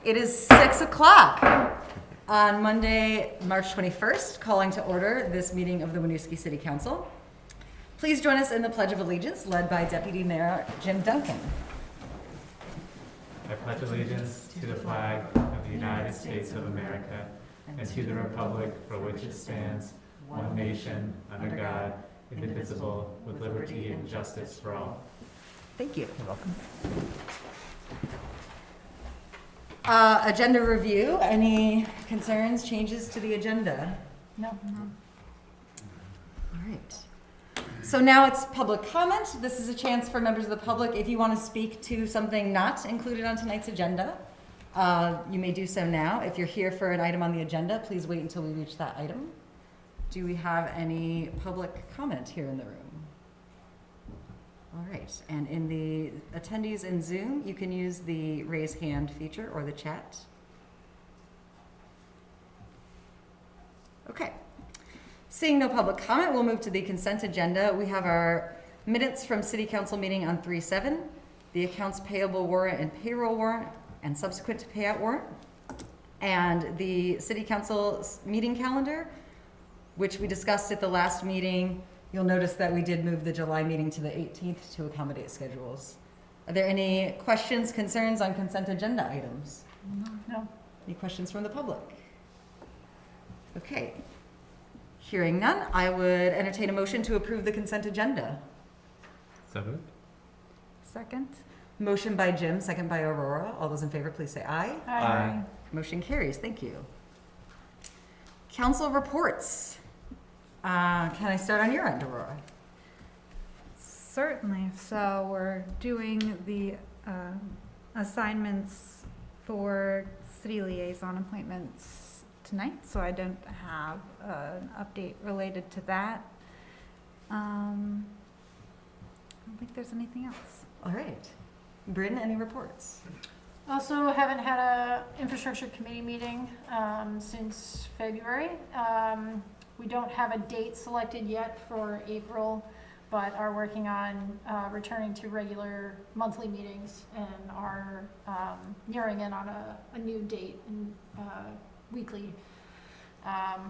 It is 6 o'clock on Monday, March 21st, calling to order this meeting of the Winooski City Council. Please join us in the Pledge of Allegiance, led by Deputy Mayor Jim Duncan. I pledge allegiance to the flag of the United States of America and to the republic for which it stands, one nation, under God, indivisible, with liberty and justice for all. Thank you. You're welcome. Agenda review. Any concerns, changes to the agenda? No. All right. So now it's public comment. This is a chance for members of the public, if you want to speak to something not included on tonight's agenda, you may do so now. If you're here for an item on the agenda, please wait until we reach that item. Do we have any public comment here in the room? All right, and in the attendees in Zoom, you can use the raise hand feature or the chat. Okay. Seeing no public comment, we'll move to the consent agenda. We have our minutes from City Council meeting on 3/7, the accounts payable warrant and payroll warrant, and subsequent to payout warrant, and the City Council meeting calendar, which we discussed at the last meeting. You'll notice that we did move the July meeting to the 18th to accommodate schedules. Are there any questions, concerns on consent agenda items? No. Any questions from the public? Okay. Hearing none, I would entertain a motion to approve the consent agenda. So moved. Second? Motion by Jim, second by Aurora. All those in favor, please say aye. Aye. Motion carries. Thank you. Council reports. Can I start on your end, Aurora? Certainly. So we're doing the assignments for city liaison appointments tonight, so I don't have an update related to that. I don't think there's anything else. All right. Bryn, any reports? Also haven't had a infrastructure committee meeting since February. We don't have a date selected yet for April, but are working on returning to regular monthly meetings and are nearing in on a new date and weekly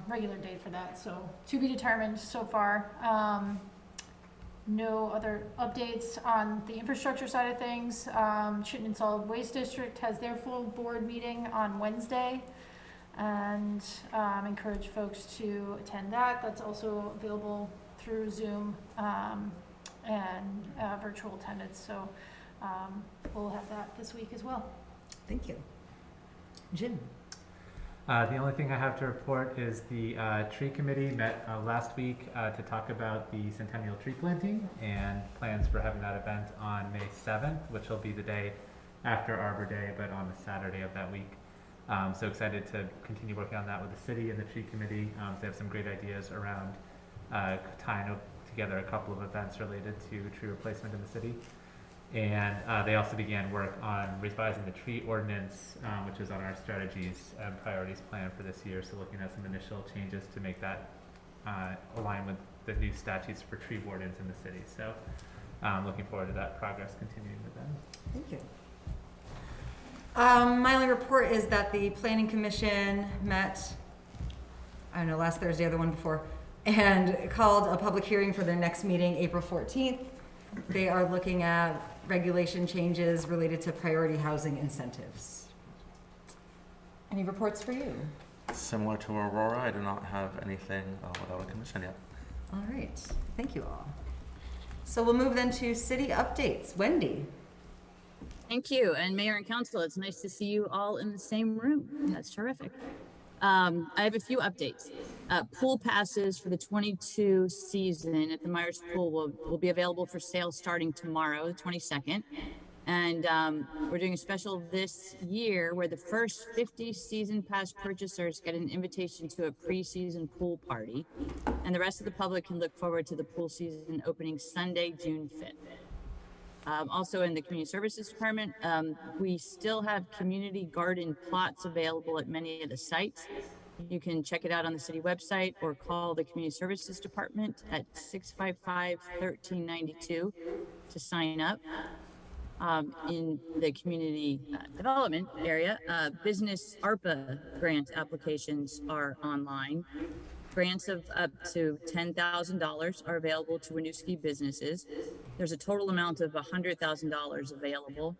regular date for that. So to be determined so far. No other updates on the infrastructure side of things. Chittenden Solid Waste District has their full board meeting on Wednesday, and encourage folks to attend that. That's also available through Zoom and virtual attendance. So we'll have that this week as well. Thank you. Jim? The only thing I have to report is the tree committee met last week to talk about the centennial tree planting and plans for having that event on May 7th, which will be the day after Arbor Day, but on the Saturday of that week. So excited to continue working on that with the city and the tree committee. They have some great ideas around tying together a couple of events related to tree replacement in the city. And they also began work on revising the tree ordinance, which is on our strategies and priorities plan for this year. So looking at some initial changes to make that align with the new statutes for tree wardens in the city. So looking forward to that progress continuing with them. Thank you. My only report is that the Planning Commission met, I don't know, last Thursday or the one before, and called a public hearing for their next meeting, April 14th. They are looking at regulation changes related to priority housing incentives. Any reports for you? Similar to Aurora, I do not have anything without a commission yet. All right, thank you all. So we'll move then to city updates. Wendy? Thank you, and Mayor and Council, it's nice to see you all in the same room. That's terrific. I have a few updates. Pool passes for the 22 season at the Myers Pool will be available for sale starting tomorrow, the 22nd. And we're doing a special this year where the first 50 season pass purchasers get an invitation to a pre-season pool party. And the rest of the public can look forward to the pool season opening Sunday, June 5th. Also in the Community Services Department, we still have community garden plots available at many of the sites. You can check it out on the city website or call the Community Services Department at 655-1392 to sign up. in the community development area. Business ARPA grant applications are online. Grants of up to $10,000 are available to Winooski businesses. There's a total amount of $100,000 available.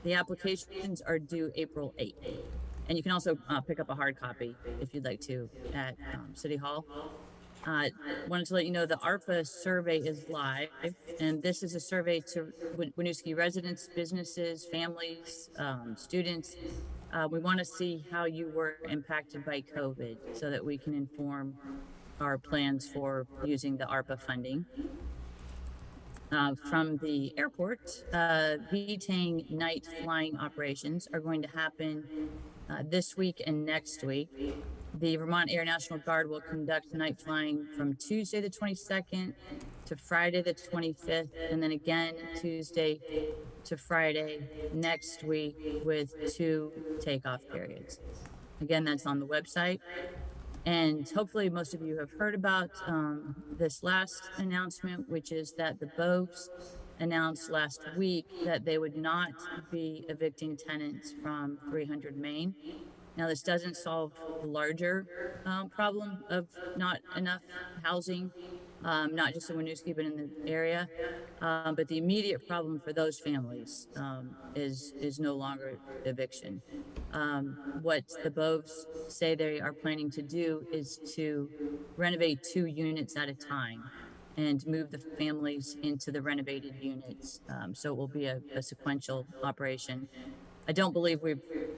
The applications are due April 8th. And you can also pick up a hard copy if you'd like to at City Hall. Wanted to let you know the ARPA survey is live, and this is a survey to Winooski residents, businesses, families, students. We want to see how you were impacted by COVID so that we can inform our plans for using the ARPA funding. From the airport, VTANG night flying operations are going to happen this week and next week. The Vermont Air National Guard will conduct night flying from Tuesday the 22nd to Friday the 25th, and then again Tuesday to Friday next week with 2 takeoff periods. Again, that's on the website. And hopefully most of you have heard about this last announcement, which is that the Boves announced last week that they would not be evicting tenants from 300 Main. Now, this doesn't solve the larger problem of not enough housing, not just in Winooski, but in the area. But the immediate problem for those families is no longer eviction. What the Boves say they are planning to do is to renovate 2 units at a time and move the families into the renovated units. So it will be a sequential operation. I don't believe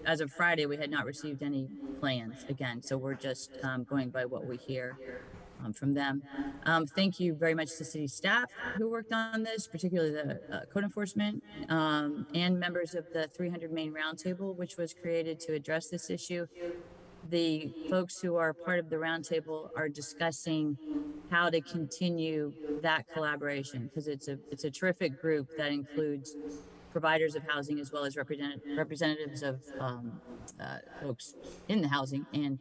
as of Friday, we had not received any plans again. So we're just going by what we hear from them. Thank you very much to city staff who worked on this, particularly the code enforcement and members of the 300 Main Roundtable, which was created to address this issue. The folks who are part of the roundtable are discussing how to continue that collaboration, because it's a terrific group that includes providers of housing as well as representatives of folks in the housing and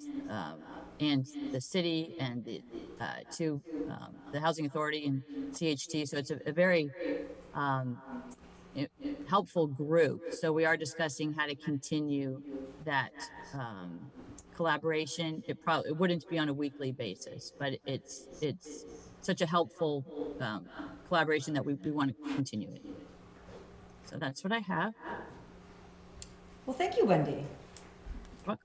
the city and the housing authority and CHT. So it's a very helpful group. So we are discussing how to continue that collaboration. It wouldn't be on a weekly basis, but it's such a helpful collaboration that we want to continue it. So that's what I have. Well, thank you, Wendy. What?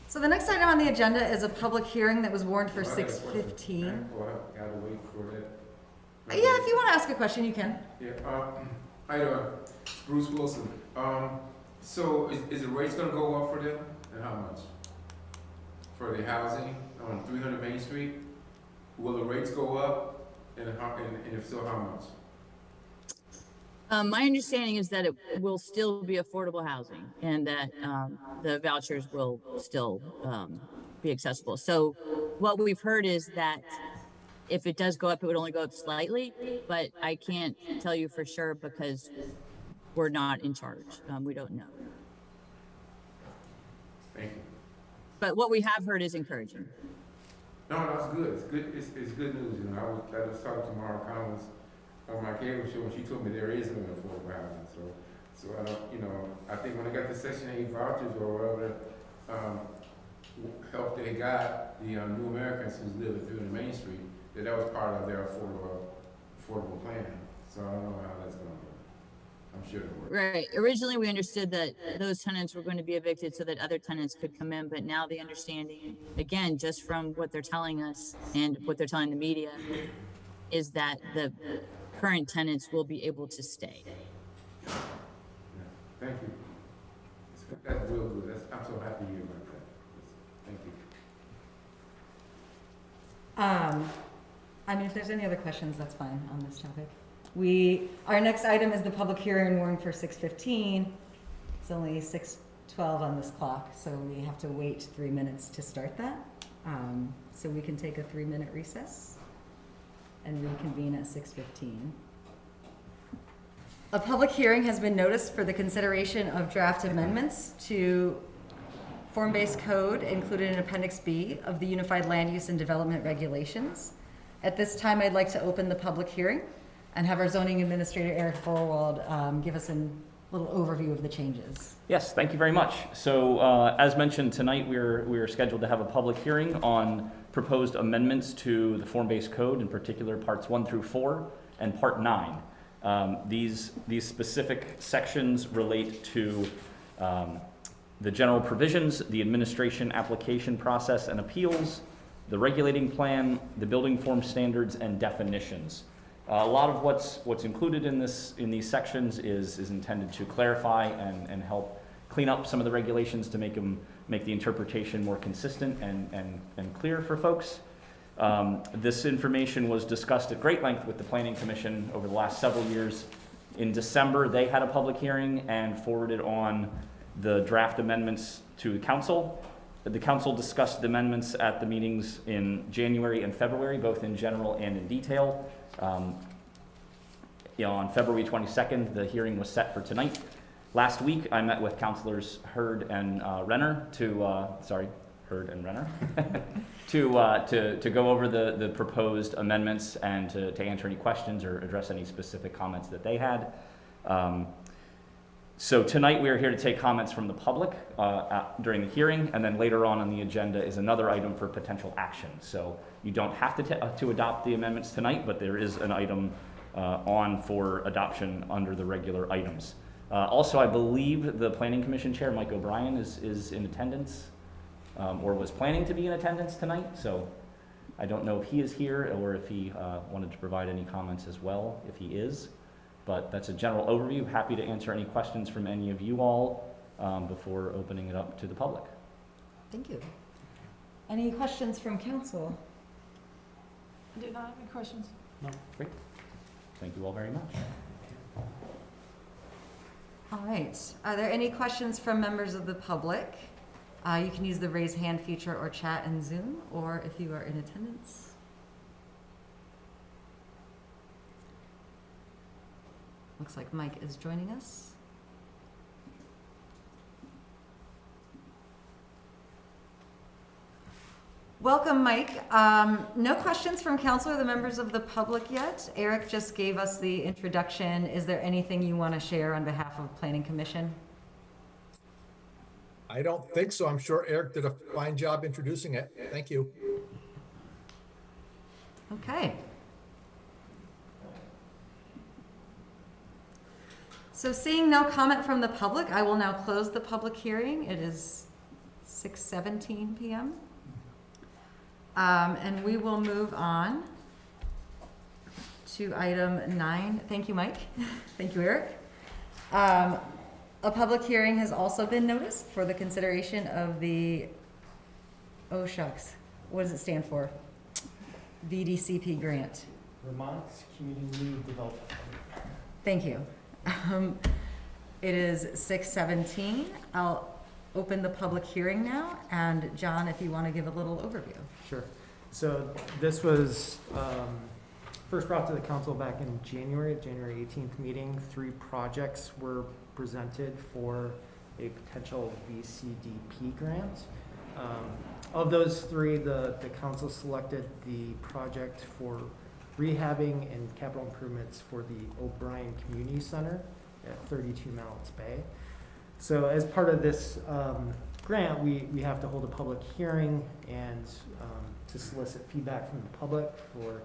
So the next item on the agenda is a public hearing that was warned for 6:15. Gotta wait for that. Yeah, if you want to ask a question, you can. Yeah, hi there, Bruce Wilson. So is the rates gonna go up for them, and how much? For the housing on 300 Main Street? Will the rates go up, and if so, how much? My understanding is that it will still be affordable housing and that the vouchers will still be accessible. So what we've heard is that if it does go up, it would only go up slightly, but I can't tell you for sure because we're not in charge. We don't know. Thank you. But what we have heard is encouraging. No, that's good. It's good. It's good news. You know, I was talking to Mara Collins on my cable show, and she told me there is no affordable housing. So I don't, you know, I think when they got the Section 8 vouchers or whatever help they got the new Americans who's living through the Main Street, that was part of their affordable plan. So I don't know how that's going to work. I'm sure it'll work. Right. Originally, we understood that those tenants were going to be evicted so that other tenants could come in. But now the understanding, again, just from what they're telling us and what they're telling the media, is that the current tenants will be able to stay. Yeah. Thank you. That's real good. I'm so happy to hear about that. Thank you. I mean, if there's any other questions, that's fine on this topic. Our next item is the public hearing warned for 6:15. It's only 6:12 on this clock, so we have to wait 3 minutes to start that. So we can take a 3-minute recess and reconvene at 6:15. A public hearing has been noticed for the consideration of draft amendments to form-based code included in Appendix B of the Unified Land Use and Development Regulations. At this time, I'd like to open the public hearing. and have our zoning administrator, Eric Forwald, give us a little overview of the changes. Yes, thank you very much. So, as mentioned tonight, we're scheduled to have a public hearing on proposed amendments to the form-based code, in particular parts 1 through 4 and part 9. These specific sections relate to the general provisions, the administration application process and appeals, the regulating plan, the building form standards, and definitions. A lot of what's included in these sections is intended to clarify and help clean up some of the regulations to make the interpretation more consistent and clear for folks. This information was discussed at great length with the Planning Commission over the last several years. In December, they had a public hearing and forwarded on the draft amendments to the council. The council discussed the amendments at the meetings in January and February, both in general and in detail. On February 22nd, the hearing was set for tonight. Last week, I met with councilors Hurd and Renner to go over the proposed amendments and to answer any questions or address any specific comments that they had. So tonight we are here to take comments from the public during the hearing, and then later on the agenda is another item for potential action. So you don't have to adopt the amendments tonight, but there is an item on for adoption under the regular items. Also, I believe the Planning Commission Chair, Mike O'Brien, is in attendance or was planning to be in attendance tonight. So I don't know if he is here or if he wanted to provide any comments as well, if he is. But that's a general overview. Happy to answer any questions from any of you all before opening it up to the public. Thank you. Any questions from council? I do not have any questions. No, great. Thank you all very much. All right. Are there any questions from members of the public? You can use the raise hand feature or chat in Zoom, or if you are in attendance. Looks like Mike is joining us. Welcome, Mike. No questions from council or the members of the public yet. Eric just gave us the introduction. Is there anything you want to share on behalf of Planning Commission? I don't think so. I'm sure Eric did a fine job introducing it. Thank you. Okay. So seeing no comment from the public, I will now close the public hearing. It is 6:17 p.m. And we will move on to item 9. Thank you, Mike. Thank you, Eric. A public hearing has also been noticed for the consideration of the, oh shucks, what does it stand for? VDCP grant. Vermont Community Development. Thank you. It is 6:17. I'll open the public hearing now, and John, if you want to give a little overview. Sure. So this was first brought to the council back in January 18th meeting. 3 projects were presented for a potential VCDP grant. Of those 3, the council selected the project for rehabbing and capital improvements for the O'Brien Community Center at 32 Mallets Bay. So as part of this grant, we have to hold a public hearing and to solicit feedback from the public for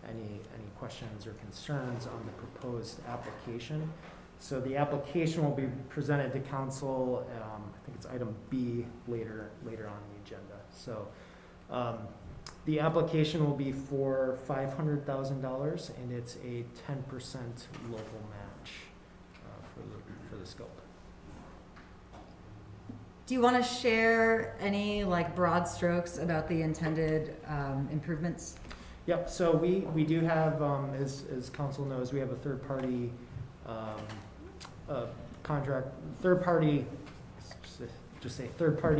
any questions or concerns on the proposed application. So the application will be presented to council, I think it's item B later on the agenda. So the application will be for $500,000, and it's a 10% local match for the scope. Do you want to share any broad strokes about the intended improvements? Yep. So we do have, as council knows, we have a third party third party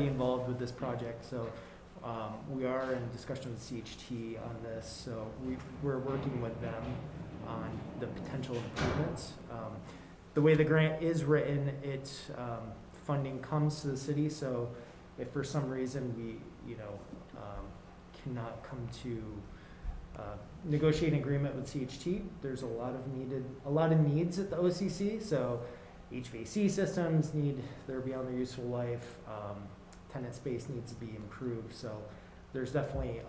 involved with this project. So we are in discussion with CHT on this. So we're working with them on the potential improvements. The way the grant is written, funding comes to the city. So if for some reason we cannot come to negotiating agreement with CHT. There's a lot of needs at the OCC, so HVAC systems need, they're beyond their useful life. Tenant space needs to be improved, so there's definitely,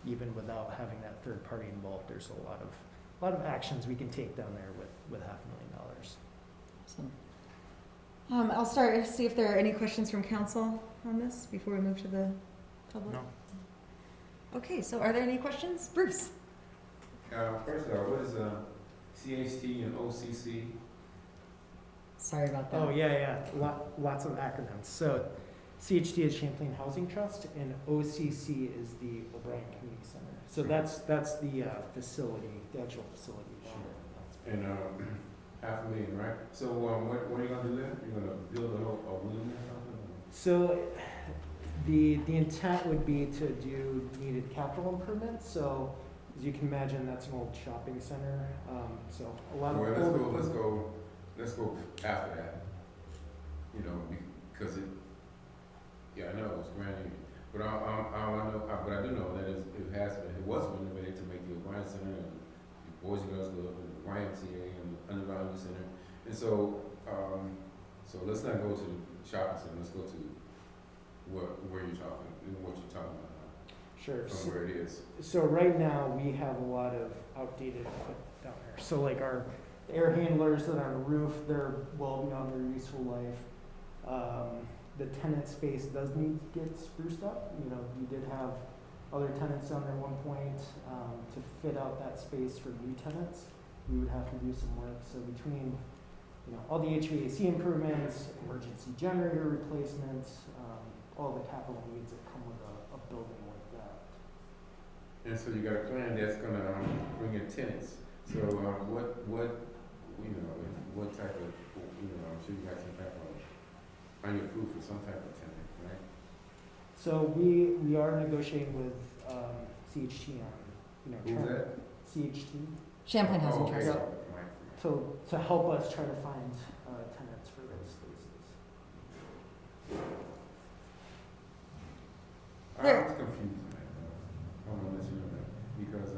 even without having that third party involved, there's a lot of actions we can take down there with $500,000. So, I'll start, see if there are any questions from council on this before we move to the public. No. Okay, so are there any questions? Bruce? First of all, what is CHT and OCC? Sorry about that. Oh, yeah. Lots of acronyms. So CHT is Champlain Housing Trust, and OCC is the O'Brien Community Center. So that's the facility, the actual facility. And $500,000, right? So what are you gonna do there? You're gonna build a room or something? So the intent would be to do needed capital improvements. So as you can imagine, that's an old shopping center. So a lot of Well, let's go after that. You know, because yeah, I know it was brand new, but I do know that it was renovated to make the O'Brien Center and the Boys and Girls Club and the YMCA and the Underground Youth Center. And so let's not go to the shopping center. Let's go to where you're talking, what you're talking about now, Sure. from where it is. So right now, we have a lot of outdated equipment down there. So like our air handlers that are on the roof, they're well beyond their useful life. The tenant space does need to get spruced up. You know, we did have other tenants down there at one point. To fit out that space for new tenants, we would have to do some work. So between, you know, all the HVAC improvements, emergency generator replacements, all the capital needs that come with a building like that. And so you got a plan that's gonna bring in tenants. So what type of, I'm sure you got some type of, are you approved for some type of tenant, right? So we are negotiating with CHT on, Who's that? CHT, Champlain Housing Oh, okay. Trust. Right. to help us try to find tenants for those spaces. There- I was confused, man. I want to let you know that, because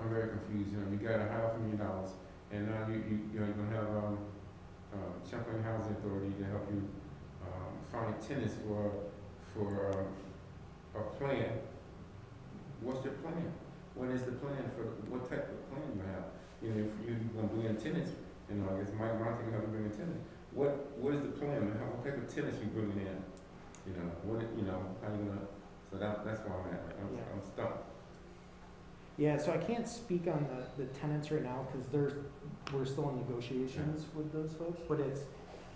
I'm very confused. You know, you got $500,000, and now you're gonna have Champlain Housing Authority to help you find tenants for a plan. What's your plan? What is the plan for, what type of plan you have? You know, if you're gonna bring in tenants, I guess Mike Monty will have to bring in tenants. What is the plan? What type of tenants you bringing in? How you gonna, so that's where I'm at. I'm stuck. Yeah, so I can't speak on the tenants right now because we're still in negotiations with those folks, but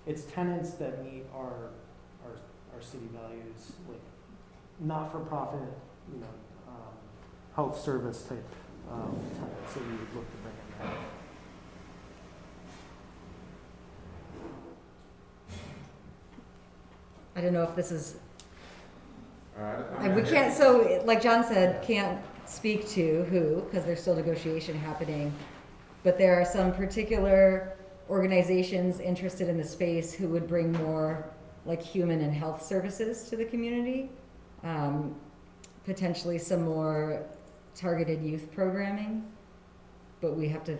it's tenants that meet our city values, like not-for-profit, health service type tenants that we would look to bring in there. I don't know if this is, I we can't, so like John said, can't speak to who, because there's still negotiation happening. But there are some particular organizations interested in the space who would bring more like human and health services to the community. Potentially some more targeted youth programming, but we have to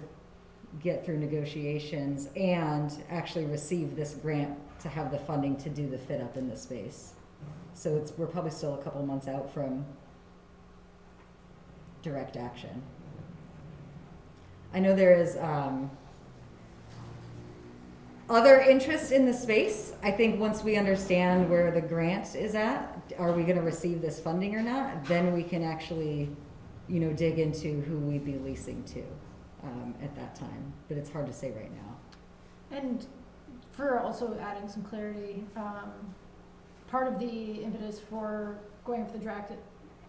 get through negotiations and actually receive this grant to have the funding to do the fit up in the space. So we're probably still a couple months out from direct action. I know there is other interest in the space. I think once we understand where the grant is at, are we gonna receive this funding or not, then we can actually, dig into who we'd be leasing to at that time. But it's hard to say right now. And for also adding some clarity, part of the impetus for going for the draft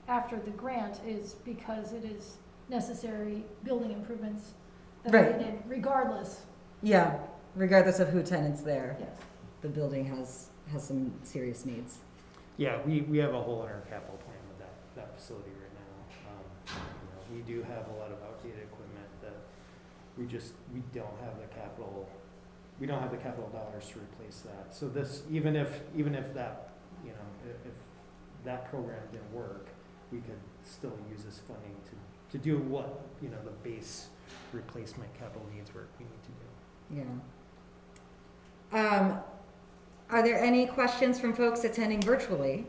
after the grant is because it is necessary building improvements that are Right. needed regardless. Yeah, regardless of who tenants there, Yes. the building has some serious needs. Yeah, we have a hole in our capital plan with that facility right now. We do have a lot of outdated equipment that we don't have the capital, dollars to replace that. So this, even if that, if that program didn't work, we could still use this funding to to do what, you know, the base replacement capital needs work we need to do. Yeah. Are there any questions from folks attending virtually?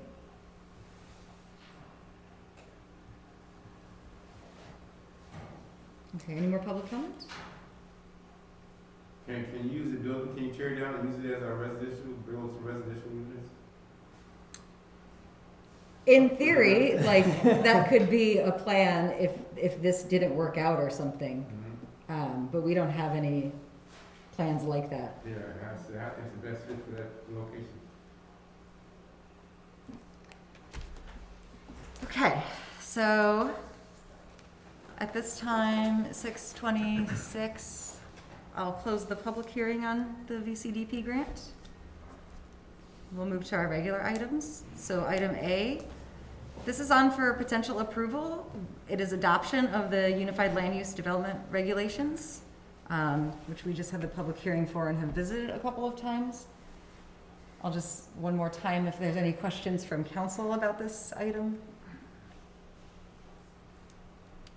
Okay, any more public comments? Can you use the building, can you tear it down and use it as our residential, build some residential units? In theory, like, that could be a plan if this didn't work out or something. But we don't have any plans like that. Yeah, I think it's the best fit for that location. Okay, so at this time, 6:26, I'll close the public hearing on the VCDP grant. We'll move to our regular items. So item A, this is on for potential approval. It is adoption of the Unified Land Use Development Regulations, which we just had the public hearing for and have visited a couple of times. I'll just, one more time, if there's any questions from council about this item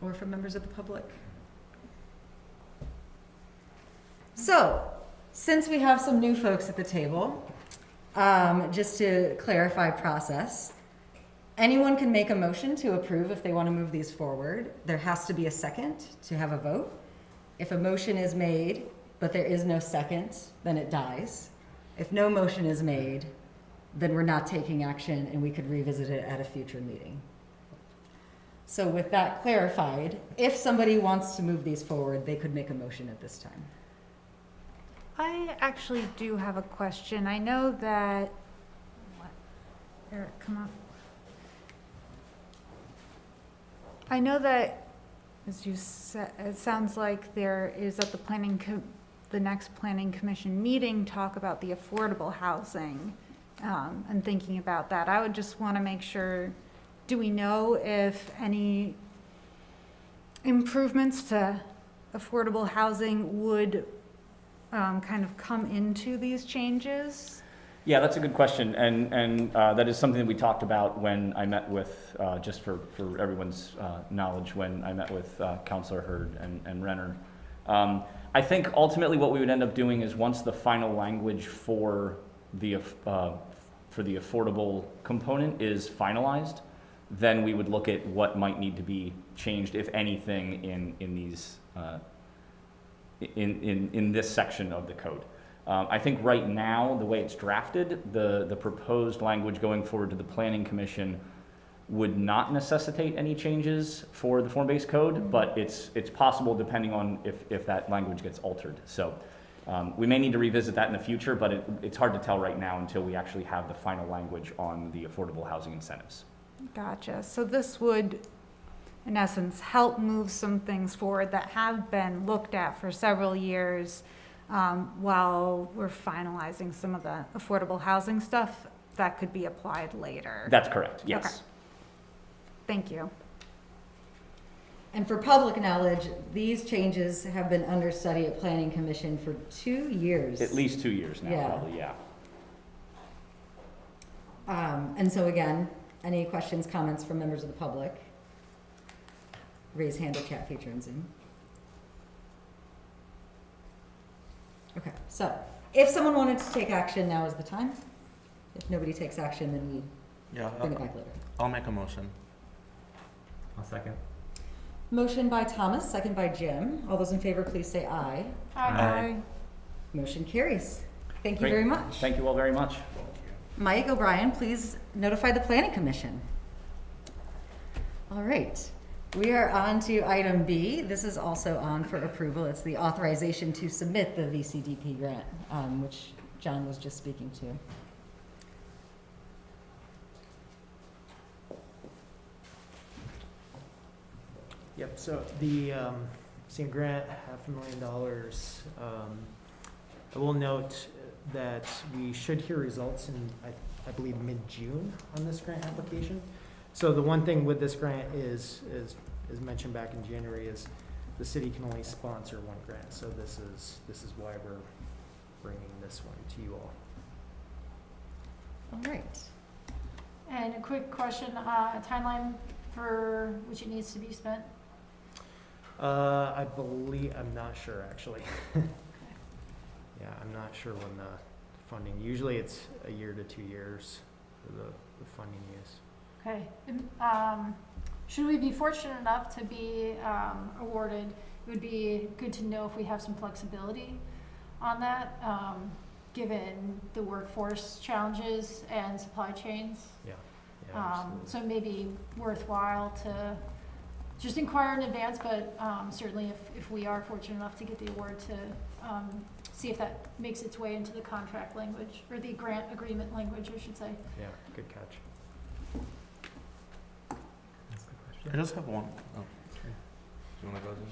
or from members of the public. So, since we have some new folks at the table, just to clarify process, anyone can make a motion to approve if they want to move these forward. There has to be a second to have a vote. If a motion is made, but there is no second, then it dies. If no motion is made, then we're not taking action and we could revisit it at a future meeting. So with that clarified, if somebody wants to move these forward, they could make a motion at this time. I actually do have a question. I know that, Eric, come up. I know that, as you said, it sounds like there is at the next planning commission meeting, talk about the affordable housing, and thinking about that. I would just want to make sure, do we know if any improvements to affordable housing would kind of come into these changes? Yeah, that's a good question, and that is something that we talked about when I met with, just for everyone's knowledge, when I met with Councilor Hurd and Renner. I think ultimately what we would end up doing is once the final language for the affordable component is finalized, then we would look at what might need to be changed, if anything, in these in this section of the code. I think right now, the way it's drafted, the proposed language going forward to the Planning Commission would not necessitate any changes for the form-based code, but it's possible depending on if that language gets altered. So we may need to revisit that in the future, but it's hard to tell right now until we actually have the final language on the affordable housing incentives. Gotcha. So this would, in essence, help move some things forward that have been looked at for several years, while we're finalizing some of the affordable housing stuff that could be applied later. That's correct, yes. Okay. Thank you. And for public knowledge, these changes have been under study at Planning Commission for 2 years. At least 2 years now, Yeah. probably, yeah. And so again, any questions, comments from members of the public? Raise hand or chat feature in Zoom. Okay, so if someone wanted to take action, now is the time. If nobody takes action, then we Yeah, bring it back later. I'll make a motion. I'll second. Motion by Thomas, second by Jim. All those in favor, please say aye. Aye. Motion carries. Thank you Great. very much. Thank you all very much. Mike O'Brien, please notify the Planning Commission. All right, we are on to item B. This is also on for approval. It's the authorization to submit the VCDP grant, which John was just speaking to. Yep, so the same grant, $500,000. I will note that we should hear results in, I believe, mid-June on this grant application. So the one thing with this grant is mentioned back in January, is the city can only sponsor one grant. So this is why we're bringing this one to you all. All right. And a quick question, a timeline for which it needs to be spent? I believe, I'm not sure, actually. Yeah, I'm not sure when the funding, usually it's a year to 2 years for the funding use. Okay. Should we be fortunate enough to be awarded, it would be good to know if we have some flexibility on that, given the workforce challenges and supply chains. Yeah, absolutely. So maybe worthwhile to just inquire in advance, but certainly if we are fortunate enough to get the award, to see if that makes its way into the contract language, or the grant agreement language, I should say. Yeah, good catch. That's a good I question. just have one. Oh. Okay. Do you want to go, Jim?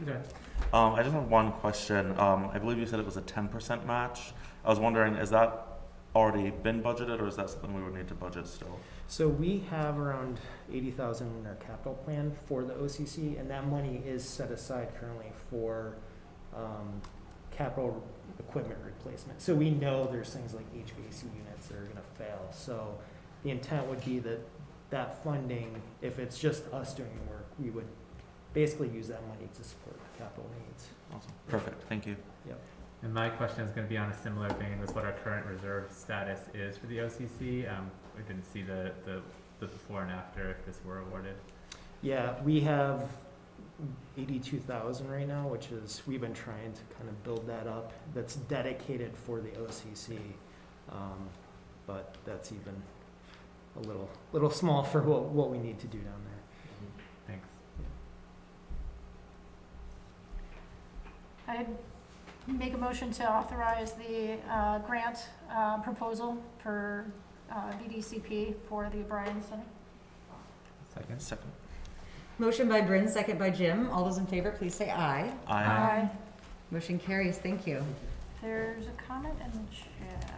Okay. I just have one question. I believe you said it was a 10% match. I was wondering, is that already been budgeted, or is that something we would need to budget still? So we have around 80,000 in our capital plan for the OCC, and that money is set aside currently for capital equipment replacement. So we know there's things like HVAC units that are gonna fail. So the intent would be that that funding, if it's just us doing the work, we would basically use that money to support capital needs. Awesome. Perfect. Thank you. And my question is going to be on a similar vein with what our current reserve status is for the OCC. We didn't see the before and after if this were awarded. Yeah, we have 82,000 right now, which is, we've been trying to kind of build that up. That's dedicated for the OCC, but that's even a little small for what we need to do down there. Thanks. I'd make a motion to authorize the grant proposal for VDCP for the O'Brien Center. Second. Second. Motion by Bryn, second by Jim. All those in favor, please say aye. Aye. Motion carries. Thank you. There's a comment in the chat.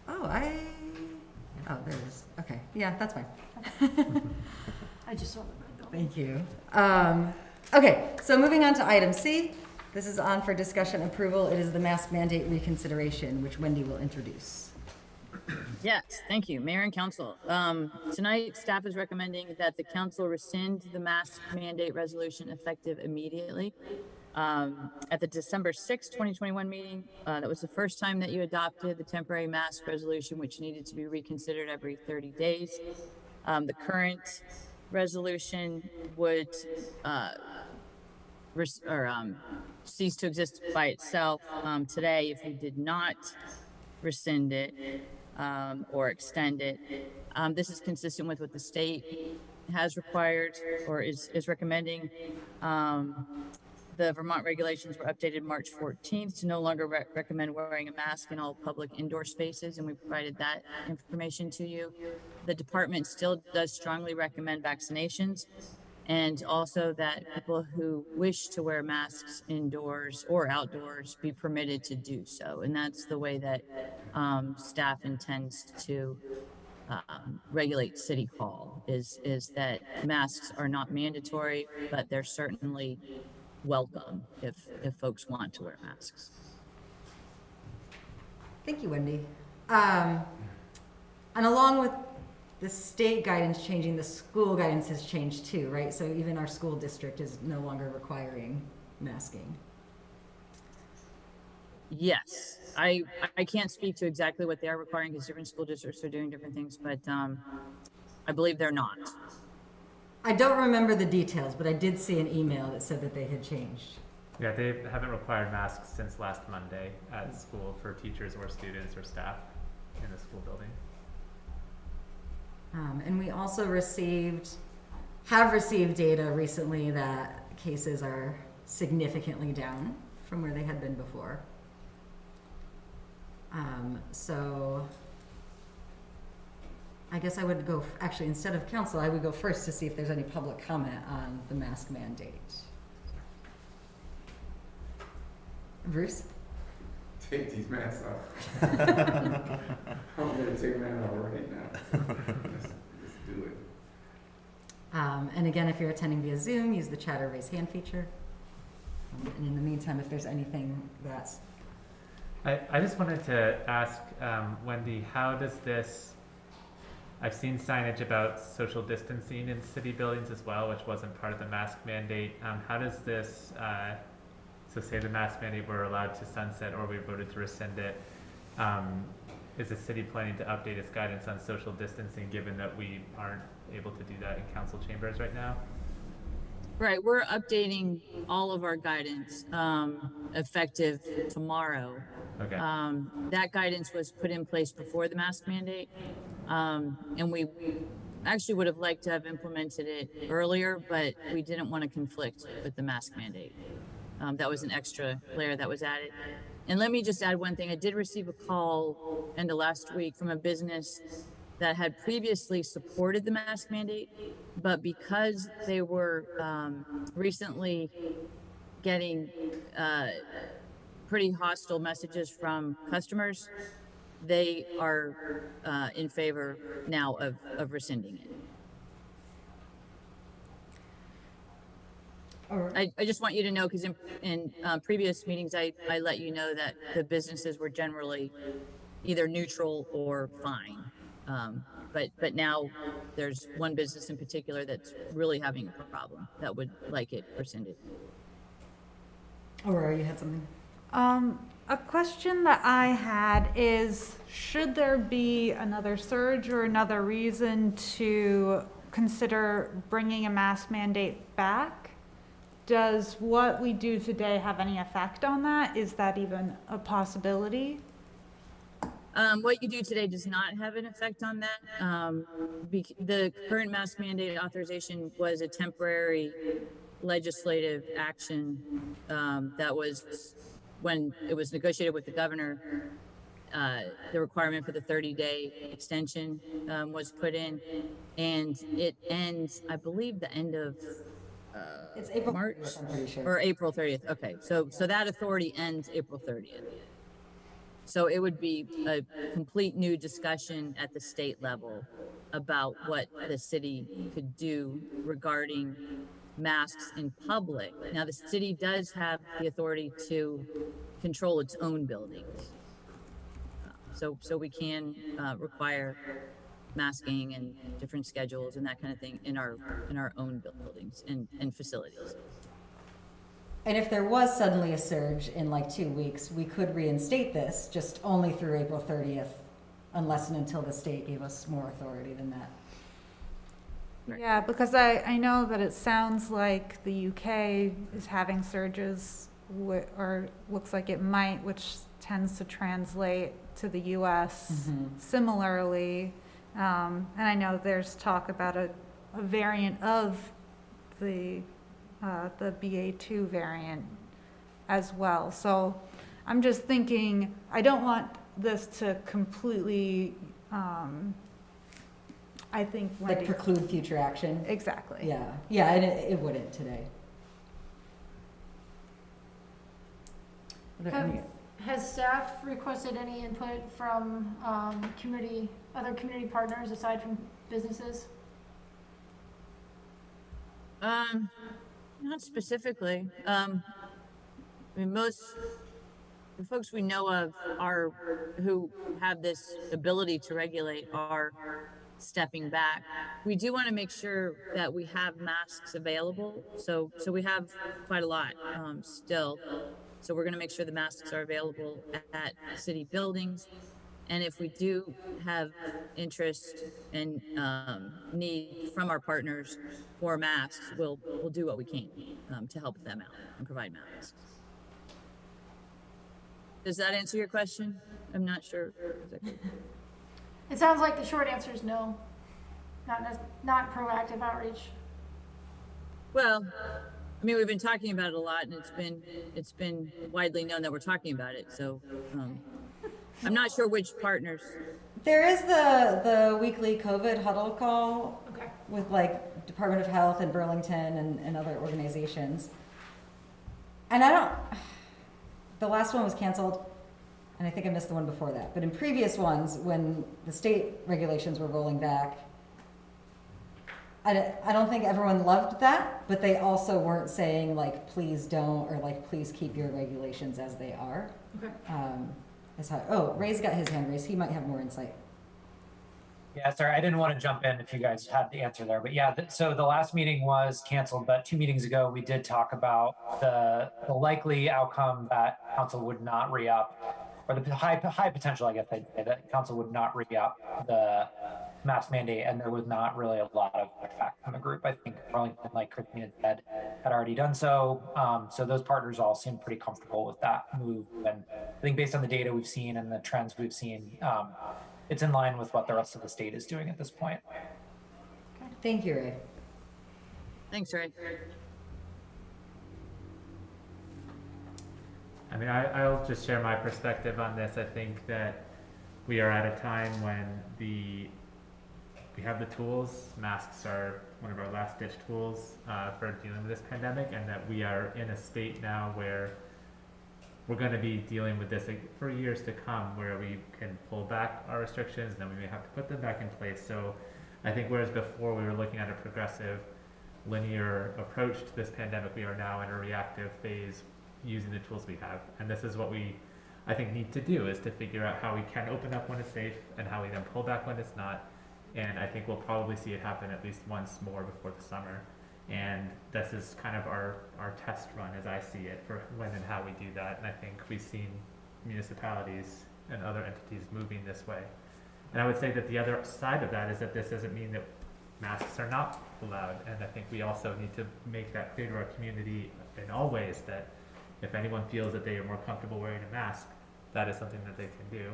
Oh, there it is. Okay. Yeah, that's fine. I just saw the red though. Thank you. Okay, so moving on to item C. This is on for discussion approval. It is the mask mandate reconsideration, which Wendy will introduce. Yes, thank you, Mayor and Council. Tonight, staff is recommending that the council rescind the mask mandate resolution effective immediately. At the December 6, 2021 meeting, that was the first time that you adopted the temporary mask resolution, which needed to be reconsidered every 30 days. The current resolution would cease to exist by itself today if you did not rescind it or extend it. This is consistent with what the state has required or is recommending. The Vermont regulations were updated March 14th to no longer recommend wearing a mask in all public indoor spaces, and we provided that information to you. The department still does strongly recommend vaccinations, and also that people who wish to wear masks indoors or outdoors be permitted to do so. And that's the way that staff intends to regulate City Hall, is that masks are not mandatory, but they're certainly welcome if folks want to wear masks. Thank you, Wendy. And along with the state guidance changing, the school guidance has changed too, right? So even our school district is no longer requiring masking. Yes, I can't speak to exactly what they are requiring because different school districts are doing different things, but I believe they're not. I don't remember the details, but I did see an email that said that they had changed. Yeah, they haven't required masks since last Monday at school for teachers or students or staff in the school building. And we also have received data recently that cases are significantly down from where they had been before. So I guess I would go, actually, instead of council, I would go first to see if there's any public comment on the mask mandate. Bruce? Take these masks off. I'm gonna take mine off right now. Let's do it. And again, if you're attending via Zoom, use the chat or raise hand feature. And in the meantime, if there's anything that's... I just wanted to ask Wendy, how does this I've seen signage about social distancing in city buildings as well, which wasn't part of the mask mandate. How does this, so say the mask mandate were allowed to sunset or we voted to rescind it, is the city planning to update its guidance on social distancing, given that we aren't able to do that in council chambers right now? Right, we're updating all of our guidance, effective tomorrow. Okay. That guidance was put in place before the mask mandate. And we actually would have liked to have implemented it earlier, but we didn't want to conflict with the mask mandate. That was an extra layer that was added. And let me just add one thing. I did receive a call end of last week from a business that had previously supported the mask mandate, but because they were recently getting pretty hostile messages from customers, they are in favor now of rescinding it. All right. I just want you to know, because in previous meetings, I let you know that the businesses were generally either neutral or fine. But now there's one business in particular that's really having a problem that would like it rescinded. Aurora, you had something? A question that I had is, should there be another surge or another reason to consider bringing a mask mandate back? Does what we do today have any effect on that? Is that even a possibility? What you do today does not have an effect on that. The current mask mandate authorization was a temporary legislative action that was, when it was negotiated with the governor, the requirement for the 30-day extension was put in, and it ends, I believe, the end of It's April March 30th, I'm pretty sure. or April 30th. Okay, so that authority ends April 30th. So it would be a complete new discussion at the state level about what the city could do regarding masks in public. Now, the city does have the authority to control its own buildings. So we can require masking and different schedules and that kind of thing in our own buildings and facilities. And if there was suddenly a surge in like 2 weeks, we could reinstate this just only through April 30th, unless and until the state gave us more authority than that. Right. Yeah, because I know that it sounds like the UK is having surges, or looks like it might, which tends to translate to the US similarly. And I know there's talk about a variant of the BA2 variant as well. So I'm just thinking, I don't want this to completely, I think, Like Wendy. preclude future action. Exactly. Yeah, yeah, and it wouldn't today. Are there any- Has staff requested any input from other community partners aside from businesses? Not specifically. I mean, most the folks we know of who have this ability to regulate are stepping back. We do want to make sure that we have masks available. So we have quite a lot still. So we're going to make sure the masks are available at city buildings. And if we do have interest and need from our partners for masks, we'll do what we can to help them out and provide masks. Does that answer your question? I'm not sure. It sounds like the short answer is no. Not proactive outreach. Well, I mean, we've been talking about it a lot, and it's been widely known that we're talking about it. So I'm not sure which partners. There is the weekly COVID huddle call Okay. with like Department of Health and Burlington and other organizations. And the last one was canceled, and I think I missed the one before that. But in previous ones, when the state regulations were rolling back, I don't think everyone loved that, but they also weren't saying like, please don't, or like, please keep your regulations as they are. Okay. Ray's got his hand raised. He might have more insight. Yeah, sorry, I didn't want to jump in if you guys had the answer there, but yeah, so the last meeting was canceled, but 2 meetings ago, we did talk about the likely outcome that council would not re-up, or the high potential, I guess I'd say, that council would not re-up the mask mandate, and there was not really a lot of pushback from the group. I think Arlington, like Christine had said, had already done so. So those partners all seem pretty comfortable with that move, and I think based on the data we've seen and the trends we've seen, it's in line with what the rest of the state is doing at this point. Thank you, Ray. Thanks, Ray. I mean, I'll just share my perspective on this. I think that we are at a time when we have the tools. Masks are one of our last ditch tools for dealing with this pandemic, and that we are in a state now where we're going to be dealing with this for years to come, where we can pull back our restrictions and then we may have to put them back in place. So I think whereas before we were looking at a progressive, linear approach to this pandemic, we are now in a reactive phase using the tools we have. And this is what we, I think, need to do, is to figure out how we can open up when it's safe and how we then pull back when it's not. And I think we'll probably see it happen at least once more before the summer. And this is kind of our test run, as I see it, for when and how we do that. And I think we've seen municipalities and other entities moving this way. And I would say that the other side of that is that this doesn't mean that masks are not allowed. And I think we also need to make that clear to our community in all ways, that if anyone feels that they are more comfortable wearing a mask, that is something that they can do.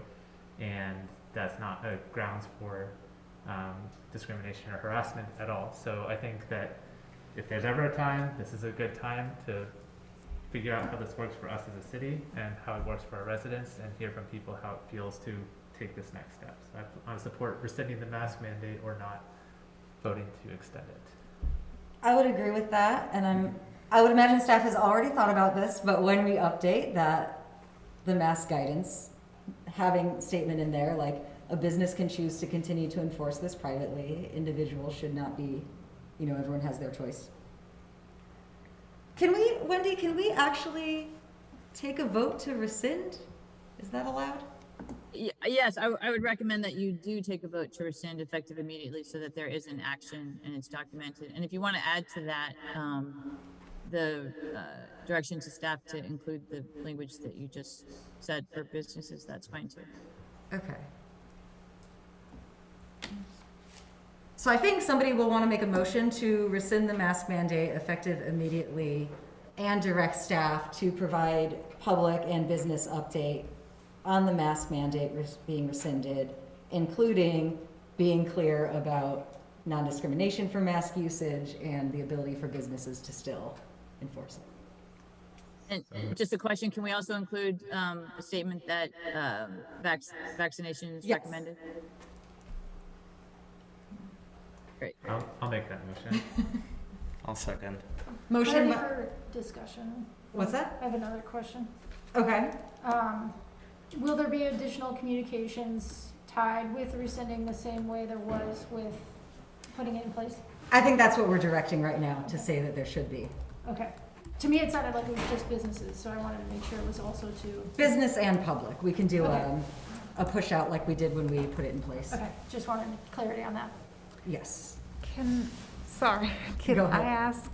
And that's not a grounds for discrimination or harassment at all. So I think that if there's ever a time, this is a good time to figure out how this works for us as a city and how it works for our residents, and hear from people how it feels to take this next step. So I support rescinding the mask mandate or not voting to extend it. I would agree with that, and I would imagine staff has already thought about this, but when we update that, the mask guidance, having statement in there like a business can choose to continue to enforce this privately, individuals should not be, everyone has their choice. Wendy, can we actually take a vote to rescind? Is that allowed? Yes, I would recommend that you do take a vote to rescind effective immediately, so that there is an action and it's documented. And if you want to add to that, the direction to staff to include the language that you just said for businesses, that's fine too. Okay. So I think somebody will want to make a motion to rescind the mask mandate effective immediately and direct staff to provide public and business update on the mask mandate being rescinded, including being clear about non-discrimination for mask usage and the ability for businesses to still enforce it. And just a question, can we also include a statement that vaccination is Yes. recommended? Great. I'll make that motion. I'll second. Motion. For discussion. What's that? I have another question. Okay. Will there be additional communications tied with rescinding the same way there was with putting it in place? I think that's what we're directing right now, to say that there should be. Okay. To me, it sounded like it was just businesses, so I wanted to make sure it was also to. Business and public. We can do Okay. a push out like we did when we put it in place. Okay, just wanted clarity on that. Yes. Can Go I ahead. ask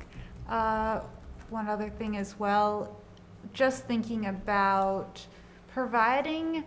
one other thing as well? Just thinking about providing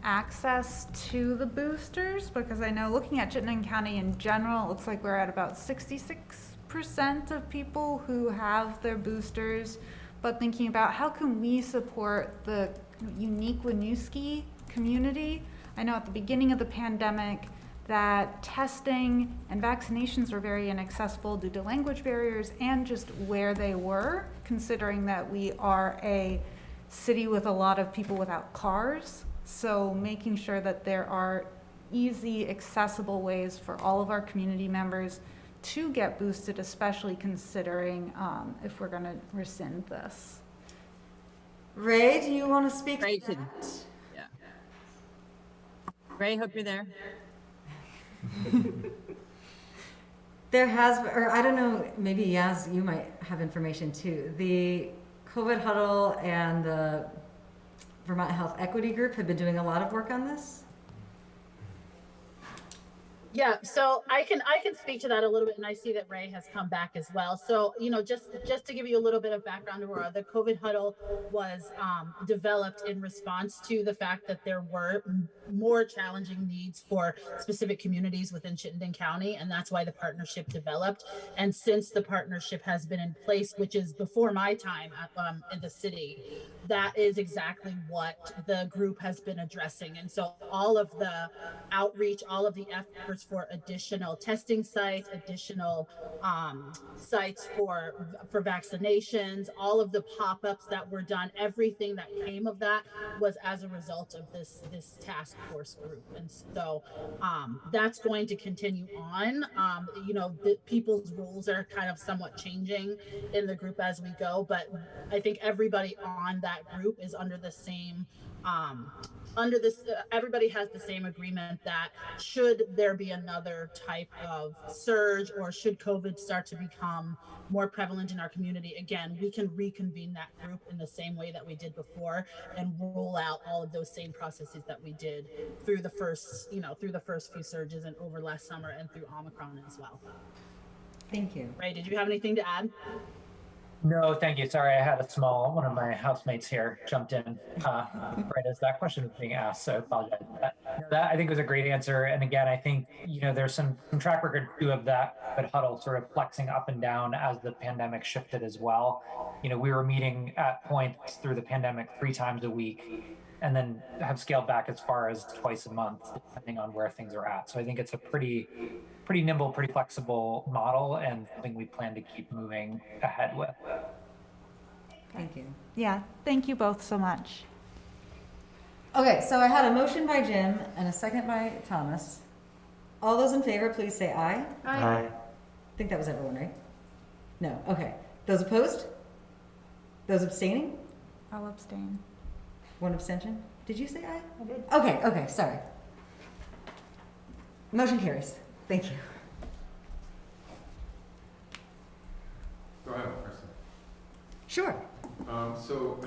access to the boosters, because I know looking at Chittenden County in general, it looks like we're at about 66% of people who have their boosters, but thinking about how can we support the unique Winooski community. I know at the beginning of the pandemic that testing and vaccinations were very inaccessible due to language barriers and just where they were, considering that we are a city with a lot of people without cars. So making sure that there are easy, accessible ways for all of our community members to get boosted, especially considering if we're going to rescind this. Ray, do you want to speak? Ray to could, that? yeah. Ray, hope you're there. There has, or I don't know, maybe Yaz, you might have information too. The COVID Huddle and the Vermont Health Equity Group have been doing a lot of work on this. Yeah, so I can speak to that a little bit, and I see that Ray has come back as well. So, just to give you a little bit of background, Aurora, the COVID huddle was developed in response to the fact that there were more challenging needs for specific communities within Chittenden County, and that's why the partnership developed. And since the partnership has been in place, which is before my time in the city, that is exactly what the group has been addressing. And so all of the outreach, all of the efforts for additional testing sites, additional sites for vaccinations, all of the pop-ups that were done, everything that came of that was as a result of this task force group. And so that's going to continue on. The people's roles are kind of somewhat changing in the group as we go, but I think everybody on that group is under the same everybody has the same agreement that should there be another type of surge, or should COVID start to become more prevalent in our community, again, we can reconvene that group in the same way that we did before and roll out all of those same processes that we did through the first few surges and over last summer and through Omicron as well. Thank you. Ray, did you have anything to add? No, thank you. Sorry, I had one of my housemates here jumped in right as that question was being asked, so I apologize for that. No, that I think was a great answer. And again, I think, there's some track record too of that huddle sort of flexing up and down as the pandemic shifted as well. We were meeting at points through the pandemic 3 times a week, and then have scaled back as far as twice a month, depending on where things are at. So I think it's a pretty nimble, pretty flexible model, and something we plan to keep moving ahead with. Thank you. Yeah, thank you both so much. Okay, so I had a motion by Jim and a second by Thomas. All those in favor, please say aye. Aye. I think that was everyone, right? No, okay. Those opposed? Those abstaining? I'll abstain. 1 abstention? Did you say aye? I did. Okay, sorry. Motion carries. Thank you. So I have a question. Sure. So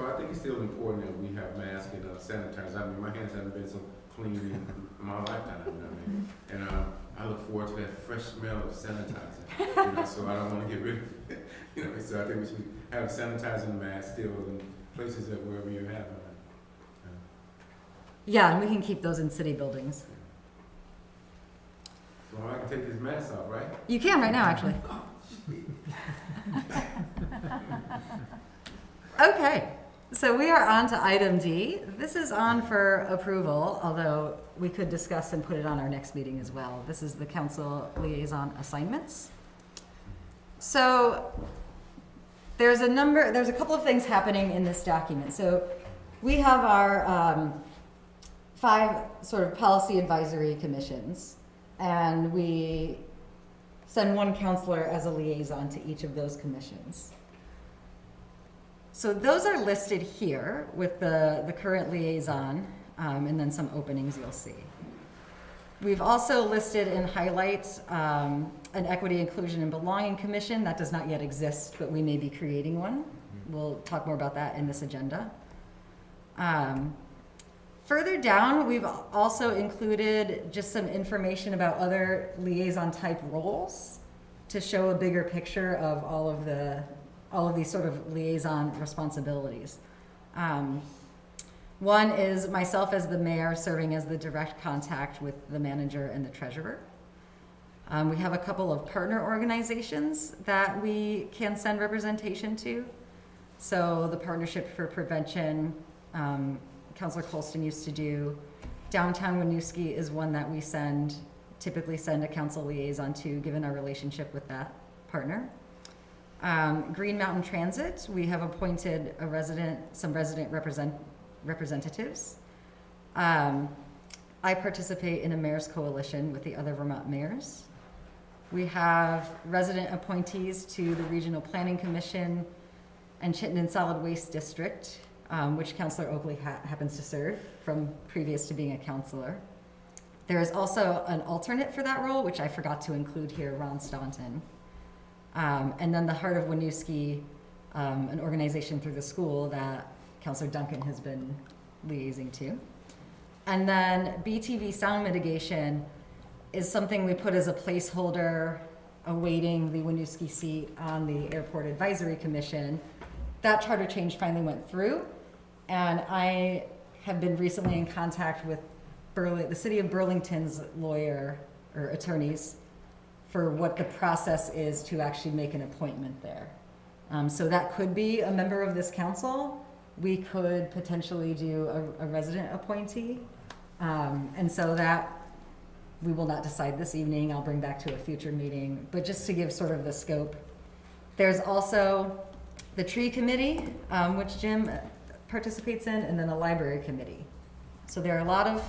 I think it's still important that we have masks and sanitizer. I mean, my hands haven't been so clean in my lifetime, And I look forward to that fresh smell of sanitizer, so I don't want to get rid of it. So I think we should have sanitizer and masks still in places that wherever you have them. Yeah, and we can keep those in city buildings. So I can take this mask off, right? You can right now, actually. Okay, so we are on to item D. This is on for approval, although we could discuss and put it on our next meeting as well. This is the council liaison assignments. So there's a couple of things happening in this document. So we have our 5 sort of policy advisory commissions, and we send 1 counselor as a liaison to each of those commissions. So those are listed here with the current liaison, and then some openings you'll see. We've also listed in highlights an Equity, Inclusion, and Belonging Commission. That does not yet exist, but we may be creating one. We'll talk more about that in this agenda. Further down, we've also included just some information about other liaison type roles to show a bigger picture of all of these sort of liaison responsibilities. One is myself as the mayor serving as the direct contact with the manager and the treasurer. We have a couple of partner organizations that we can send representation to. So the Partnership for Prevention, Councilor Colston used to do. Downtown Winooski is one that we typically send a council liaison to, given our relationship with that partner. Green Mountain Transit, we have appointed some resident representatives. I participate in a mayor's coalition with the other Vermont mayors. We have resident appointees to the Regional Planning Commission and Chittenden Solid Waste District, which Councilor Oakley happens to serve from previous to being a councilor. There is also an alternate for that role, which I forgot to include here, Ron Staunton. And then the Heart of Winooski, an organization through the school that Councilor Duncan has been liaising to. And then BTV sound mitigation is something we put as a placeholder awaiting the Winooski seat on the Airport Advisory Commission. That charter change finally went through, and I have been recently in contact with the city of Burlington's lawyer or attorneys for what the process is to actually make an appointment there. So that could be a member of this council. We could potentially do a resident appointee. And so that we will not decide this evening. I'll bring back to a future meeting, but just to give sort of the scope. There's also the tree committee, which Jim participates in, and then a library committee. So there are a lot of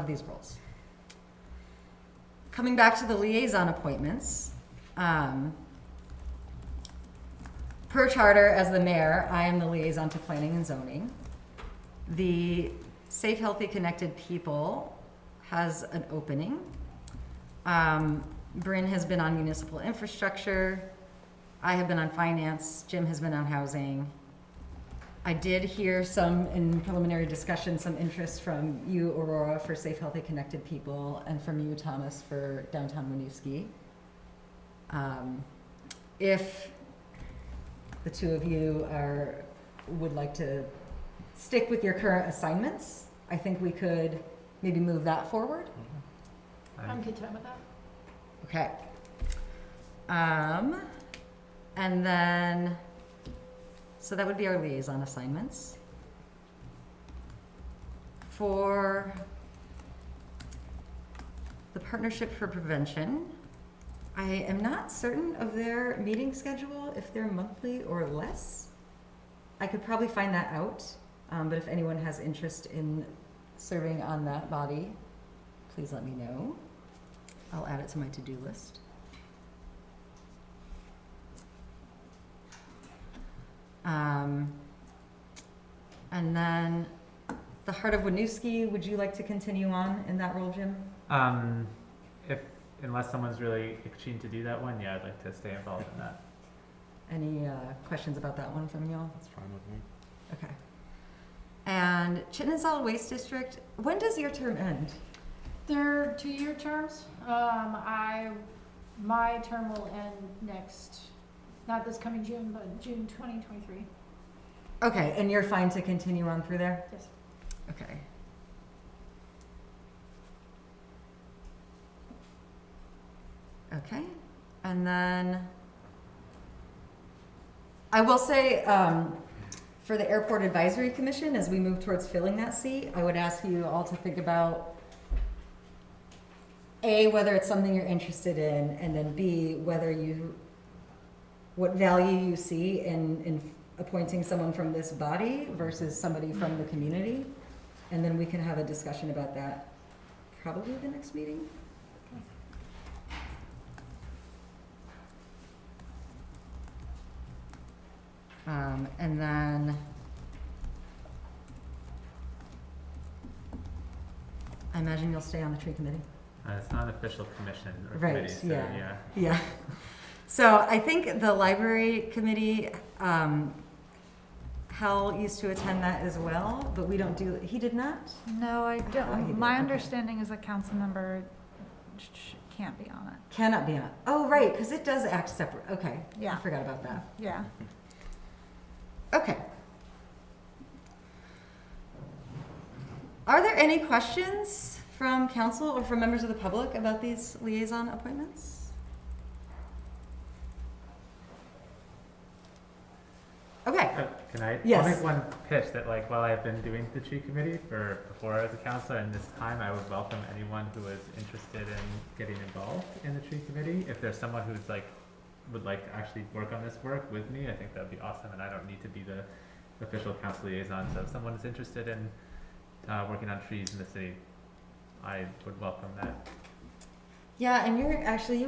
these roles. Coming back to the liaison appointments, per charter as the mayor, I am the liaison to planning and zoning. The Safe, Healthy, Connected People has an opening. Bryn has been on municipal infrastructure. I have been on finance. Jim has been on housing. I did hear some, in preliminary discussion, some interest from you, Aurora, for Safe, Healthy, Connected People, and from you, Thomas, for downtown Winooski. If the two of you would like to stick with your current assignments, I think we could maybe move that forward. I'm content with that. Okay. And then, so that would be our liaison assignments. For the Partnership for Prevention, I am not certain of their meeting schedule, if they're monthly or less. I could probably find that out, but if anyone has interest in serving on that body, please let me know. I'll add it to my to-do list. And then the Heart of Winooski, would you like to continue on in that role, Jim? Unless someone's really keen to do that one, yeah, I'd like to stay involved in that. Any questions about that one from y'all? That's fine with me. Okay. And Chittenden Solid Waste District, when does your term end? They're 2-year terms. My term will end not this coming June, but June 2023. Okay, and you're fine to continue on through there? Yes. Okay. Okay, and then I will say, for the Airport Advisory Commission, as we move towards filling that seat, I would ask you all to think about A, whether it's something you're interested in, and then B, what value you see in appointing someone from this body versus somebody from the community. And then we can have a discussion about that probably the next meeting. And then I imagine you'll stay on the tree committee. It's not an official commission or Right, committee, so yeah. Yeah. So I think the library committee, Hal used to attend that as well, but we don't do, he did not? No, I Oh, he don't. did, My okay. understanding is a council member can't be on it. Cannot be on. Oh, right, because it does act separate. Okay. Yeah. I forgot about that. Yeah. Okay. Are there any questions from council or from members of the public about these liaison appointments? Okay. Can I? Yes. I'll make one pitch that, like, while I've been doing the tree committee before I was a counselor, and this time I would welcome anyone who is interested in getting involved in the tree committee. If there's someone who's would like to actually work on this work with me, I think that'd be awesome, and I don't need to be the official council liaison. So if someone is interested in working on trees in the city, I would welcome that. Yeah, and you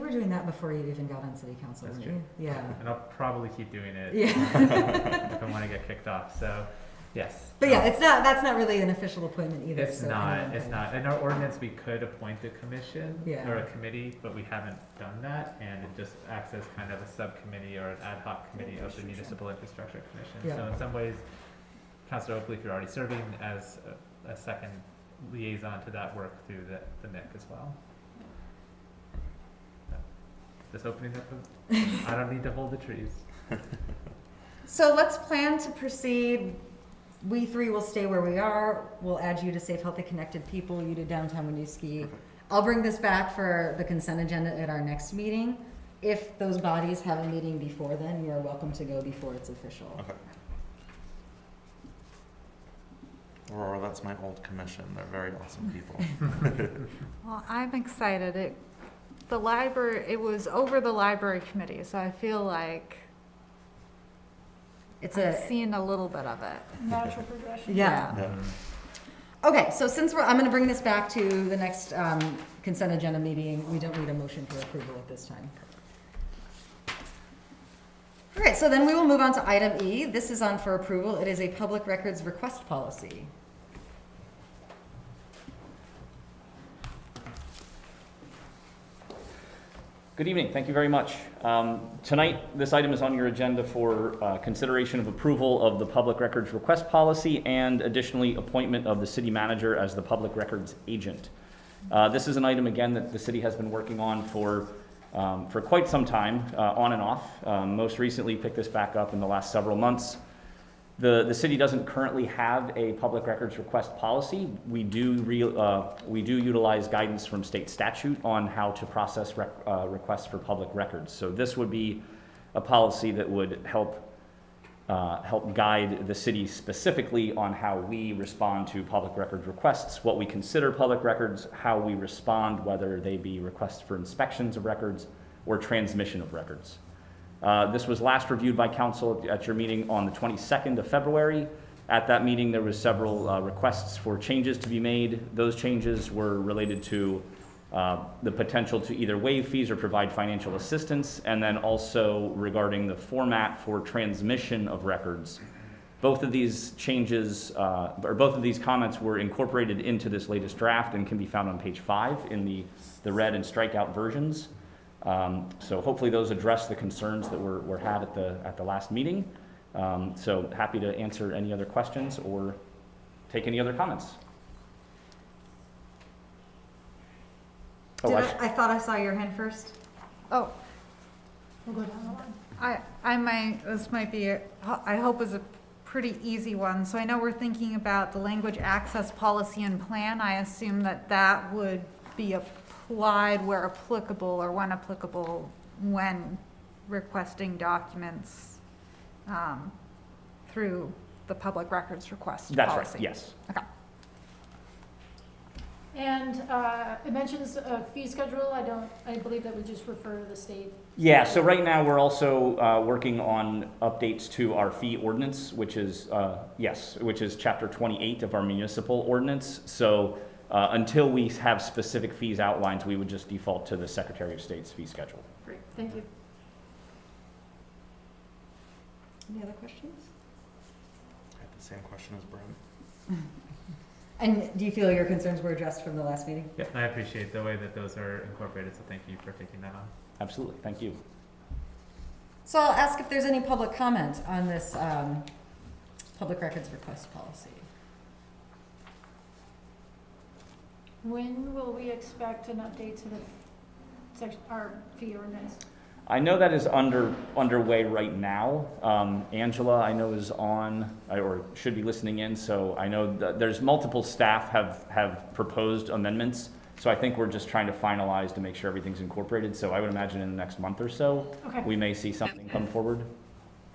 were doing that before you even got on city council, That's weren't true. you? Yeah. And I'll probably keep doing it Yeah. if I want to get kicked off. So, yes. But yeah, that's not really an official appointment either. It's so not. anyone It's can- not. In our ordinance, we could appoint a commission Yeah. or a committee, but we haven't done that, and it just acts as kind of a subcommittee or an ad hoc committee of the Municipal Infrastructure Commission. Yeah. So in some ways, Councilor Oakley, if you're already serving as a second liaison to that work through the MIC as well. Just opening up, I don't need to hold the trees. So let's plan to proceed. We three will stay where we are. We'll add you to Safe, Healthy, Connected People, you to Downtown Winooski. I'll bring this back for the consent agenda at our next meeting. If those bodies have a meeting before then, you are welcome to go before it's official. Okay. Aurora, that's my old commission. They're very awesome people. Well, I'm excited. It was over the library committee, so I feel like It's I'm a, seeing a little bit of it. Natural progression. yeah. Yeah. Okay, so since I'm gonna bring this back to the next consent agenda meeting, we don't need a motion for approval at this time. All right, so then we will move on to item E. This is on for approval. It is a public records request policy. Good evening. Thank you very much. Tonight, this item is on your agenda for consideration of approval of the public records request policy and additionally appointment of the city manager as the public records agent. This is an item, again, that the city has been working on for quite some time, on and off. Most recently picked this back up in the last several months. The city doesn't currently have a public records request policy. We do utilize guidance from state statute on how to process requests for public records. So this would be a policy that would help guide the city specifically on how we respond to public records requests, what we consider public records, how we respond, whether they be requests for inspections of records or transmission of records. This was last reviewed by council at your meeting on the 22nd of February. At that meeting, there was several requests for changes to be made. Those changes were related to the potential to either waive fees or provide financial assistance, and then also regarding the format for transmission of records. Both of these changes, or both of these comments were incorporated into this latest draft and can be found on page 5 in the red and strikeout versions. So hopefully those address the concerns that were had at the last meeting. So happy to answer any other questions or take any other comments. Oh, I thought I saw your hand first. Oh, We'll go down the line. this might be, I hope is a pretty easy one. So I know we're thinking about the language access policy and plan. I assume that would be applied where applicable or when applicable when requesting documents through the public records request That's policy. right, yes. Okay. And it mentions a fee schedule. I believe that would just refer to the state. Yeah, so right now we're also working on updates to our fee ordinance, which is chapter 28 of our municipal ordinance. So until we have specific fees outlined, we would just default to the Secretary of State's fee schedule. Great, thank you. Any other questions? I had the same question as Brent. And do you feel your concerns were addressed from the last meeting? Yeah, I appreciate the way that those are incorporated, so thank you for taking that on. Absolutely, thank you. So I'll ask if there's any public comment on this public records request policy. When will we expect an update to our fee ordinance? I know that is underway right now. Angela, I know, is on, or should be listening in, so I know that there's multiple staff have proposed amendments, so I think we're just trying to finalize to make sure everything's incorporated, so I would imagine in the next month or so, Okay. we may see something come forward.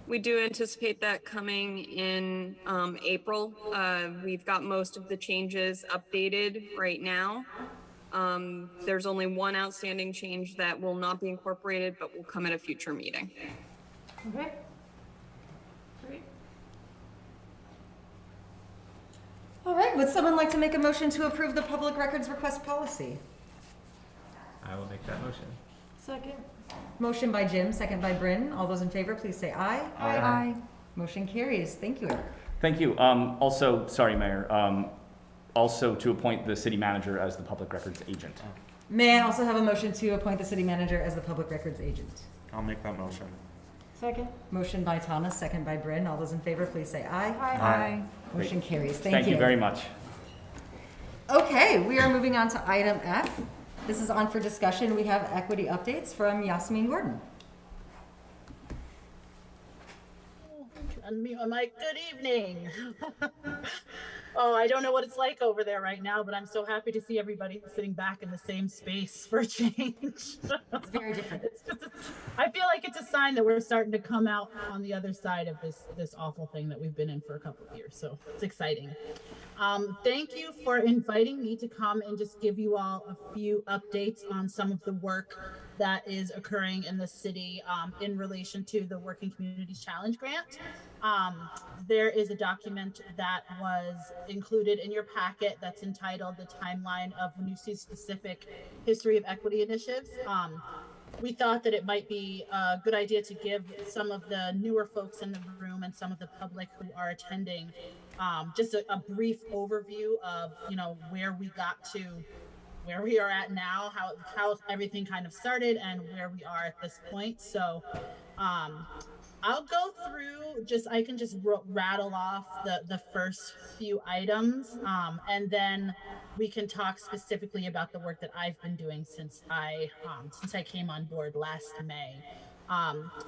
We do anticipate that coming in April. We've got most of the changes updated right now. There's only one outstanding change that will not be incorporated, but will come at a future meeting. Okay. Great. All right, would someone like to make a motion to approve the public records request policy? I will make that motion. Second. Motion by Jim, second by Bryn. All those in favor, please say aye. Aye. Motion carries. Thank you, Eric. Thank you. Also, sorry, Mayor, also to appoint the city manager as the public records agent. May I also have a motion to appoint the city manager as the public records agent? I'll make that motion. Second. Motion by Thomas, second by Bryn. All those in favor, please say aye. Aye. Aye. Motion carries. Thank you very much. Okay, we are moving on to item F. This is on for discussion. We have equity updates from Yasmin Gordon. Unmute my mic. Good evening. Oh, I don't know what it's like over there right now, but I'm so happy to see everybody sitting back in the same space for a change. It's very different. I feel like it's a sign that we're starting to come out on the other side of this awful thing that we've been in for a couple of years. So it's exciting. Thank you for inviting me to come and just give you all a few updates on some of the work that is occurring in the city in relation to the Working Communities Challenge Grant. There is a document that was included in your packet that's entitled The Timeline of Winooski's Specific History of Equity Initiatives. We thought that it might be a good idea to give some of the newer folks in the room and some of the public who are attending just a brief overview of, you know, where we got to, where we are at now, how everything kind of started and where we are at this point. So I'll go through I can just rattle off the first few items and then we can talk specifically about the work that I've been doing since I came on board last May.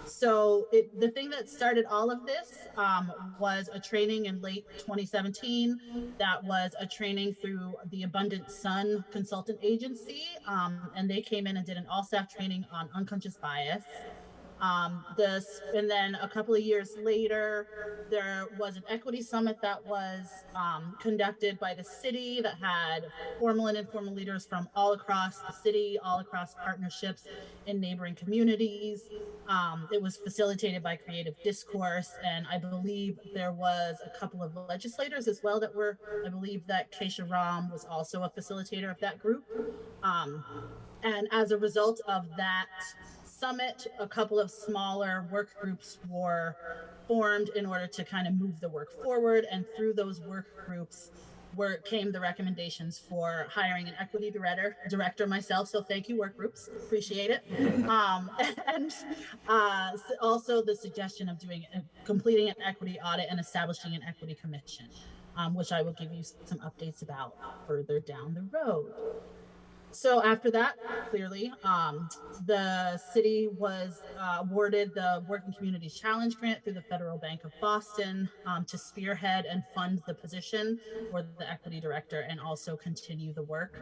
So the thing that started all of this was a training in late 2017 that was a training through the Abundant Sun Consultant Agency, and they came in and did an all-staff training on unconscious bias. And then a couple of years later, there was an equity summit that was conducted by the city that had formal and informal leaders from all across the city, all across partnerships in neighboring communities. It was facilitated by Creative Discourse, and I believe there was a couple of legislators as well that were, I believe that Keisha Ram was also a facilitator of that group. And as a result of that summit, a couple of smaller work groups were formed in order to kind of move the work forward. And through those work groups came the recommendations for hiring an equity director myself. So thank you, work groups, appreciate it. And also the suggestion of completing an equity audit and establishing an equity commission, which I will give you some updates about further down the road. So after that, clearly, the city was awarded the Working Communities Challenge Grant through the Federal Bank of Boston to spearhead and fund the position for the equity director and also continue the work.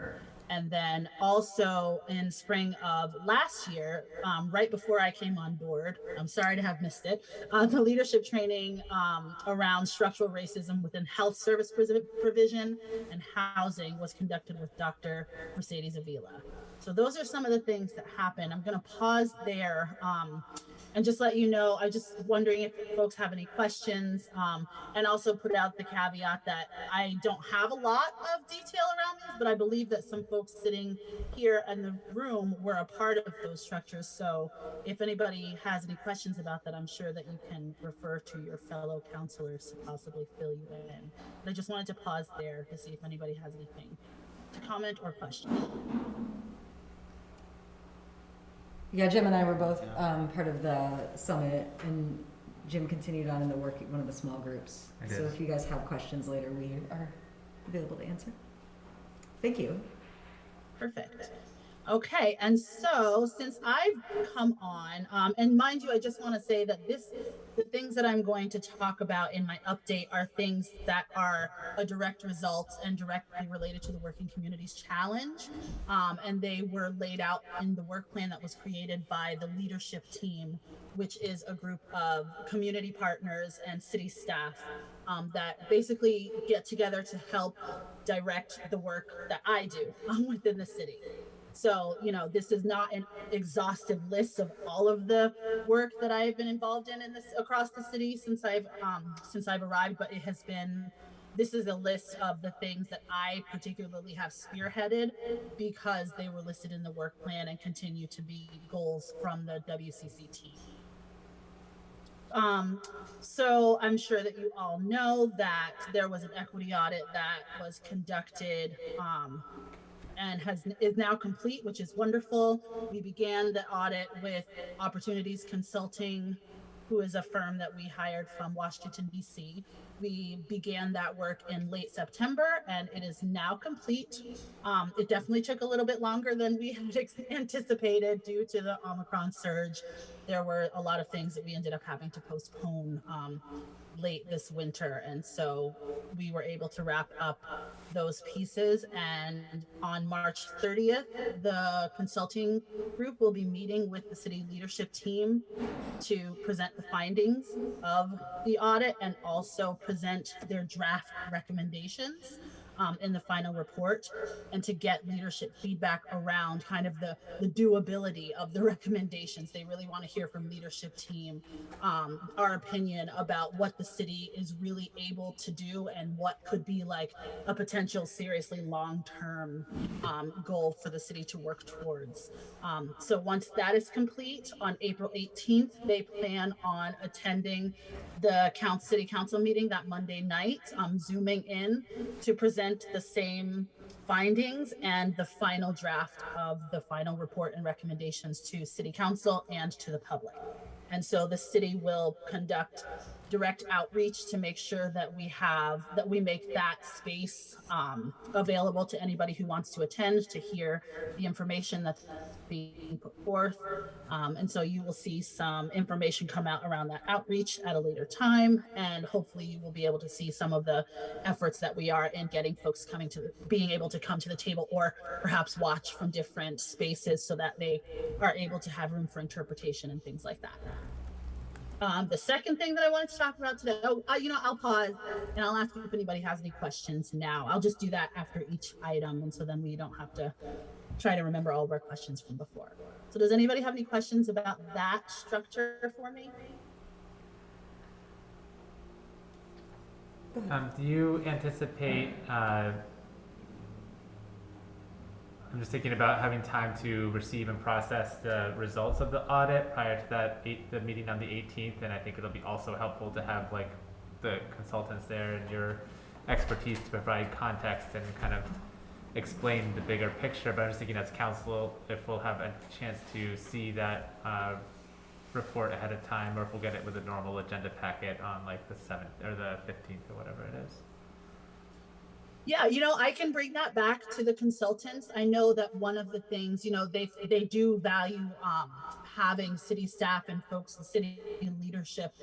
And then also in spring of last year, right before I came on board, I'm sorry to have missed it, the leadership training around structural racism within health service provision and housing was conducted with Dr. Mercedes Avila. So those are some of the things that happen. I'm going to pause there and just let you know, I'm just wondering if folks have any questions, and also put out the caveat that I don't have a lot of detail around these, but I believe that some folks sitting here in the room were a part of those structures. So if anybody has any questions about that, I'm sure that you can refer to your fellow counselors to possibly fill you in. But I just wanted to pause there to see if anybody has anything to comment or question. Yeah, Jim and I were both part of the summit, and Jim continued on in the work, one of the small groups. I did. So if you guys have questions later, we are available to answer. Thank you. Perfect. Okay, and so since I've come on, and mind you, I just want to say that the things that I'm going to talk about in my update are things that are a direct result and directly related to the Working Communities Challenge, and they were laid out in the work plan that was created by the leadership team, which is a group of community partners and city staff that basically get together to help direct the work that I do within the city. So, you know, this is not an exhaustive list of all of the work that I've been involved in this across the city since I've arrived, but this is a list of the things that I particularly have spearheaded because they were listed in the work plan and continue to be goals from the WCC team. So I'm sure that you all know that there was an equity audit that was conducted and is now complete, which is wonderful. We began the audit with Opportunities Consulting, who is a firm that we hired from Washington, D.C. We began that work in late September, and it is now complete. It definitely took a little bit longer than we had anticipated due to the Omicron surge. There were a lot of things that we ended up having to postpone late this winter, and so we were able to wrap up those pieces. And on March 30th, the consulting group will be meeting with the city leadership team to present the findings of the audit and also present their draft recommendations in the final report, and to get leadership feedback around kind of the doability of the recommendations. They really want to hear from leadership team our opinion about what the city is really able to do and what could be like a potential seriously long-term goal for the city to work towards. So once that is complete, on April 18th, they plan on attending the city council meeting that Monday night, zooming in to present the same findings and the final draft of the final report and recommendations to city council and to the public. And so the city will conduct direct outreach to make sure that we make that space available to anybody who wants to attend to hear the information that's being put forth. And so you will see some information come out around that outreach at a later time, and hopefully you will be able to see some of the efforts that we are in getting folks being able to come to the table, or perhaps watch from different spaces so that they are able to have room for interpretation and things like that. The second thing that I wanted to talk about today, I'll pause and I'll ask if anybody has any questions now. I'll just do that after each item, and so then we don't have to try to remember all of our questions from before. So does anybody have any questions about that structure for me? Do you anticipate, I'm just thinking about having time to receive and process the results of the audit prior to the meeting on the 18th, and I think it'll be also helpful to have like the consultants there and your expertise to provide context and kind of explain the bigger picture. But I'm just thinking as council, if we'll have a chance to see that report ahead of time, or if we'll get it with a normal agenda packet on like the 7th or the 15th or whatever it is. Yeah, I can bring that back to the consultants. I know that one of the things, they do value having city staff and folks, the city leadership,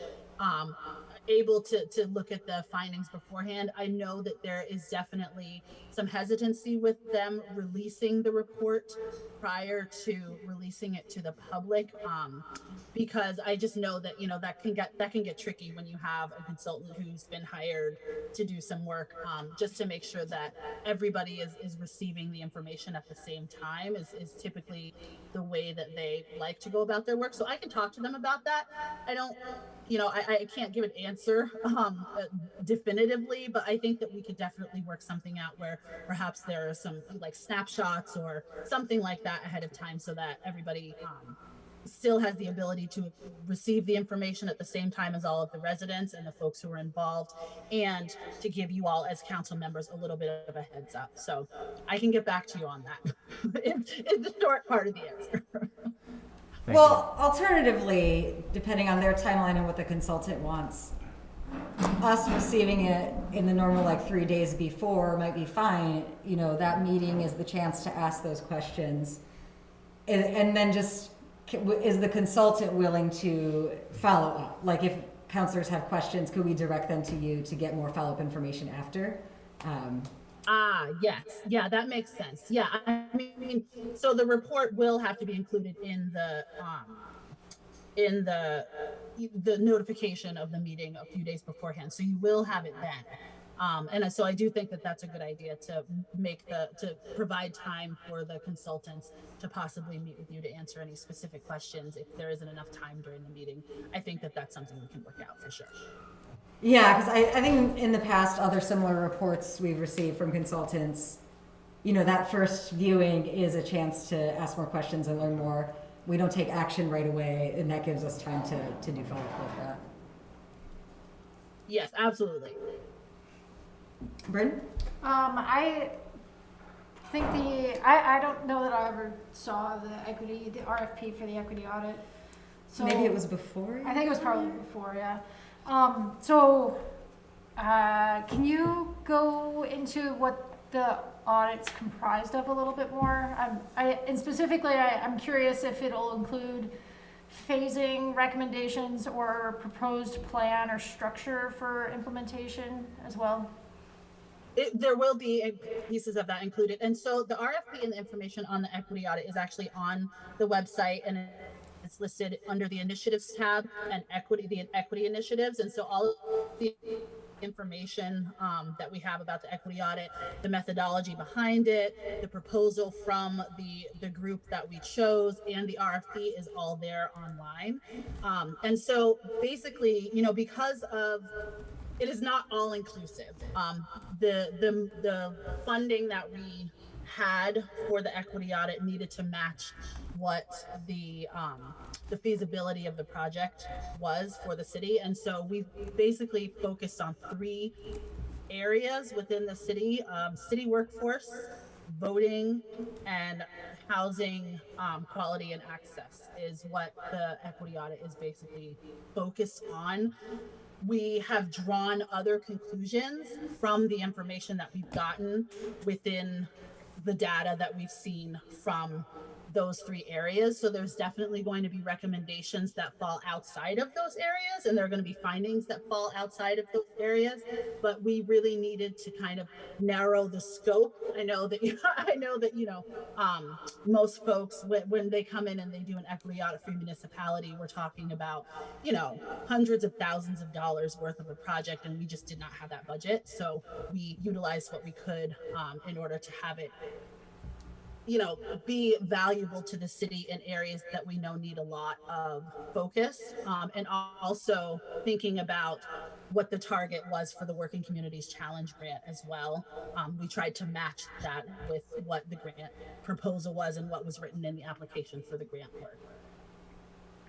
able to look at the findings beforehand. I know that there is definitely some hesitancy with them releasing the report prior to releasing it to the public, because I just know that that can get tricky when you have a consultant who's been hired to do some work, just to make sure that everybody is receiving the information at the same time is typically the way that they like to go about their work. So I can talk to them about that. I don't, I can't give an answer definitively, but I think that we could definitely work something out where perhaps there are some like snapshots or something like that ahead of time, so that everybody still has the ability to receive the information at the same time as all of the residents and the folks who are involved, and to give you all as council members a little bit of a heads up. So I can get back to you on that. It's the short part of the answer. Well, alternatively, depending on their timeline and what the consultant wants, us receiving it in the normal 3 days before might be fine. That meeting is the chance to ask those questions. And then just, is the consultant willing to follow up? Like if counselors have questions, could we direct them to you to get more follow-up information after? Yes. Yeah, that makes sense. Yeah, I mean, so the report will have to be included in the notification of the meeting a few days beforehand. So you will have it then. And so I do think that that's a good idea to provide time for the consultants to possibly meet with you to answer any specific questions if there isn't enough time during the meeting. I think that that's something we can work out for sure. Yeah, because I think in the past, other similar reports we've received from consultants, that first viewing is a chance to ask more questions and learn more. We don't take action right away, and that gives us time to do follow-up with that. Yes, absolutely. Bryn? I think I don't know that I ever saw the RFP for the equity audit. So Maybe it was before? I think it was probably before, yeah. So Can you go into what the audit's comprised of a little bit more? And specifically, I'm curious if it'll include phasing recommendations or proposed plan or structure for implementation as well? There will be pieces of that included. And so the RFP and the information on the equity audit is actually on the website, and it's listed under the initiatives tab and the equity initiatives. And so all of the information that we have about the equity audit, the methodology behind it, the proposal from the group that we chose, and the RFP is all there online. And so basically, because of it is not all inclusive. The funding that we had for the equity audit needed to match what the feasibility of the project was for the city, and so we basically focused on 3 areas within the city: city workforce, voting, and housing quality and access is what the equity audit is basically focused on. We have drawn other conclusions from the information that we've gotten within the data that we've seen from those 3 areas. So there's definitely going to be recommendations that fall outside of those areas, and there are going to be findings that fall outside of those areas. But we really needed to kind of narrow the scope. I know that most folks, when they come in and they do an equity audit for a municipality, we're talking about hundreds of thousands of dollars worth of a project, and we just did not have that budget. So we utilized what we could in order to have it be valuable to the city in areas that we know need a lot of focus, and also thinking about what the target was for the Working Communities Challenge grant as well. We tried to match that with what the grant proposal was and what was written in the application for the grant work.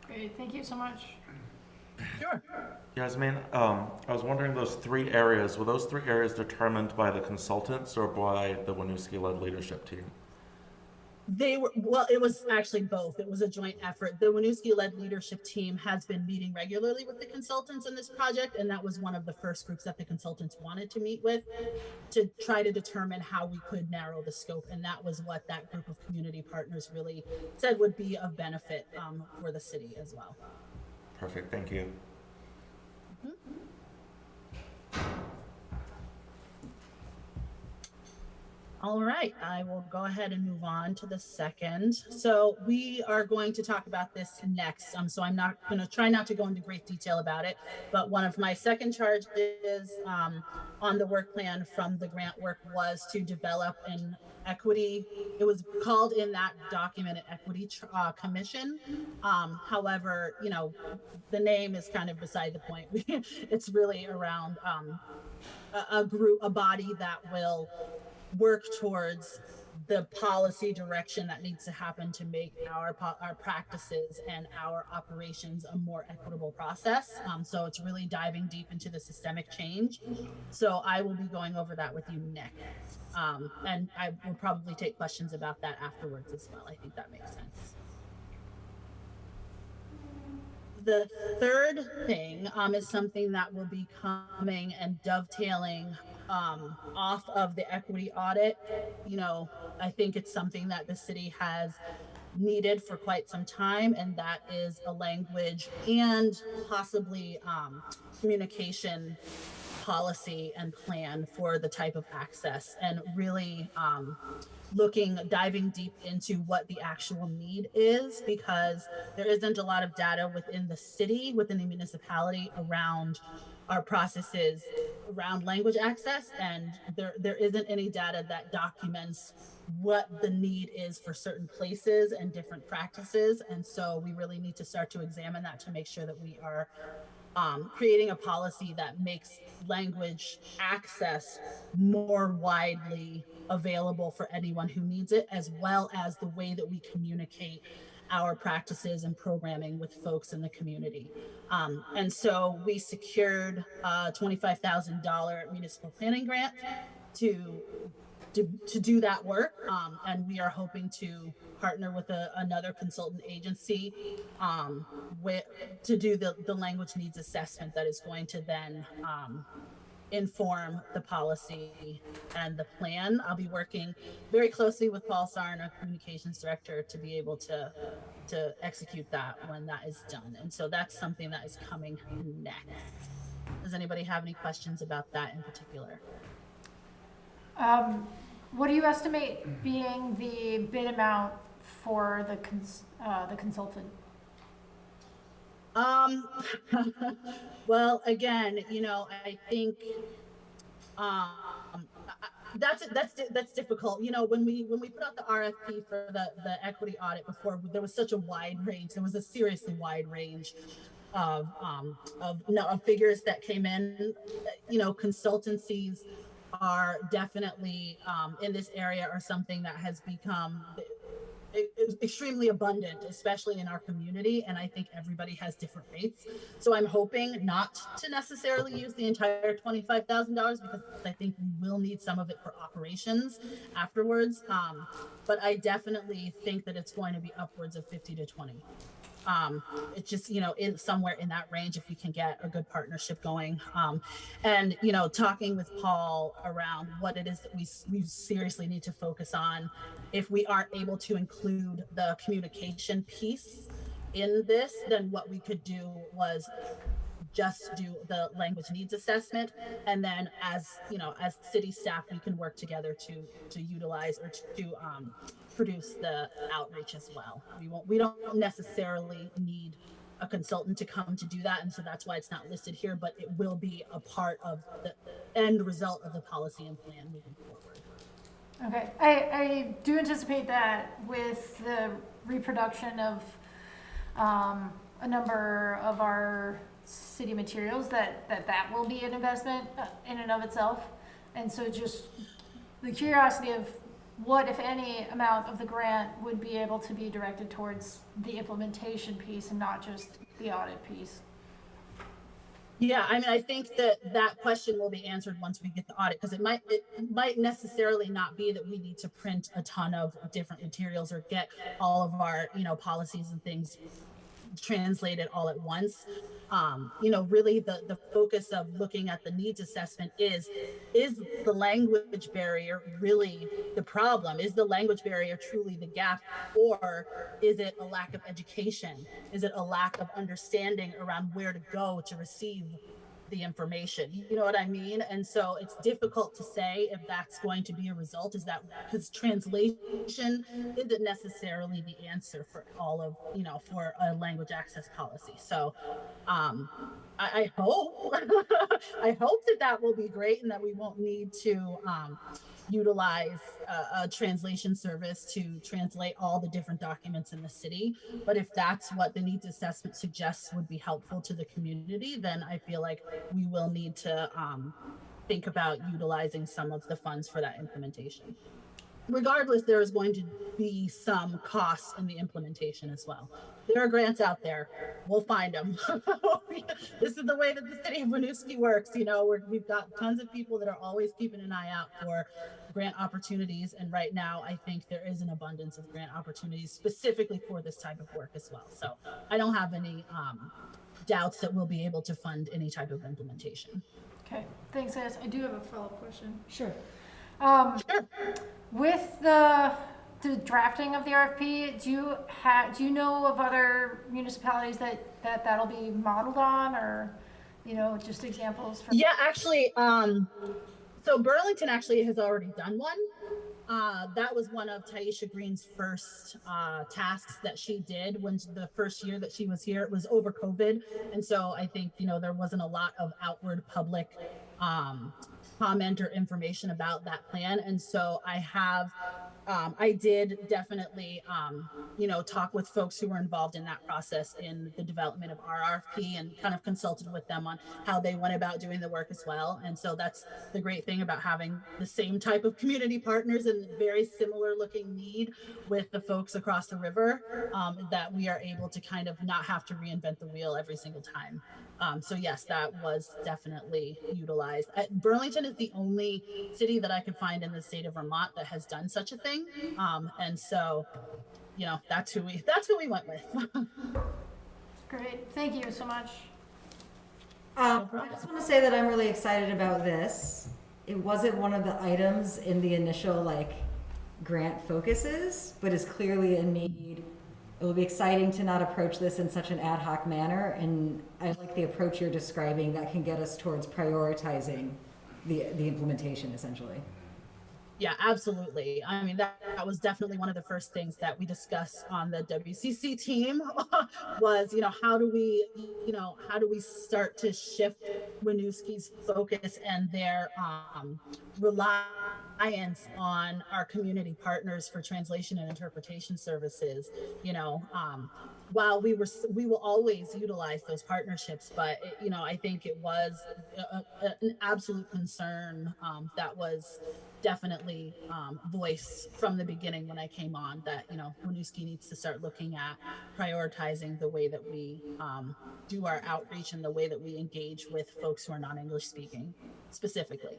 Great, thank you so much. Sure. Yasmin, I was wondering, those 3 areas, were those 3 areas determined by the consultants or by the Winooski-led leadership team? It was actually both. It was a joint effort. The Winooski-led leadership team has been meeting regularly with the consultants in this project, and that was one of the first groups that the consultants wanted to meet with to try to determine how we could narrow the scope. And that was what that group of community partners really said would be of benefit for the city as well. Perfect, thank you. All right, I will go ahead and move on to the second. So we are going to talk about this next. So I'm not going to try not to go into great detail about it, but one of my second charges on the work plan from the grant work was to develop an equity. It was called in that document an equity commission. However, the name is kind of beside the point. It's really around a body that will work towards the policy direction that needs to happen to make our practices and our operations a more equitable process. So it's really diving deep into the systemic change. So I will be going over that with you next. And I will probably take questions about that afterwards as well. I think that makes sense. The third thing is something that will be coming and dovetailing off of the equity audit. I think it's something that the city has needed for quite some time, and that is a language and possibly communication policy and plan for the type of access, and really diving deep into what the actual need is, because there isn't a lot of data within the city, within the municipality, around our processes around language access, and there isn't any data that documents what the need is for certain places and different practices. And so we really need to start to examine that to make sure that we are creating a policy that makes language access more widely available for anyone who needs it, as well as the way that we communicate our practices and programming with folks in the community. And so we secured a $25,000 municipal planning grant to do that work. And we are hoping to partner with another consultant agency to do the language needs assessment that is going to then inform the policy and the plan. I'll be working very closely with Paul Sarn, our communications director, to be able to execute that when that is done. And so that's something that is coming next. Does anybody have any questions about that in particular? What do you estimate being the bid amount for the consultant? Well, again, you know, I think that's difficult. You know, when we put out the RFP for the equity audit before, there was such a wide range. There was a seriously wide range of figures that came in. You know, consultancies are definitely in this area are something that has become extremely abundant, especially in our community. And I think everybody has different rates. So I'm hoping not to necessarily use the entire $25,000 because I think we will need some of it for operations afterwards. But I definitely think that it's going to be upwards of 50 to 20. It's just, you know, in somewhere in that range if we can get a good partnership going. And, you know, talking with Paul around what it is that we seriously need to focus on. If we aren't able to include the communication piece in this, then what we could do was just do the language needs assessment, and then as you know, as city staff, we can work together to utilize or to produce the outreach as well. We don't necessarily need a consultant to come to do that, and so that's why it's not listed here, but it will be a part of the end result of the policy and plan moving forward. Okay, I do anticipate that with the reproduction of a number of our city materials that will be an investment in and of itself. And so just the curiosity of what, if any, amount of the grant would be able to be directed towards the implementation piece and not just the audit piece. Yeah, I mean, I think that question will be answered once we get the audit, because it might necessarily not be that we need to print a ton of different materials or get all of our, you know, policies and things translated all at once. You know, really the focus of looking at the needs assessment is the language barrier really the problem? Is the language barrier truly the gap, or is it a lack of education? Is it a lack of understanding around where to go to receive the information? You know what I mean? And so it's difficult to say if that's going to be a result. Is that because translation isn't necessarily the answer for all of, you know, for a language access policy. So I hope I hope that will be great and that we won't need to utilize a translation service to translate all the different documents in the city. But if that's what the needs assessment suggests would be helpful to the community, then I feel like we will need to think about utilizing some of the funds for that implementation. Regardless, there is going to be some costs in the implementation as well. There are grants out there. We'll find them. This is the way that the city of Winooski works. You know, we've got tons of people that are always keeping an eye out for grant opportunities. And right now, I think there is an abundance of grant opportunities specifically for this type of work as well. So I don't have any doubts that we'll be able to fund any type of implementation. Okay, thanks, guys. I do have a follow-up question. Sure. Sure. With the drafting of the RFP, do you know of other municipalities that'll be modeled on, or, you know, just examples from? Yeah, actually, so Burlington actually has already done one. That was one of Taisha Green's first tasks that she did when the first year that she was here. It was over COVID, and so I think, you know, there wasn't a lot of outward public comment or information about that plan. And so I did definitely, you know, talk with folks who were involved in that process in the development of our RFP and kind of consulted with them on how they went about doing the work as well. And so that's the great thing about having the same type of community partners and very similar looking need with the folks across the river, that we are able to kind of not have to reinvent the wheel every single time. So yes, that was definitely utilized. Burlington is the only city that I could find in the state of Vermont that has done such a thing. And so, you know, that's who we went with. Great, thank you so much. I just want to say that I'm really excited about this. It wasn't one of the items in the initial grant focuses, but is clearly a need. It will be exciting to not approach this in such an ad hoc manner, and I like the approach you're describing that can get us towards prioritizing the implementation essentially. Yeah, absolutely. I mean, that was definitely one of the first things that we discussed on the WCC team was, how do we start to shift Winooski's focus and their reliance on our community partners for translation and interpretation services. While we will always utilize those partnerships, but I think it was an absolute concern that was definitely voiced from the beginning when I came on that, Winooski needs to start looking at prioritizing the way that we do our outreach and the way that we engage with folks who are non-English speaking specifically.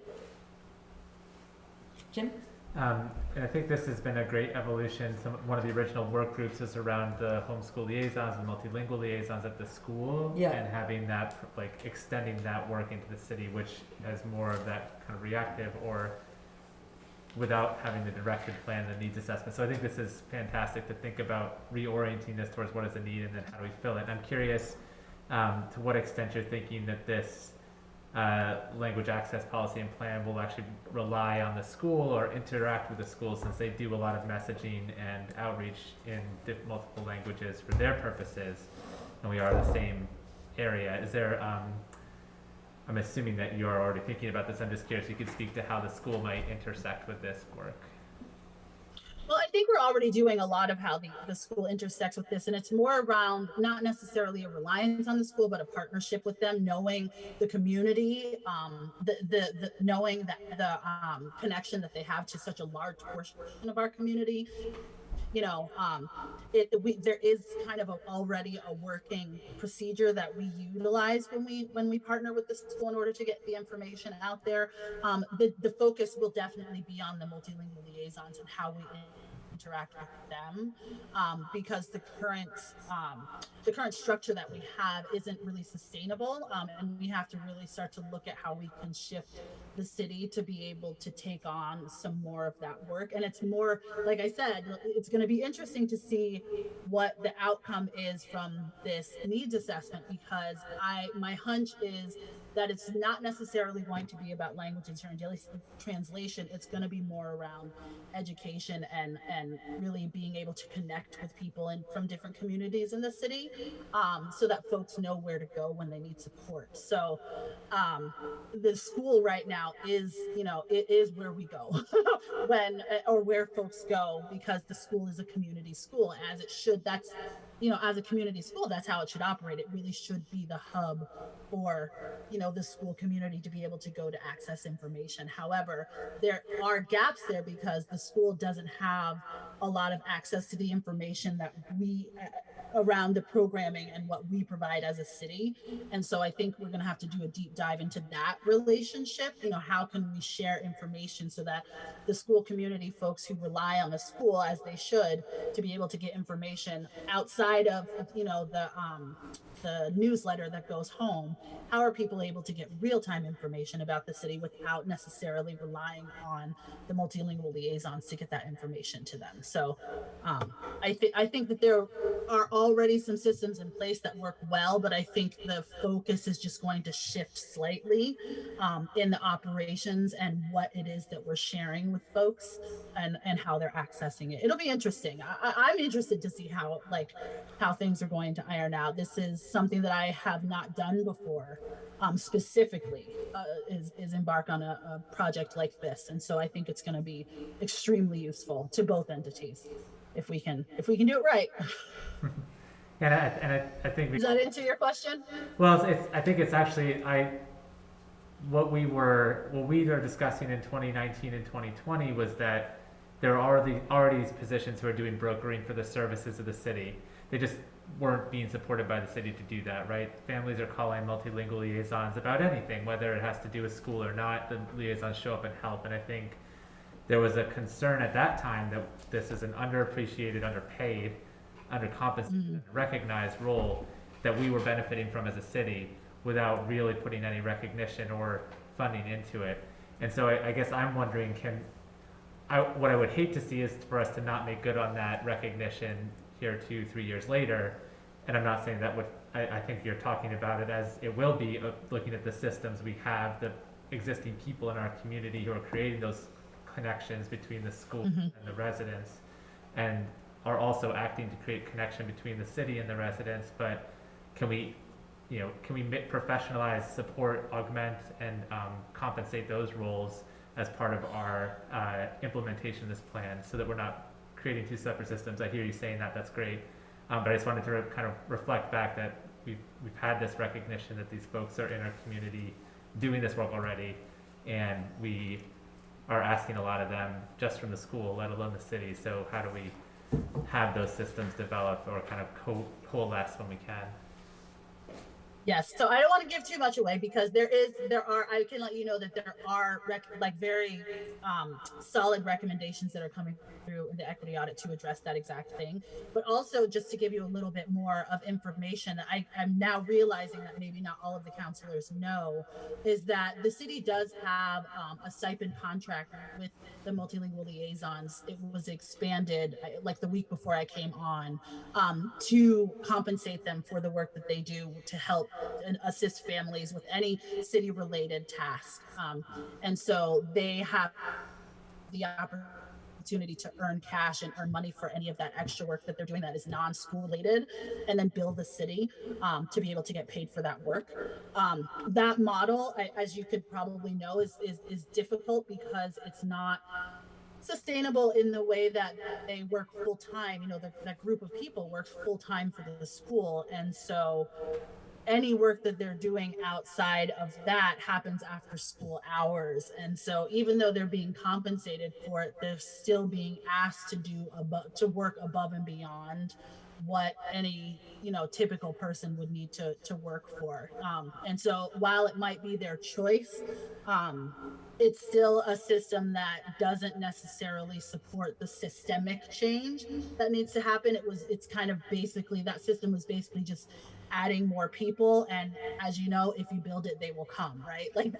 Jim? And I think this has been a great evolution. One of the original work groups is around the homeschool liaisons and multilingual liaisons at the school, and having that, extending that work into the city, which has more of that kind of reactive or without having the directed plan, the needs assessment. So I think this is fantastic to think about reorienting this towards what is a need and then how do we fill it. And I'm curious to what extent you're thinking that this language access policy and plan will actually rely on the school or interact with the school, since they do a lot of messaging and outreach in multiple languages for their purposes, and we are the same area. Is there, I'm assuming that you are already thinking about this. I'm just curious if you could speak to how the school might intersect with this work. Well, I think we're already doing a lot of how the school intersects with this, and it's more around not necessarily a reliance on the school, but a partnership with them, knowing the community, knowing that the connection that they have to such a large portion of our community. There is kind of already a working procedure that we utilize when we partner with the school in order to get the information out there. The focus will definitely be on the multilingual liaisons and how we interact with them, because the current structure that we have isn't really sustainable, and we have to really start to look at how we can shift the city to be able to take on some more of that work. And it's more, like I said, it's going to be interesting to see what the outcome is from this needs assessment, because my hunch is that it's not necessarily going to be about language and translation. It's going to be more around education and really being able to connect with people from different communities in the city, so that folks know where to go when they need support. So the school right now is, it is where we go or where folks go, because the school is a community school, as it should. That's, as a community school, that's how it should operate. It really should be the hub for, the school community to be able to go to access information. However, there are gaps there because the school doesn't have a lot of access to the information that we around the programming and what we provide as a city. And so I think we're going to have to do a deep dive into that relationship. How can we share information so that the school community folks who rely on the school, as they should, to be able to get information outside of, the newsletter that goes home, how are people able to get real-time information about the city without necessarily relying on the multilingual liaisons to get that information to them? So I think that there are already some systems in place that work well, but I think the focus is just going to shift slightly in the operations and what it is that we're sharing with folks and how they're accessing it. It'll be interesting. I'm interested to see how things are going to iron out. This is something that I have not done before, specifically is embark on a project like this. And so I think it's going to be extremely useful to both entities if we can do it right. And I think Does that answer your question? Well, I think it's actually what we were discussing in 2019 and 2020 was that there are already these positions who are doing brokering for the services of the city. They just weren't being supported by the city to do that, right? Families are calling multilingual liaisons about anything, whether it has to do with school or not. The liaisons show up and help, and I think there was a concern at that time that this is an underappreciated, underpaid, undercompensated, recognized role that we were benefiting from as a city, without really putting any recognition or funding into it. And so I guess I'm wondering, what I would hate to see is for us to not make good on that recognition here 2-3 years later. And I'm not saying that I think you're talking about it as it will be, looking at the systems we have, the existing people in our community who are creating those connections between the school and the residents, and are also acting to create connection between the city and the residents. But can we professionalize, support, augment, and compensate those roles as part of our implementation of this plan, so that we're not creating two separate systems? I hear you saying that, that's great. But I just wanted to kind of reflect back that we've had this recognition that these folks are in our community doing this work already, and we are asking a lot of them just from the school, let alone the city. So how do we have those systems develop or kind of coalesce when we can? Yes, so I don't want to give too much away, because I can let you know that there are very solid recommendations that are coming through in the equity audit to address that exact thing. But also, just to give you a little bit more of information, I'm now realizing that maybe not all of the counselors know, is that the city does have a stipend contract with the multilingual liaisons. It was expanded like the week before I came on, to compensate them for the work that they do to help and assist families with any city related task. And so they have the opportunity to earn cash and earn money for any of that extra work that they're doing that is non-school related, and then bill the city to be able to get paid for that work. That model, as you could probably know, is difficult because it's not sustainable in the way that they work full time. That group of people works full time for the school, and so any work that they're doing outside of that happens after school hours. And so even though they're being compensated for it, they're still being asked to work above and beyond what any typical person would need to work for. And so while it might be their choice, it's still a system that doesn't necessarily support the systemic change that needs to happen. It's kind of basically, that system was basically just adding more people, and as you know, if you build it, they will come, right? Like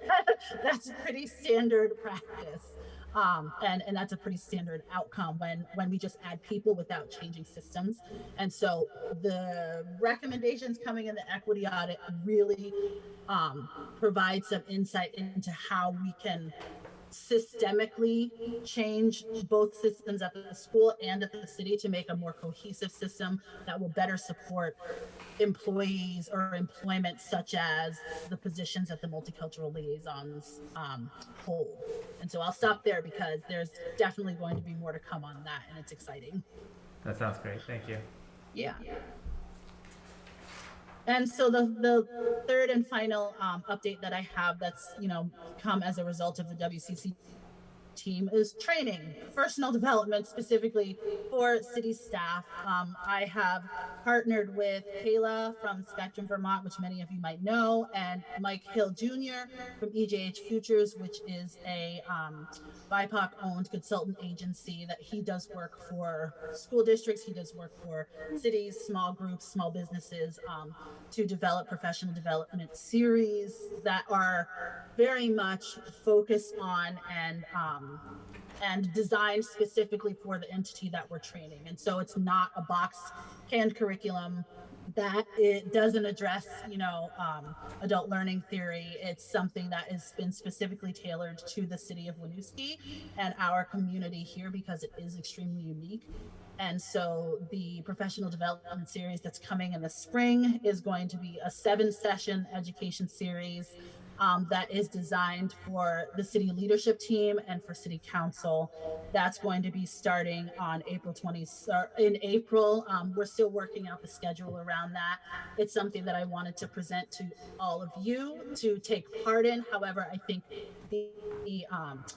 that's a pretty standard practice. And that's a pretty standard outcome when we just add people without changing systems. And so the recommendations coming in the equity audit really provide some insight into how we can systemically change both systems at the school and at the city to make a more cohesive system that will better support employees or employment, such as the positions that the multicultural liaisons hold. And so I'll stop there, because there's definitely going to be more to come on that, and it's exciting. That sounds great. Thank you. Yeah. And so the third and final update that I have that's come as a result of the WCC team is training, professional development, specifically for city staff. I have partnered with Kayla from Spectrum Vermont, which many of you might know, and Mike Hill Jr. from EJH Futures, which is a BIPOC owned consultant agency that he does work for school districts. He does work for cities, small groups, small businesses, to develop professional development series that are very much focused on and designed specifically for the entity that we're training. And so it's not a boxed canned curriculum that it doesn't address, adult learning theory. It's something that has been specifically tailored to the city of Winooski and our community here, because it is extremely unique. And so the professional development series that's coming in the spring is going to be a 7-session education series that is designed for the city leadership team and for city council. That's going to be starting on April 20th. In April, we're still working out the schedule around that. It's something that I wanted to present to all of you to take part in. However, I think the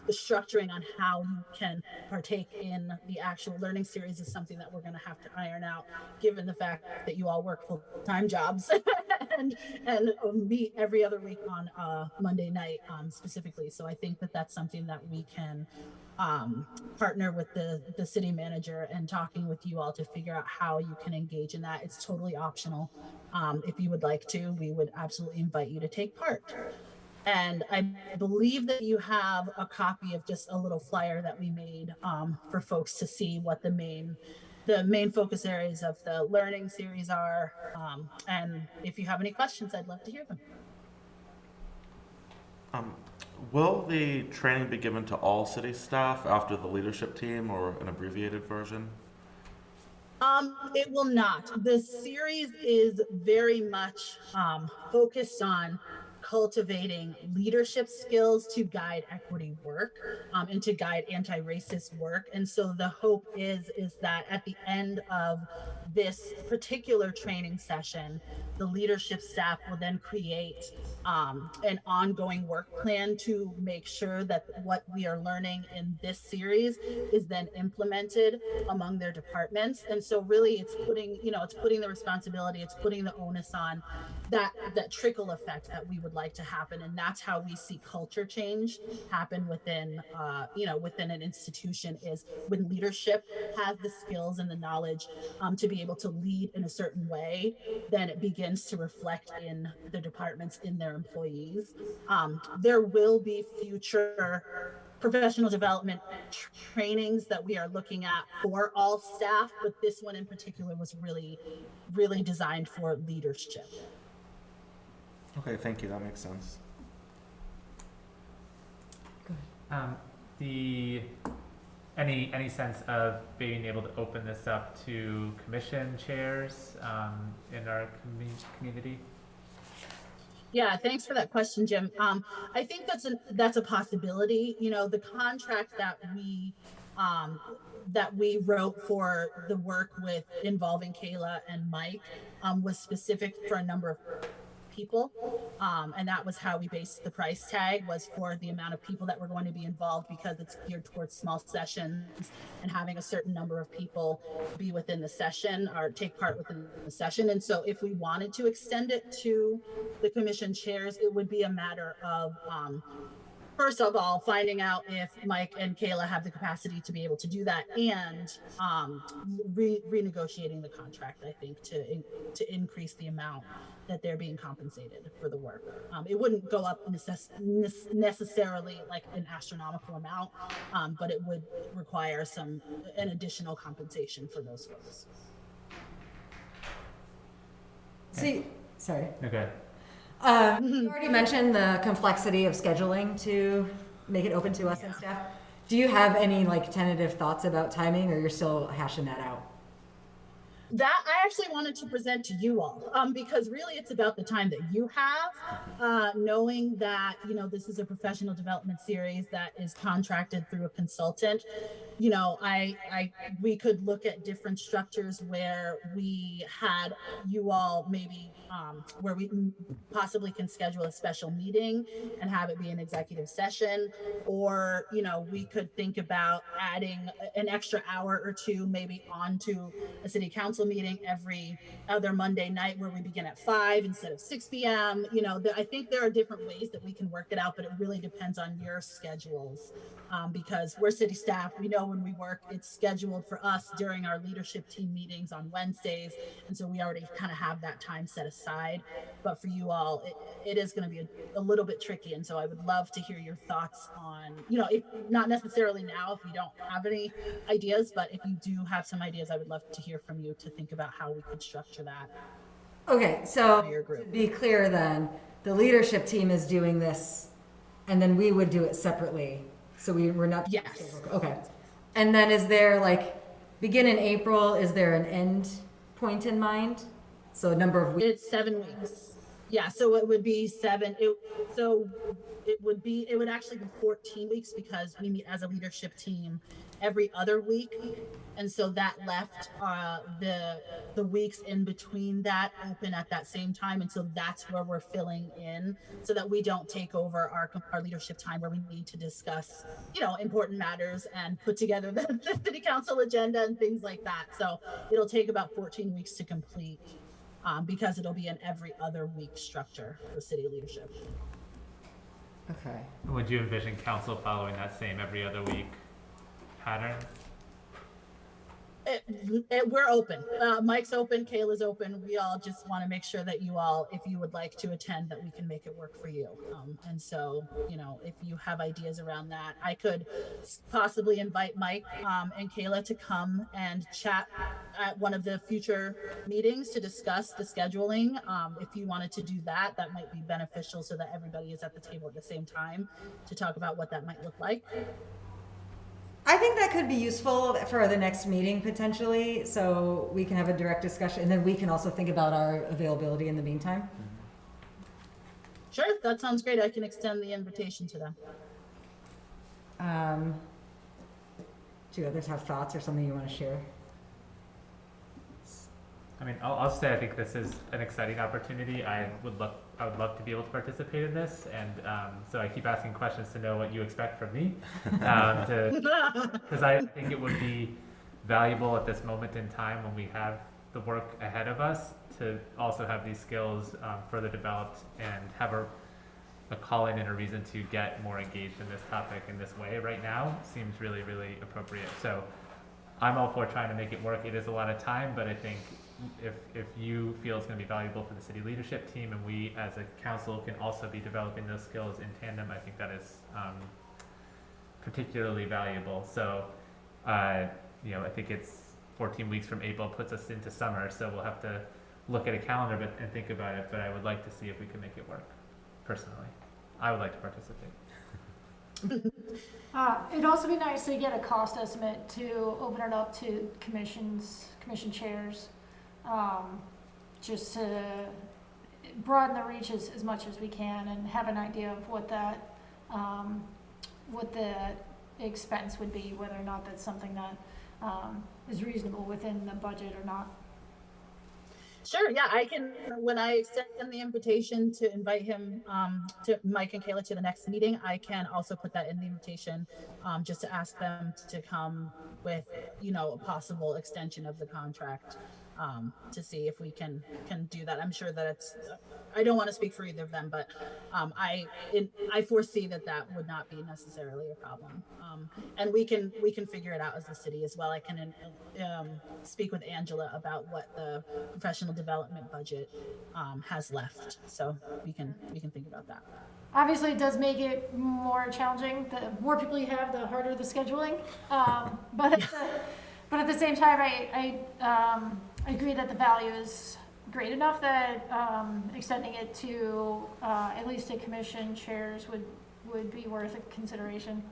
structuring on how you can partake in the actual learning series is something that we're going to have to iron out, given the fact that you all work full-time jobs. and meet every other week on Monday night specifically. So I think that that's something that we can partner with the city manager and talking with you all to figure out how you can engage in that. It's totally optional. If you would like to, we would absolutely invite you to take part. And I believe that you have a copy of just a little flyer that we made for folks to see what the main focus areas of the learning series are. And if you have any questions, I'd love to hear them. Will the training be given to all city staff after the leadership team, or an abbreviated version? It will not. The series is very much focused on cultivating leadership skills to guide equity work and to guide anti-racist work. And so the hope is that at the end of this particular training session, the leadership staff will then create an ongoing work plan to make sure that what we are learning in this series is then implemented among their departments. And so really it's putting the responsibility, it's putting the onus on that trickle effect that we would like to happen. And that's how we see culture change happen within within an institution, is when leadership has the skills and the knowledge to be able to lead in a certain way, then it begins to reflect in the departments, in their employees. There will be future professional development trainings that we are looking at for all staff, but this one in particular was really, really designed for leadership. Okay, thank you. That makes sense. Any sense of being able to open this up to commission chairs in our community? Yeah, thanks for that question, Jim. I think that's a possibility. You know, the contract that we wrote for the work with involving Kayla and Mike was specific for a number of people, and that was how we based the price tag, was for the amount of people that were going to be involved, because it's geared towards small sessions and having a certain number of people be within the session or take part within the session. And so if we wanted to extend it to the commission chairs, it would be a matter of first of all, finding out if Mike and Kayla have the capacity to be able to do that, and renegotiating the contract, I think, to increase the amount that they're being compensated for the work. It wouldn't go up necessarily like an astronomical amount, but it would require an additional compensation for those folks. See, sorry. Okay. You already mentioned the complexity of scheduling to make it open to us and staff. Do you have any like tentative thoughts about timing, or you're still hashing that out? That I actually wanted to present to you all, because really it's about the time that you have, knowing that, you know, this is a professional development series that is contracted through a consultant. You know, we could look at different structures where we had you all maybe, where we possibly can schedule a special meeting and have it be an executive session, or, you know, we could think about adding an extra hour or two maybe onto a city council meeting every other Monday night, where we begin at 5 instead of 6 p.m. You know, I think there are different ways that we can work it out, but it really depends on your schedules, because we're city staff. We know when we work, it's scheduled for us during our leadership team meetings on Wednesdays, and so we already kind of have that time set aside. But for you all, it is going to be a little bit tricky, and so I would love to hear your thoughts on, you know, if not necessarily now if you don't have any ideas, but if you do have some ideas, I would love to hear from you to think about how we could structure that. Okay, so For your group. to be clear then, the leadership team is doing this, and then we would do it separately. So we're not. Yes. Okay. And then is there like, begin in April, is there an end point in mind? So a number of weeks? It's 7 weeks. Yeah, so it would be 7. It would actually be 14 weeks, because we meet as a leadership team every other week. And so that left the weeks in between that open at that same time. And so that's where we're filling in, so that we don't take over our leadership time, where we need to discuss, you know, important matters and put together the city council agenda and things like that. So it'll take about 14 weeks to complete. because it'll be an every other week structure for city leadership. Okay. Would you envision council following that same every other week pattern? We're open. Mike's open, Kayla's open. We all just want to make sure that you all, if you would like to attend, that we can make it work for you. And so, you know, if you have ideas around that, I could possibly invite Mike and Kayla to come and chat at one of the future meetings to discuss the scheduling. If you wanted to do that, that might be beneficial so that everybody is at the table at the same time to talk about what that might look like. I think that could be useful for the next meeting potentially, so we can have a direct discussion, and then we can also think about our availability in the meantime. Sure, that sounds great. I can extend the invitation to them. Do others have thoughts or something you want to share? I mean, I'll say I think this is an exciting opportunity. I would love to be able to participate in this, and so I keep asking questions to know what you expect from me, because I think it would be valuable at this moment in time when we have the work ahead of us to also have these skills further developed and have a calling and a reason to get more engaged in this topic in this way right now seems really, really appropriate. So I'm all for trying to make it work. It is a lot of time, but I think if you feel it's going to be valuable for the city leadership team, and we as a council can also be developing those skills in tandem, I think that is particularly valuable. So, you know, I think it's 14 weeks from April puts us into summer, so we'll have to look at a calendar and think about it, but I would like to see if we can make it work, personally. I would like to participate. It'd also be nice to get a cost estimate to open it up to commission chairs, just to broaden the reach as much as we can and have an idea of what the expense would be, whether or not that's something that is reasonable within the budget or not. Sure, yeah, I can, when I extend the invitation to invite him, to Mike and Kayla to the next meeting, I can also put that in the invitation, just to ask them to come with, you know, a possible extension of the contract, to see if we can do that. I'm sure that it's, I don't want to speak for either of them, but I foresee that would not be necessarily a problem. And we can figure it out as a city as well. I can speak with Angela about what the professional development budget has left, so we can think about that. Obviously, it does make it more challenging. The more people you have, the harder the scheduling. But at the same time, I agree that the value is great enough that extending it to at least the commission chairs would be worth a consideration.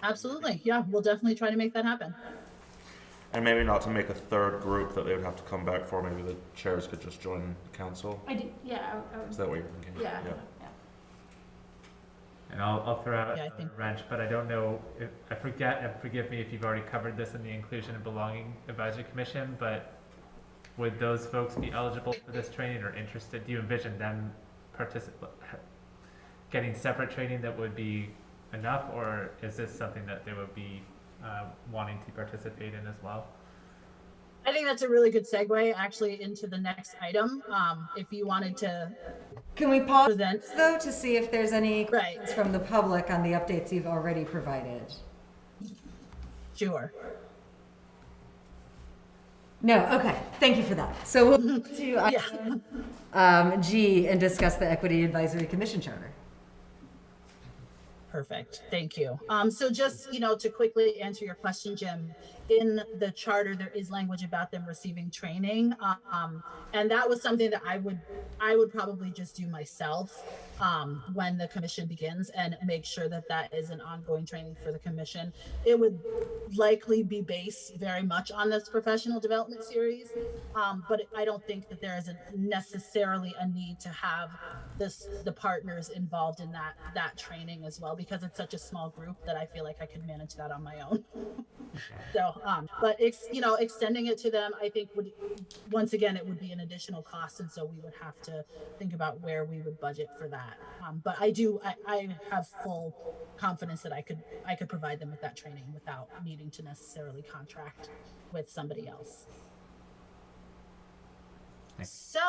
Absolutely, yeah, we'll definitely try to make that happen. And maybe not to make a third group that they would have to come back for, maybe the chairs could just join the council. I do, yeah. Is that what you're thinking? Yeah. And I'll throw out Yeah, I a think- wrench, but I don't know if I forget, and forgive me if you've already covered this in the Inclusion and Belonging Advisory Commission, but would those folks be eligible for this training or interested? Do you envision them getting separate training that would be enough, or is this something that they would be wanting to participate in as well? I think that's a really good segue actually into the next item. If you wanted to Can we pause present, though to see if there's any Right. questions from the public on the updates you've already provided? sure. No, okay, thank you for that. So we'll move to item G and discuss the Equity Advisory Commission Charter. Perfect, thank you. So just, you know, to quickly answer your question, Jim, in the charter, there is language about them receiving training. And that was something that I would probably just do myself when the commission begins, and make sure that that is an ongoing training for the commission. It would likely be based very much on this professional development series, but I don't think that there is necessarily a need to have the partners involved in that training as well, because it's such a small group that I feel like I could manage that on my own. So, but extending it to them, I think once again, it would be an additional cost, and so we would have to think about where we would budget for that. But I have full confidence that I could provide them with that training without needing to necessarily contract with somebody else. So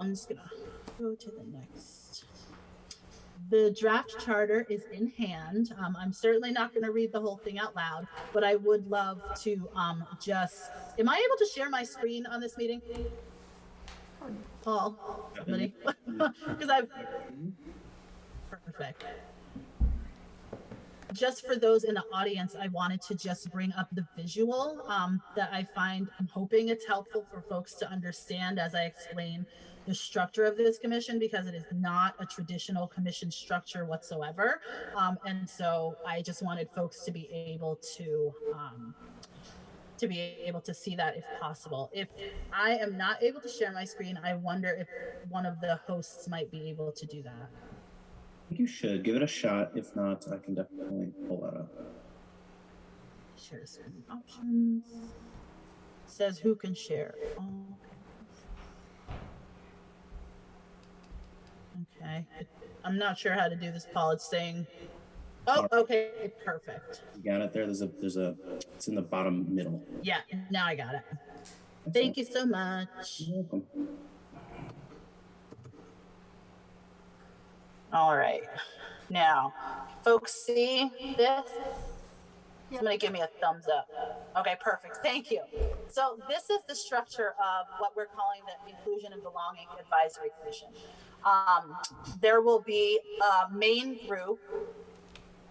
I'm just gonna go to the next. The draft charter is in hand. I'm certainly not going to read the whole thing out loud, but I would love to just. Am I able to share my screen on this meeting? Paul, somebody, because I've. Perfect. Just for those in the audience, I wanted to just bring up the visual that I find. I'm hoping it's helpful for folks to understand as I explain the structure of this commission, because it is not a traditional commission structure whatsoever. And so I just wanted folks to be able to see that if possible. If I am not able to share my screen, I wonder if one of the hosts might be able to do that. I think you should give it a shot. If not, I can definitely pull that up. Share screen options. Says who can share. Oh, okay. I'm not sure how to do this, Paul. It's saying, oh, okay, perfect. You got it there. There's a. It's in the bottom middle. Yeah, now I got it. Excellent. Thank you so much. You're welcome. All right. Now, folks see this? Somebody give me a thumbs up. Okay, perfect. Thank you. So this is the structure of what we're calling the Inclusion and Belonging Advisory Commission. There will be a main group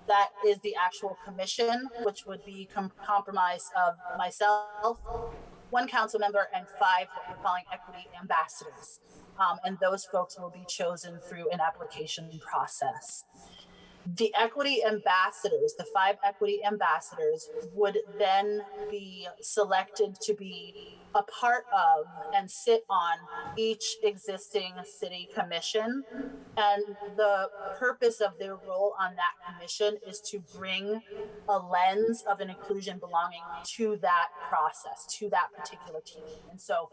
that is the actual commission, which would be comprised of myself, one council member, and 5 what we're calling equity ambassadors. And those folks will be chosen through an application process. The equity ambassadors, the 5 equity ambassadors, would then be selected to be a part of and sit on each existing city commission. And the purpose of their role on that commission is to bring a lens of an inclusion belonging to that process, to that particular team. And so,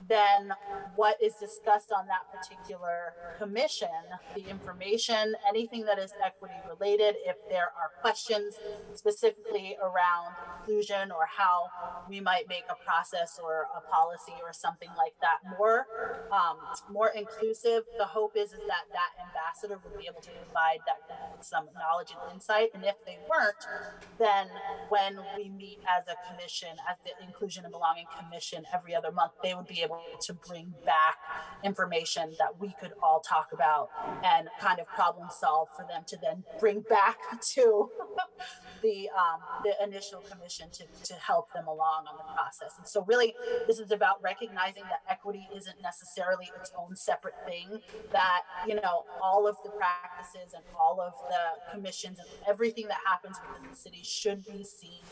then what is discussed on that particular commission, the information, anything that is equity related, if there are questions specifically around inclusion or how we might make a process or a policy or something like that more inclusive, the hope is that ambassador would be able to provide that some knowledge and insight. And if they weren't, then when we meet as a commission, as the Inclusion and Belonging Commission every other month, they would be able to bring back information that we could all talk about and kind of problem solve for them to then bring back to the initial commission to help them along on the process. And so really this is about recognizing that equity isn't necessarily its own separate thing, that, you know, all of the practices and all of the commissions and everything that happens within the city should be seen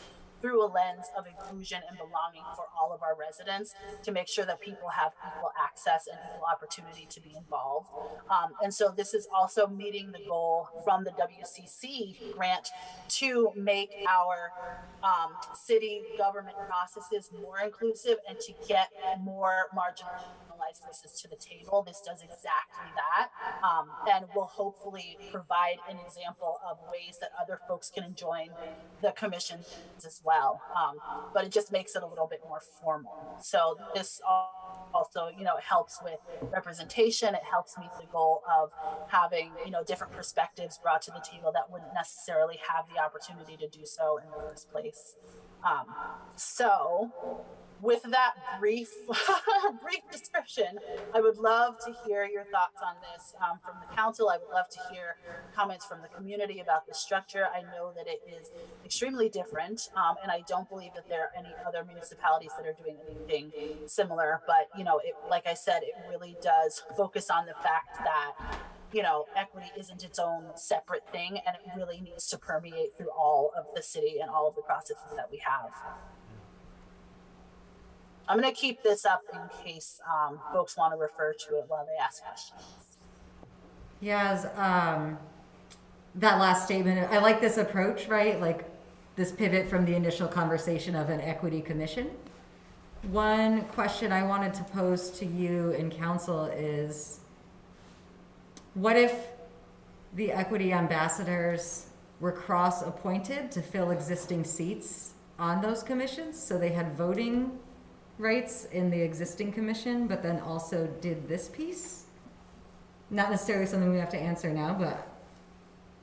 through a lens of inclusion and belonging for all of our residents, to make sure that people have equal access and equal opportunity to be involved. And so this is also meeting the goal from the WCC grant to make our city government processes more inclusive and to get more marginalized voices to the table. This does exactly that, and will hopefully provide an example of ways that other folks can join the commission as well. But it just makes it a little bit more formal. So this also, you know, it helps with representation. It helps meet the goal of having, you know, different perspectives brought to the table that wouldn't necessarily have the opportunity to do so in the first place. So with that brief description, I would love to hear your thoughts on this from the council. I would love to hear comments from the community about the structure. I know that it is extremely different, and I don't believe that there are any other municipalities that are doing anything similar. But, you know, like I said, it really does focus on the fact that, you know, equity isn't its own separate thing, and it really needs to permeate through all of the city and all of the processes that we have. I'm going to keep this up in case folks want to refer to it while they ask questions. Yes, that last statement, I like this approach, right? Like this pivot from the initial conversation of an equity commission. One question I wanted to pose to you in council is, what if the equity ambassadors were cross-appointed to fill existing seats on those commissions? So they had voting rights in the existing commission, but then also did this piece? Not necessarily something we have to answer now, but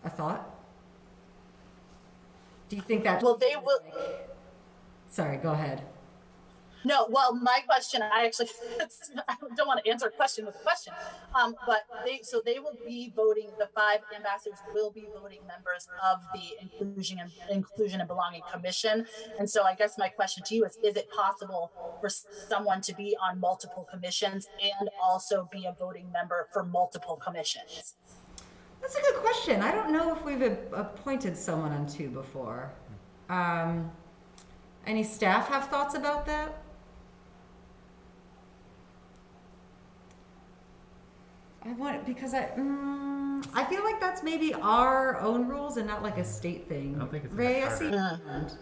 a thought? Do you think that? Well, they will. Sorry, go ahead. No, well, my question, I don't want to answer a question with a question. But they will be voting, the 5 ambassadors will be voting members of the Inclusion and Belonging Commission. And so I guess my question to you is it possible for someone to be on multiple commissions and also be a voting member for multiple commissions? That's a good question. I don't know if we've appointed someone on 2 before. Any staff have thoughts about that? I feel like that's maybe our own rules and not like a state thing. I don't think it's in the Ray, I charter. see your hand.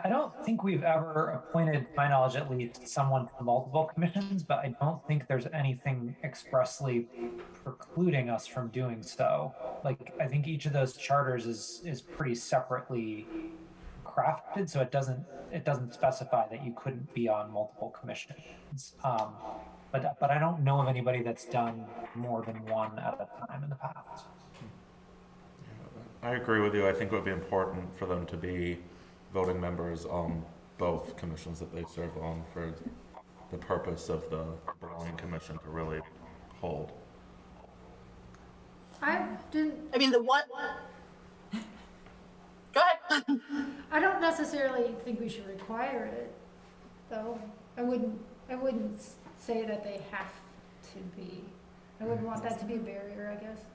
I don't think we've ever appointed, to my knowledge at least, someone for multiple commissions, but I don't think there's anything expressly precluding us from doing so. Like, I think each of those charters is pretty separately crafted, so it doesn't specify that you couldn't be on multiple commissions. But I don't know of anybody that's done more than one at a time in the past. I agree with you. I think it would be important for them to be voting members on both commissions that they serve on for the purpose of the Belonging Commission to really hold. I mean, the one. Go ahead. I don't necessarily think we should require it, though. I wouldn't say that they have to be. I wouldn't want that to be a barrier, I guess.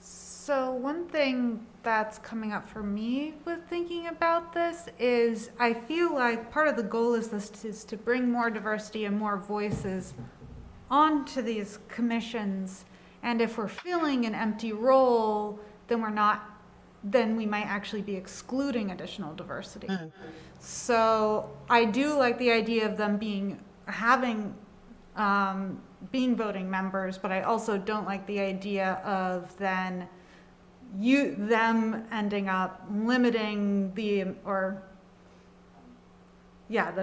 So one thing that's coming up for me with thinking about this is I feel like part of the goal is to bring more diversity and more voices onto these commissions. And if we're filling an empty role, then we might actually be excluding additional diversity. So I do like the idea of them being voting members, but I also don't like the idea of them ending up limiting then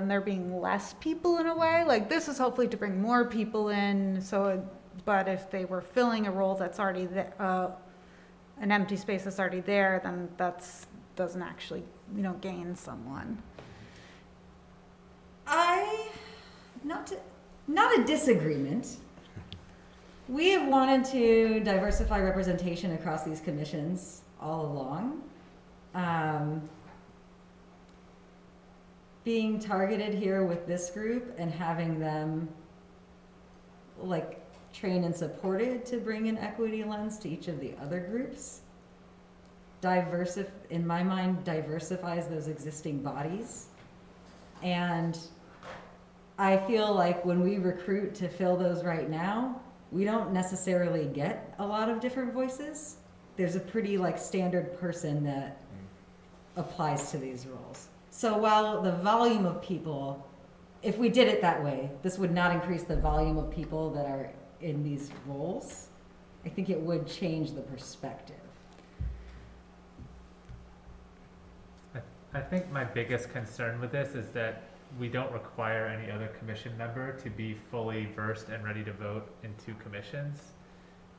there being less people in a way. Like, this is hopefully to bring more people in. But if they were filling a role that's already an empty space that's already there, then doesn't actually, gain someone. Not a disagreement. We have wanted to diversify representation across these commissions all along. Being targeted here with this group and having them trained and supported to bring an equity lens to each of the other groups, in my mind, diversifies those existing bodies. And I feel like when we recruit to fill those right now, we don't necessarily get a lot of different voices. There's a pretty standard person that applies to these roles. So while the volume of people, if we did it that way, this would not increase the volume of people that are in these roles. I think it would change the perspective. I think my biggest concern with this is that we don't require any other commission member to be fully versed and ready to vote in 2 commissions.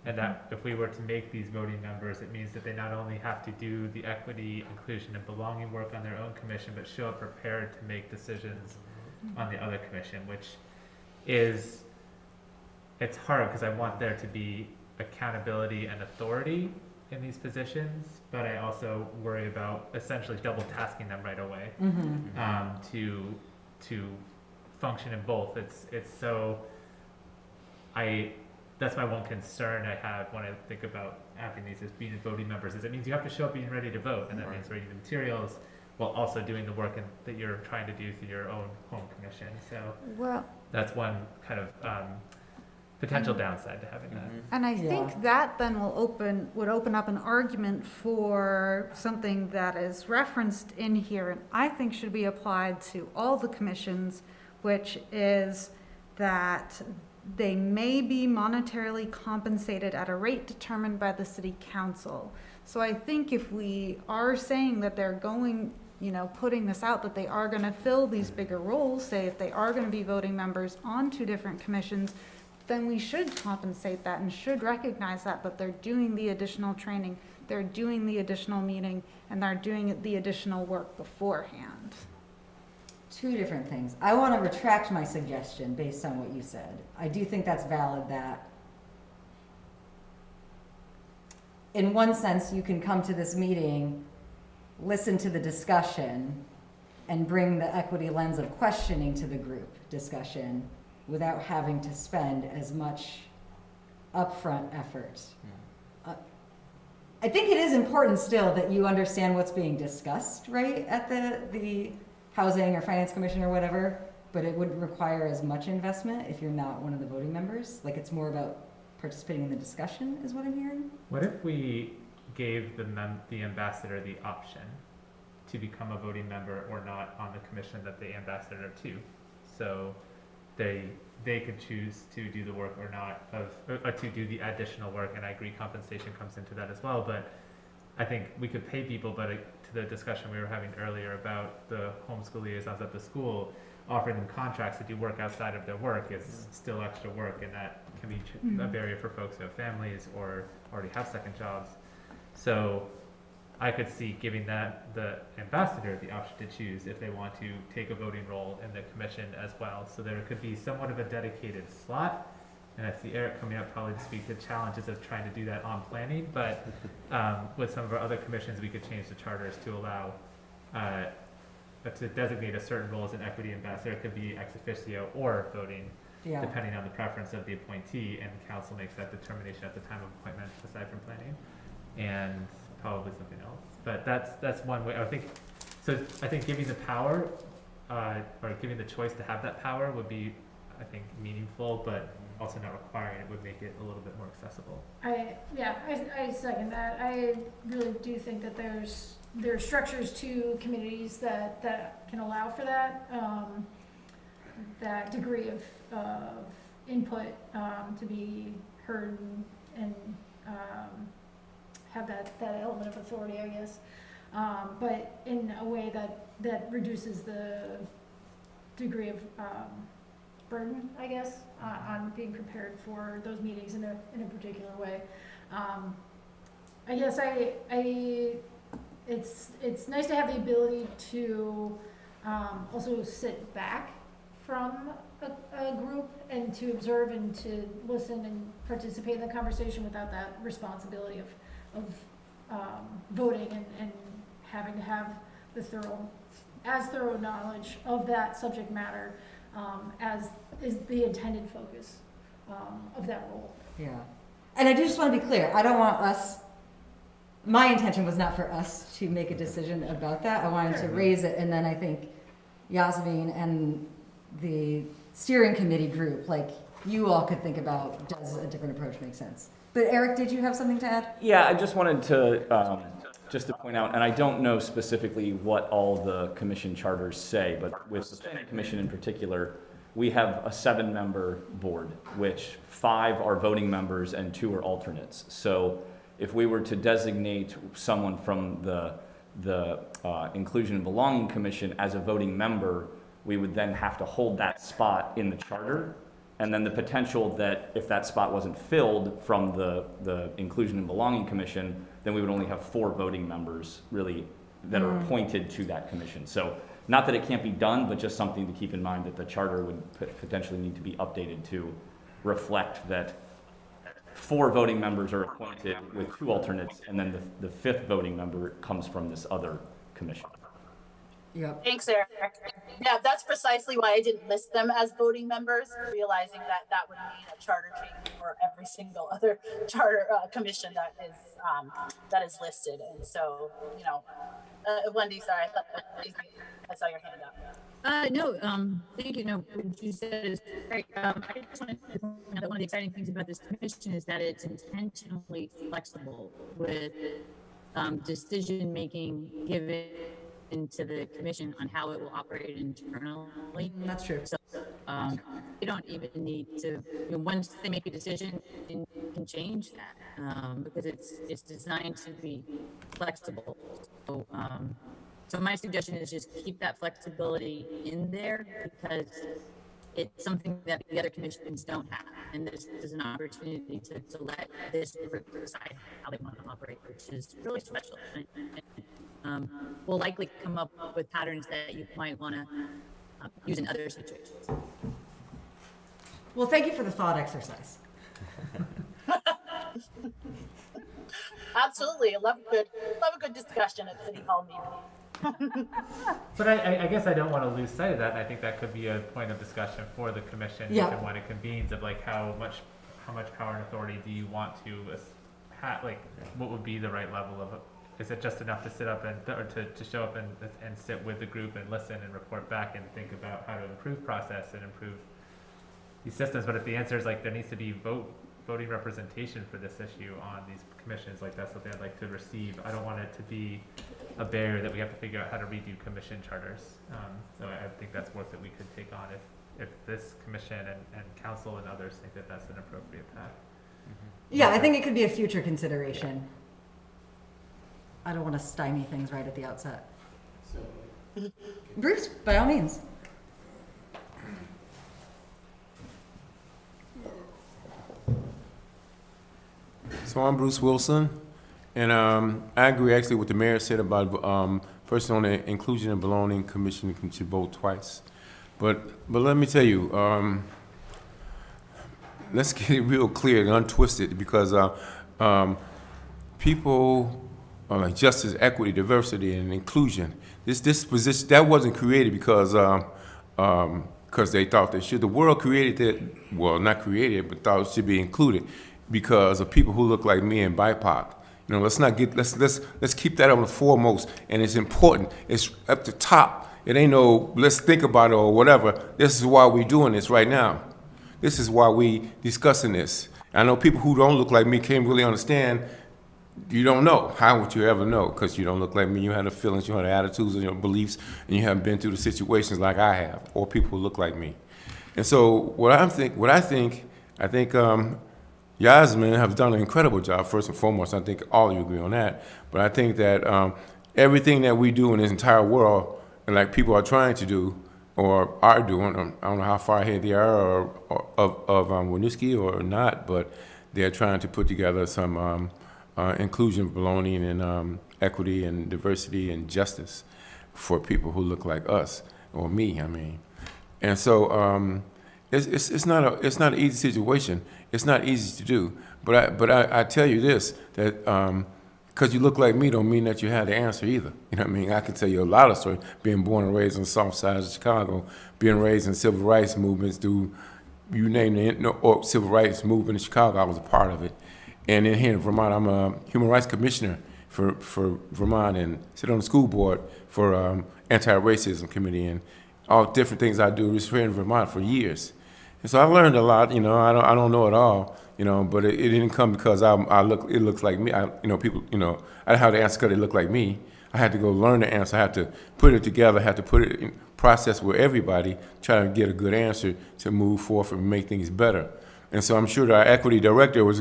And that if we were to make these voting members, it means that they not only have to do the equity, inclusion, and belonging work on their own commission, but show up prepared to make decisions on the other commission, which is, it's hard because I want there to be accountability and authority in these positions, but I also worry about essentially double tasking them right away to function in both. That's my one concern I have when I think about having these as being voting members, is it means you have to show up being ready to vote, and that means reading the materials while also doing the work that you're trying to do through your own home commission. So that's one kind of potential downside to having that. And I think that then would open up an argument for something that is referenced in here and I think should be applied to all the commissions, which is that they may be monetarily compensated at a rate determined by the city council. So I think if we are saying that they're going you know, putting this out that they are gonna fill these bigger roles, say if they are gonna be voting members on 2 different commissions, then we should compensate that and should recognize that they're doing the additional training, they're doing the additional meeting, and they're doing the additional work beforehand. 2 different things. I want to retract my suggestion based on what you said. I do think that's valid that in one sense, you can come to this meeting, listen to the discussion, and bring the equity lens of questioning to the group discussion without having to spend as much upfront effort. I think it is important still that you understand what's being discussed, right, at the Housing or Finance Commission or whatever, but it wouldn't require as much investment if you're not one of the voting members. Like, it's more about participating in the discussion, is what I'm hearing. What if we gave the ambassador the option to become a voting member or not on the commission that the ambassador to? So they could choose to do the work or not, or to do the additional work, and I agree compensation comes into that as well, but I think we could pay people, but to the discussion we were having earlier about the homeschool liaisons at the school, offering them contracts to do work outside of their work is still extra work, and that can be a barrier for folks who have families or already have second jobs. So I could see giving the ambassador the option to choose if they want to take a voting role in the commission as well. So there could be somewhat of a dedicated slot. And I see Eric coming up probably to speak to challenges of trying to do that on planning, but with some of our other commissions, we could change the charters to allow to designate a certain role as an equity ambassador. It could be ex officio or voting, Yeah. depending on the preference of the appointee, and council makes that determination at the time of appointment aside from planning, and probably something else. But that's one way. I think giving the power or giving the choice to have that power would be, I think, meaningful, but also not requiring it would make it a little bit more accessible. I second that. I really do think that there are structures to communities that can allow for that, that degree of input, to be heard and have that element of authority, I guess. But in a way that reduces the degree of burden, I guess, on being prepared for those meetings in a particular way. I guess it's nice to have the ability to also sit back from a group and to observe and to listen and participate in the conversation without that responsibility of voting and having to have the thorough knowledge of that subject matter as is the intended focus of that role. Yeah. And I do just want to be clear, I don't want us, my intention was not for us to make a decision about that. I wanted to raise it, and then I think Yasmin and the steering committee group, like, you all could think about, does a different approach make sense? But Eric, did you have something to add? Yeah, I just wanted to just to point out, and I don't know specifically what all the commission charters say, but with the planning commission in particular, we have a 7-member board, which 5 are voting members and 2 are alternates. So if we were to designate someone from the Inclusion and Belonging Commission as a voting member, we would then have to hold that spot in the charter. And then the potential that if that spot wasn't filled from the Inclusion and Belonging Commission, then we would only have 4 voting members really that are appointed to that commission. So not that it can't be done, but just something to keep in mind that the charter would potentially need to be updated to reflect that 4 voting members are appointed with 2 alternates, and then the 5th voting member comes from this other commission. Yep. Thanks, Eric. Yeah, that's precisely why I didn't list them as voting members, realizing that would mean a charter change for every single other charter commission that is listed. And so, Wendy, sorry, I saw your hand up. No, thank you. No, what you said is great. I just wanted to point out that one of the exciting things about this commission is that it's intentionally flexible with decision-making given into the commission on how it will operate internally. That's true. So you don't even need to, once they make a decision, you can change that because it's designed to be flexible. So So my suggestion is just keep that flexibility in there because it's something that the other commissions don't have. And this is an opportunity to let this group decide how they want to operate, which is really special. We'll likely come up with patterns that you might want to use in other situations. Well, thank you for the thought exercise. Absolutely. I love a good discussion at City Hall meeting. But I guess I don't want to lose sight of that, and I think that could be a point of discussion for the commission Yeah. and when it convenes of like how much power and authority do you want to like what would be the right level of is it just enough to sit up and or to show up and sit with the group and listen and report back and think about how to improve process and improve these systems? But if the answer is like there needs to be voting representation for this issue on these commissions, like that's something I'd like to receive. I don't want it to be a barrier that we have to figure out how to redo commission charters. So I think that's work that we could take on if this commission and council and others think that that's an appropriate path. Yeah, I think it could be a future consideration. I don't want to stymie things right at the outset. Bruce, by all means. So I'm Bruce Wilson, and I agree actually what the mayor said about first on the Inclusion and Belonging Commission should vote twice. But let me tell you, let's get it real clear and untwisted because people like justice, equity, diversity, and inclusion. This position that wasn't created because they thought they should. The world created it, well, not created, but thought it should be included because of people who look like me and BIPOC. You know, let's keep that on the foremost, and it's important. It's at the top. It ain't no let's think about it or whatever. This is why we're doing this right now. This is why we discussing this. I know people who don't look like me can't really understand. You don't know. How would you ever know? Because you don't look like me. You have the feelings, you have the attitudes and your beliefs, and you haven't been through the situations like I have, or people who look like me. And so I think Yasmin have done an incredible job, first and foremost. I think all of you agree on that. But I think that everything that we do in this entire world, and like people are trying to do, or are doing, I don't know how far ahead they are of Winooski or not, but they're trying to put together some inclusion, belonging, and equity, and diversity, and justice for people who look like us, or me, I mean. And so it's not an easy situation. It's not easy to do. But I tell you this, that because you look like me don't mean that you have the answer either. You know what I mean? I can tell you a lot of stories, being born and raised on the south side of Chicago, being raised in civil rights movements through, you name it, or civil rights movement in Chicago, I was a part of it. And then here in Vermont, I'm a human rights commissioner for Vermont and sit on the school board for anti-racism committee and all different things I do here in Vermont for years. And so I learned a lot, you know, I don't know it all, you know, but it didn't come because it looks like me. People, you know, I didn't have the answer because it looked like me. I had to go learn the answer. I had to put it together, I had to put it in process with everybody, try to get a good answer to move forward and make things better. And so I'm sure that our equity director will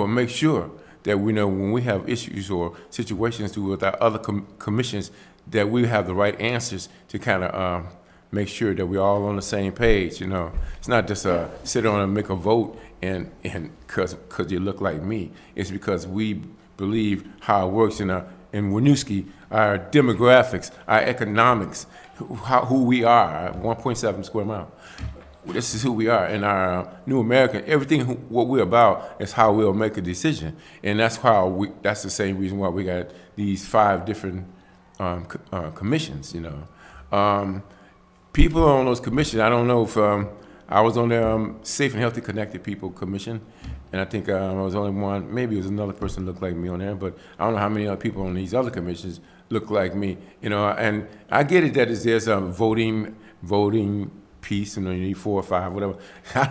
make sure that we know when we have issues or situations with our other commissions that we have the right answers to kind of make sure that we're all on the same page. You know, it's not just sit on and make a vote and because you look like me. It's because we believe how it works in Winooski, our demographics, our economics, who we are, 1.7 square mile. This is who we are, and our New American, everything what we're about is how we'll make a decision, and that's that's the same reason why we got these 5 different commissions. You know, people on those commissions. I don't know if I was on the Safe and Healthy Connected People Commission, and I think I was the only one. Maybe it was another person looked like me on there, but I don't know how many other people on these other commissions look like me. You know, and I get it that there's voting piece, and you need 4 or 5, whatever. I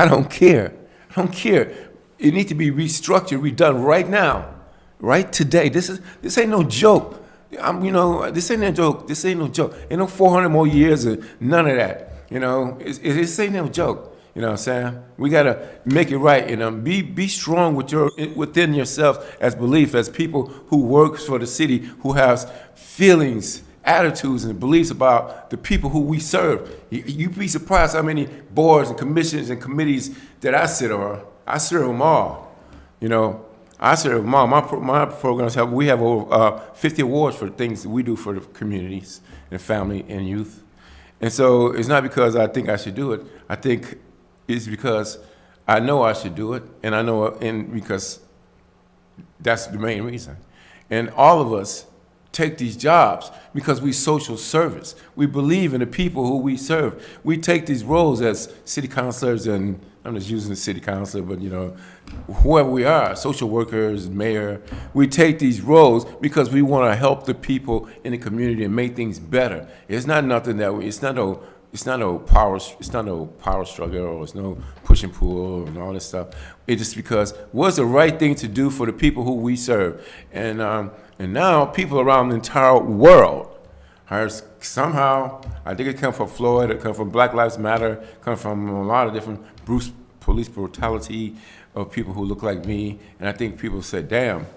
don't care. I don't care. It needs to be restructured, redone right now, right today. This ain't no joke. You know, this ain't no joke. This ain't no joke. Ain't no 400 more years of none of that. You know, this ain't no joke. You know what I'm saying? We gotta make it right, and be strong within yourself as belief, as people who works for the city, who has feelings, attitudes, and beliefs about the people who we serve. You'd be surprised how many boards and commissions and committees that I sit on. I serve them all. You know, I serve them all. My programs we have over 50 awards for things that we do for the communities and family and youth. And so it's not because I think I should do it. I think it's because I know I should do it, and I know, and because that's the main reason. And all of us take these jobs because we social service. We believe in the people who we serve. We take these roles as city councilors, and I'm just using the city councilor, but you know, whoever we are, social workers, mayor, we take these roles because we want to help the people in the community and make things better. It's not nothing that it's not no power struggle, or it's no push and pull and all this stuff. It's just because what's the right thing to do for the people who we serve. And now people around the entire world are somehow, I think it comes from Floyd, it comes from Black Lives Matter, comes from a lot of different police brutality of people who look like me. And I think people said, damn,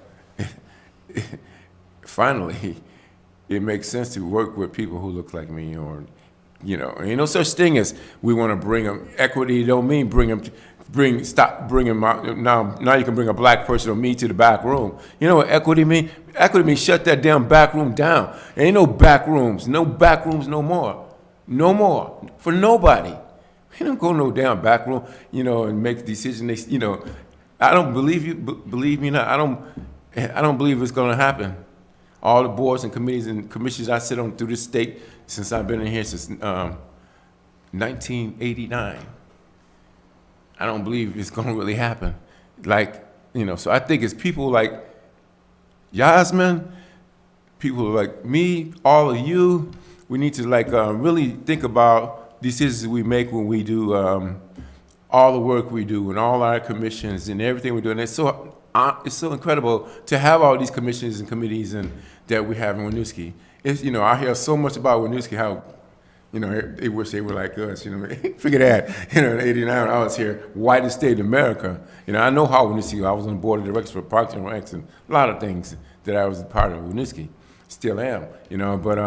finally, it makes sense to work with people who look like me, or you know, ain't no such thing as we want to bring them. Equity don't mean stop bringing now you can bring a black person or me to the back room. You know what equity mean? Equity means shut that damn back room down. There ain't no back rooms no more. No more. For nobody. We don't go no damn back room, you know, and make decisions. You know, I don't believe you, believe me not. I don't believe it's gonna happen. All the boards and committees and commissions I sit on through this state since I've been in here since 1989. I don't believe it's gonna really happen. Like, you know, so I think it's people like Yasmin, people like me, all of you, we need to like really think about decisions we make when we do all the work we do and all our commissions and everything we do. And it's so incredible to have all these commissions and committees and that we have in Winooski. It's, you know, I hear so much about Winooski, how, you know, they wish they were like us, you know. Figure that, you know, in '89 I was here, whitest state in America. You know, I know how Winooski, I was on the board of directors for Parks and Recs and a lot of things that I was a part of Winooski, still am, you know. But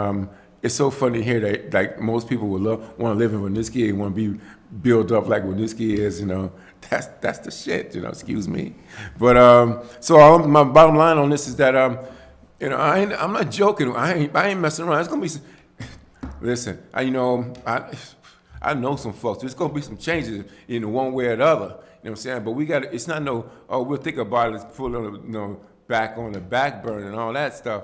it's so funny to hear that, like, most people would want to live in Winooski and want to be built up like Winooski is, you know. That's the shit, you know, excuse me. But so my bottom line on this is that you know, I'm not joking. I ain't messing around. It's gonna be listen, I know some folks. There's gonna be some changes in one way or the other. You know what I'm saying? But we got it's not no, oh, we'll think about it, put it on the, you know, back on the back burner and all that stuff.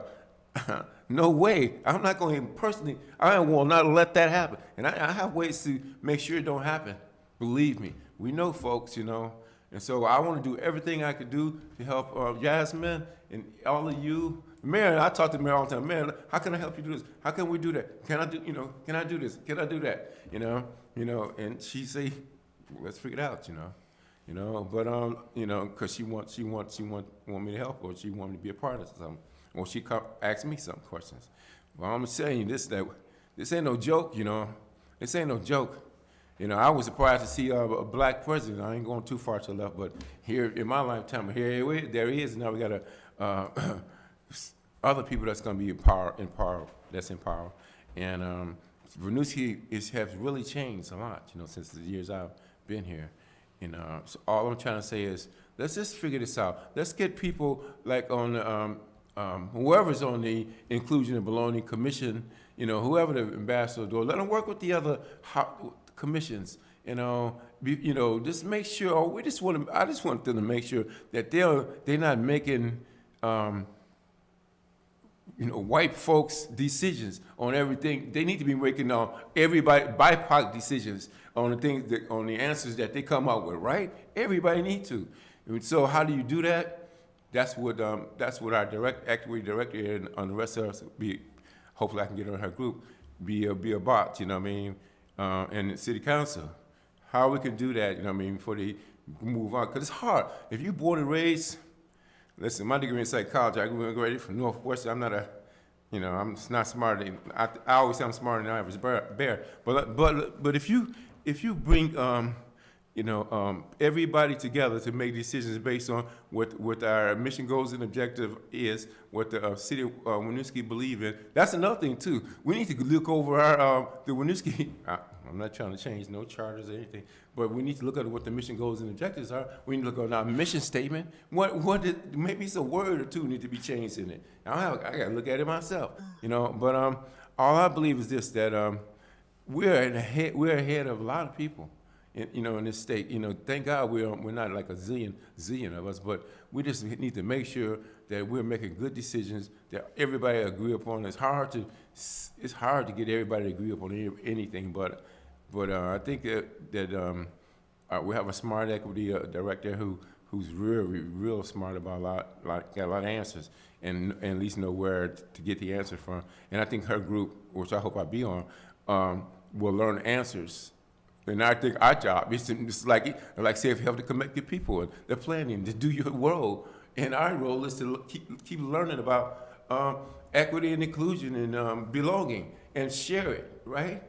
No way. I'm not going to personally, I will not let that happen. And I have ways to make sure it don't happen. Believe me. We know folks, you know. And so I want to do everything I could do to help Yasmin and all of you. Mayor, I talk to the mayor all the time. Mayor, how can I help you do this? How can we do that? Can I do, you know, can I do this? Can I do that? You know, and she say, let's figure it out, you know, but you know, cause she want me to help, or she want me to be a part of something, or she ask me some questions. Well, I'm saying this ain't no joke, you know. This ain't no joke. You know, I was surprised to see a black president. I ain't going too far to the left, but here in my lifetime, there he is. Now we got other people that's going to be in power, that's in power. And Winooski has really changed a lot, you know, since the years I've been here. And so all I'm trying to say is, let's just figure this out. Let's get people like on whoever's on the Inclusion and Belonging Commission, you know, whoever the ambassador do, let them work with the other commissions, you know, just make sure. I just want them to make sure that they're not making, you know, white folks decisions on everything. They need to be making everybody BIPOC decisions on the things on the answers that they come up with, right? Everybody need to. And so how do you do that? That's what our equity director and on the rest of us hopefully I can get on her group, be about, you know what I mean, and the city council. How we can do that, you know what I mean, before they move on. Because it's hard. If you born and raised, listen, my degree in psychology, I graduated from Northwestern. I'm not I'm not smarter than, I always say I'm smarter than the average bear. But if you bring, everybody together to make decisions based on what our mission goals and objective is, what the city of Winooski believe in. That's another thing too. We need to look over the Winooski. I'm not trying to change no charters or anything, but we need to look at what the mission goals and objectives are. We need to look at our mission statement. Maybe it's a word or two need to be changed in it. I got to look at it myself, But all I believe is this: that we're ahead of a lot of people. In this state, thank God we're not like a zillion of us, but we just need to make sure that we're making good decisions that everybody agree upon. It's hard to get everybody to agree upon anything, but I think that we have a smart equity director who's real smart about got a lot of answers and at least know where to get the answer from. And I think her group, which I hope I be on, will learn answers. And I think our job is to, like say, if you have to connect the people and the planning to do your role, and our role is to keep learning about equity and inclusion and belonging and share it, right?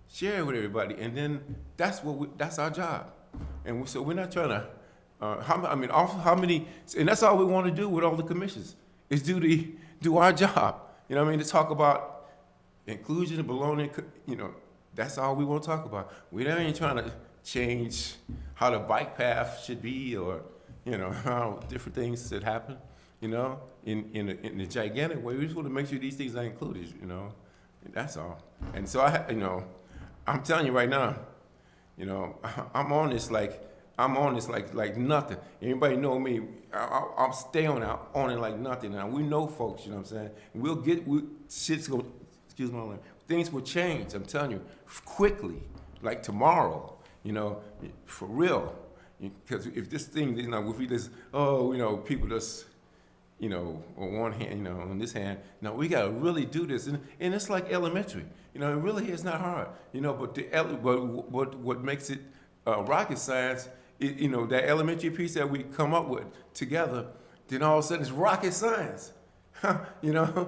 Share it with everybody, and then that's our job. And so we're not trying to. How many? And that's all we want to do with all the commissions is do our job. To talk about inclusion and belonging. That's all we want to talk about. We ain't trying to change how the bike path should be or, how different things should happen, in a gigantic way. We just want to make sure these things are included, And that's all. And so I'm telling you right now, I'm on this like nothing. Anybody know me? I'll stay on it like nothing. Now we know folks, you know what I'm saying? Shit's going, excuse my language. Things will change, I'm telling you, quickly, like tomorrow, for real. Because if this thing, if we just, people just, on one hand, on this hand, no, we got to really do this. And it's like elementary, it really is not hard, but what makes it rocket science, that elementary piece that we come up with together, then all of a sudden it's rocket science, I'm gonna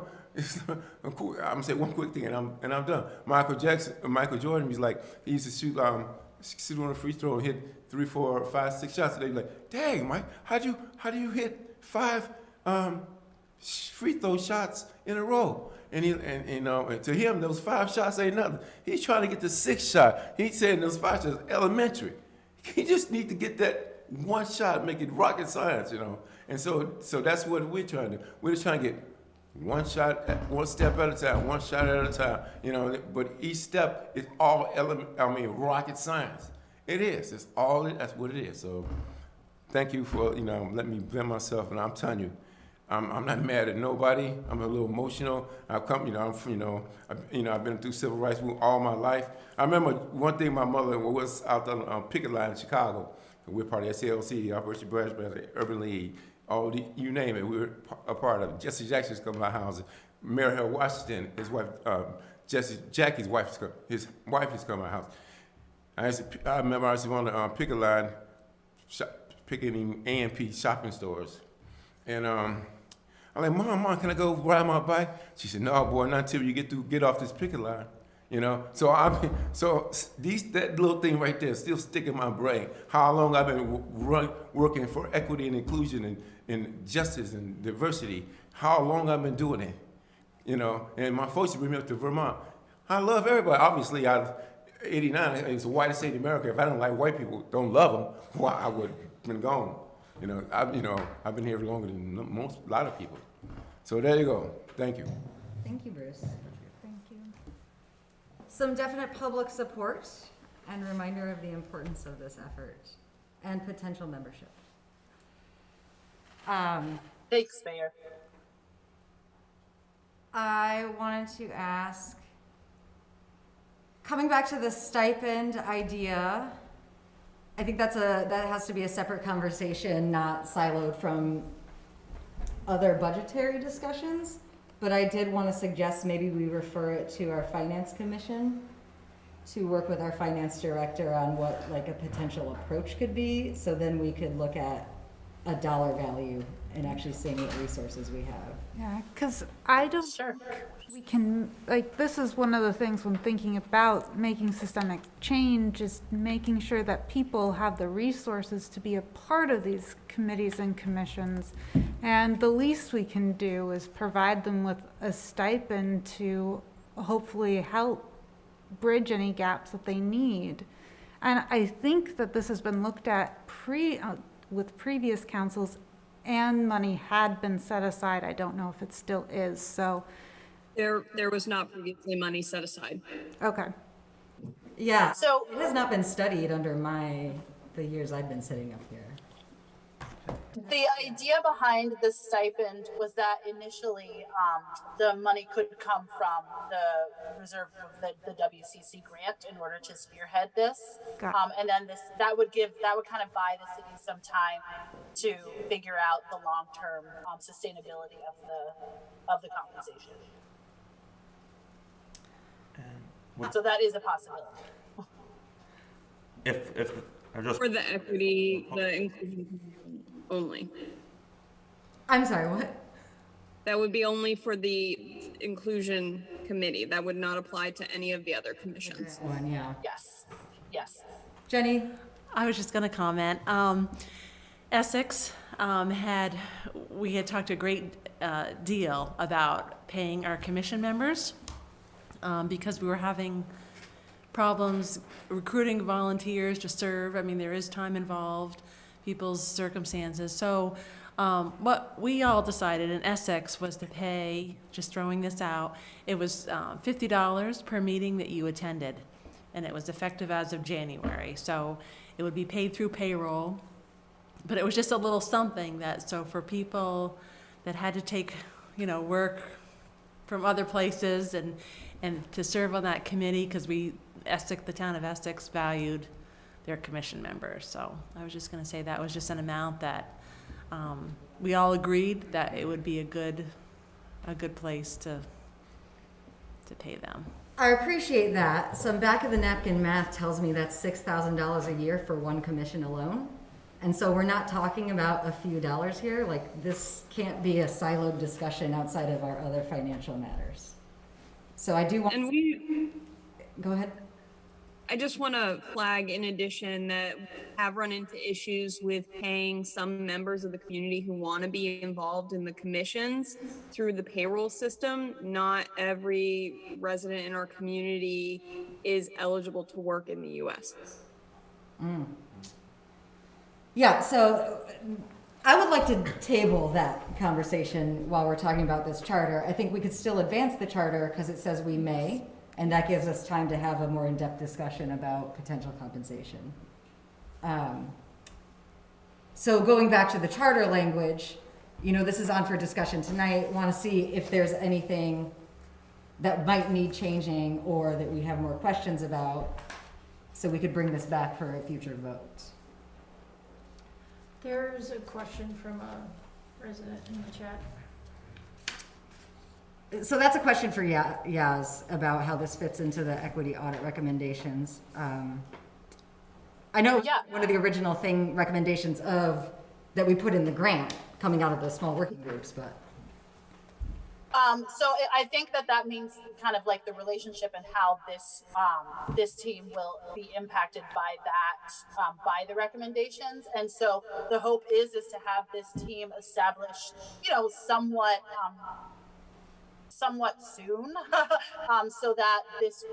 say one quick thing, and I'm done. Michael Jordan, he used to shoot on a free throw and hit 3, 4, 5, 6 shots. And they'd be like, "Dang, Mike, how do you hit 5 free throw shots in a row?" And and to him, those 5 shots ain't nothing. He's trying to get the 6th shot. He's saying those 5 shots elementary. He just need to get that one shot, make it rocket science, And so that's what we're trying to do. We're just trying to get one shot, one step at a time, one shot at a time, but each step is all rocket science. It is. That's what it is. So thank you for, letting me vent myself. And I'm telling you, I'm not mad at nobody. I'm a little emotional. I've been through civil rights movement all my life. I remember one thing, my mother was out on picket line in Chicago. We're part of SLC, Operation Branch, Urban League. You name it, we were a part of it. Jesse Jackson's come to my house. Mary Hill Washington, his wife, Jackie's wife, his wife has come to my house. I remember I was on the picket line, picketing A&P shopping stores. And I'm like, Mom, can I go ride my bike? She said, no, boy, not until you get off this picket line. So that little thing right there still stick in my brain. How long I've been working for equity and inclusion and justice and diversity. How long I've been doing it, And my folks bring me up to Vermont. I love everybody. Obviously, 89 is the whitest state in America. If I don't like white people, don't love them, well, I would have been gone. I've been here longer than a lot of people. So there you go. Thank you. Thank you, Bruce. Thank you. Some definite public support and reminder of the importance of this effort and potential membership. Thanks, Mayor. I wanted to ask, coming back to the stipend idea, I think that has to be a separate conversation, not siloed from other budgetary discussions. But I did want to suggest maybe we refer it to our finance commission to work with our finance director on what a potential approach could be. So then we could look at a dollar value and actually seeing what resources we have. Yeah, because I don't Sure. we can, like, this is one of the things when thinking about making systemic change is making sure that people have the resources to be a part of these committees and commissions. And the least we can do is provide them with a stipend to hopefully help bridge any gaps that they need. And I think that this has been looked at with previous councils, and money had been set aside. I don't know if it still is, so. There was not previously money set aside. Okay. Yeah, So- it has not been studied under the years I've been sitting up here. The idea behind the stipend was that initially the money could come from the reserve of the WCC grant in order to spearhead this. Got And then that would kind of buy the city some time to figure out the long-term sustainability of the compensation. So that is a possibility. If I just For the equity, the inclusion only. I'm sorry, what? That would be only for the inclusion committee. That would not apply to any of the other commissions. One, yeah. Yes. Jenny? I was just going to comment. Essex we had talked a great deal about paying our commission members because we were having problems recruiting volunteers to serve. I mean, there is time involved, people's circumstances. So what we all decided in Essex was to pay, just throwing this out, it was $50 per meeting that you attended. And it was effective as of January. So it would be paid through payroll. But it was just a little something so for people that had to take, work from other places and to serve on that committee, because the town of Essex valued their commission members. So I was just going to say that was just an amount that we all agreed that it would be a good place to pay them. I appreciate that. Some back of the napkin math tells me that's $6,000 a year for one commission alone. And so we're not talking about a few dollars here. Like, this can't be a siloed discussion outside of our other financial matters. So I do want. And we Go ahead. I just want to flag in addition that we have run into issues with paying some members of the community who want to be involved in the commissions through the payroll system. Not every resident in our community is eligible to work in the US. Yeah, so I would like to table that conversation while we're talking about this charter. I think we could still advance the charter because it says we may. And that gives us time to have a more in-depth discussion about potential compensation. So going back to the charter language, this is on for discussion tonight. Want to see if there's anything that might need changing or that we have more questions about, so we could bring this back for a future vote. There's a question from a resident in the chat. So that's a question for Yaz about how this fits into the equity audit recommendations. I know one of the original recommendations that we put in the grant coming out of the small working groups, but. So I think that means kind of like the relationship and how this team will be impacted by that, by the recommendations. And so the hope is to have this team established, somewhat soon, so that this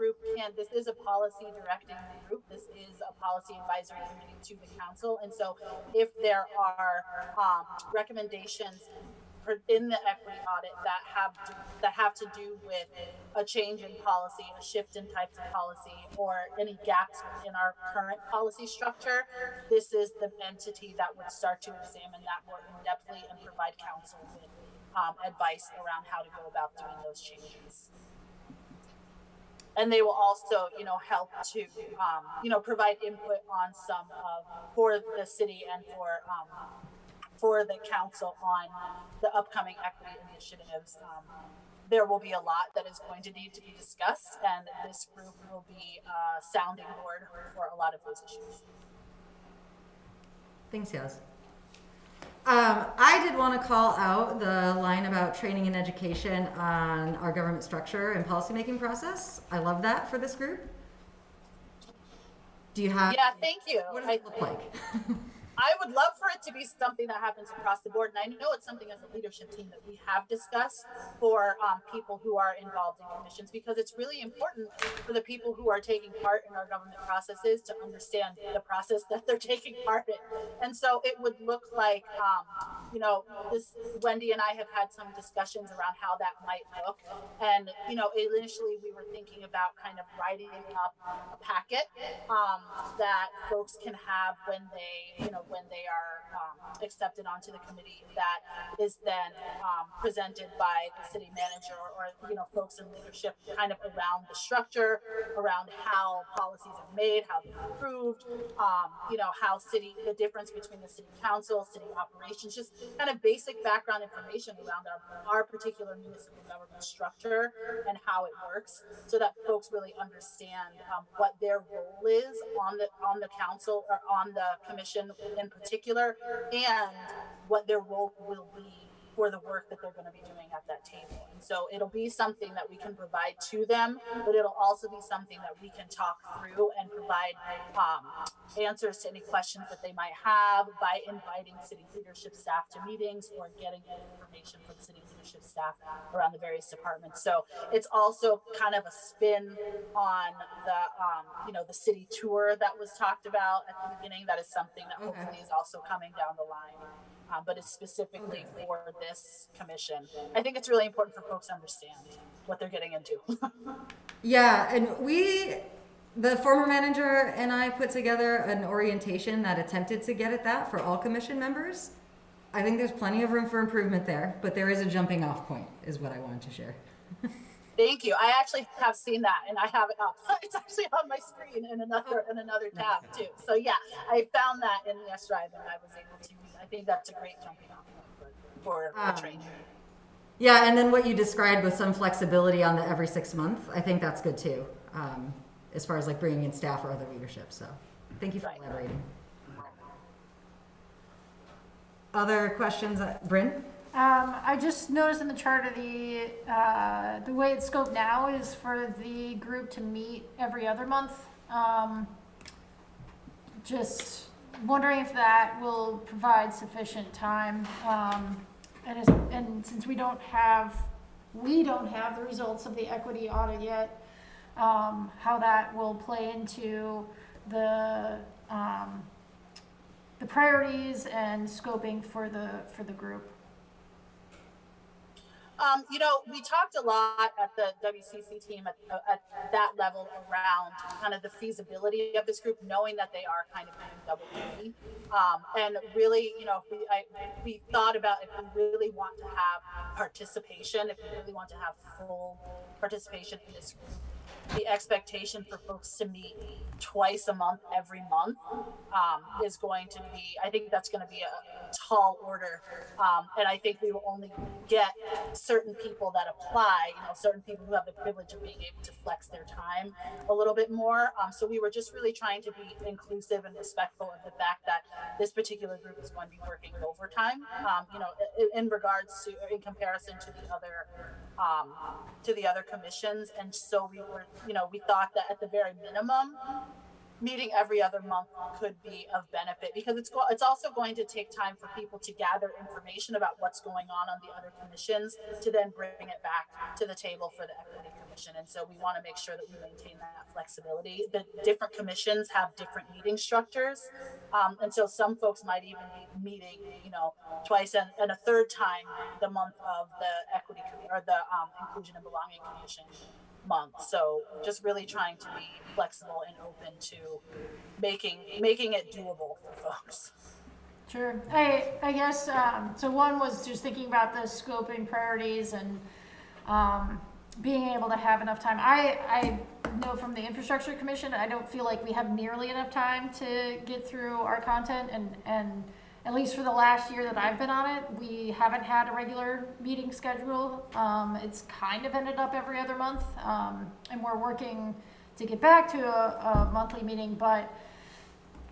is a policy directing group. This is a policy advisory committee to the council. And so if there are recommendations in the equity audit that have to do with a change in policy, a shift in types of policy, or any gaps in our current policy structure, this is the entity that would start to examine that more in-depthly and provide council with advice around how to go about doing those changes. And they will also, help to, provide input on for the city and for the council on the upcoming equity initiatives. There will be a lot that is going to need to be discussed, and this group will be a sounding board for a lot of those issues. Thanks, Yaz. I did want to call out the line about training and education on our government structure and policymaking process. I love that for this group. Do you have? Yeah, thank you. What does it look like? I would love for it to be something that happens across the board. And I know it's something as a leadership team that we have discussed for people who are involved in commissions, because it's really important for the people who are taking part in our government processes to understand the process that they're taking part in. And so it would look like, you know, this Wendy and I have had some discussions around how that might look. And, you know, initially we were thinking about kind of writing up a packet that folks can have when they, you know, when they are accepted onto the committee, that is then presented by the city manager or, you know, folks in leadership, kind of around the structure, around how policies are made, how they're approved, you know, how the difference between the city council, city operations, just kind of basic background information around our particular municipal government structure and how it works, so that folks really understand what their role is on the council or on the commission in particular, and what their role will be for the work that they're going to be doing at that table. And so it'll be something that we can provide to them, but it'll also be something that we can talk through and provide answers to any questions that they might have by inviting city leadership staff to meetings or getting information from city leadership staff around the various departments. So it's also kind of a spin on the, you know, the city tour that was talked about at the beginning. That is something that hopefully is also coming down the line. But it's specifically for this commission. I think it's really important for folks to understand what they're getting into. Yeah, and the former manager and I put together an orientation that attempted to get at that for all commission members. I think there's plenty of room for improvement there, but there is a jumping off point, is what I wanted to share. Thank you. I actually have seen that, and I have it up. It's actually on my screen in another tab too. So yeah, I found that in the S Drive, and I was able to. I think that's a great jumping off point for training. Yeah, and then what you described with some flexibility on the every 6 months, I think that's good too, as far as like bringing in staff or other leadership. So thank you for elaborating. Other questions, Bryn? I just noticed in the chart of the way it's scoped now is for the group to meet every other month. Just wondering if that will provide sufficient time. And since we don't have the results of the equity audit yet, how that will play into the priorities and scoping for the group. You know, we talked a lot at the WCC team at that level around kind of the feasibility of this group, knowing that they are kind of doing double duty. And really, you know, we thought about if we really want to have participation, if we really want to have full participation in this group, the expectation for folks to meet twice a month, every month, is going to be, I think that's going to be a tall order. And I think we will only get certain people that apply, you know, certain people who have the privilege of being able to flex their time a little bit more. So we were just really trying to be inclusive and respectful of the fact that this particular group is going to be working overtime, you know, in regards to, in comparison to the other commissions. And so we were, you know, we thought that at the very minimum, meeting every other month could be of benefit, because it's also going to take time for people to gather information about what's going on the other commissions, to then bring it back to the table for the equity commission. And so we want to make sure that we maintain that flexibility. The different commissions have different meeting structures, and so some folks might even be meeting, you know, twice and a third time the month of the equity or the inclusion and belonging commission month. So just really trying to be flexible and open to making it doable for folks. Sure. I guess, so one was just thinking about the scoping priorities and being able to have enough time. I know from the Infrastructure Commission, I don't feel like we have nearly enough time to get through our content, and at least for the last year that I've been on it, we haven't had a regular meeting schedule. It's kind of ended up every other month, and we're working to get back to a monthly meeting, but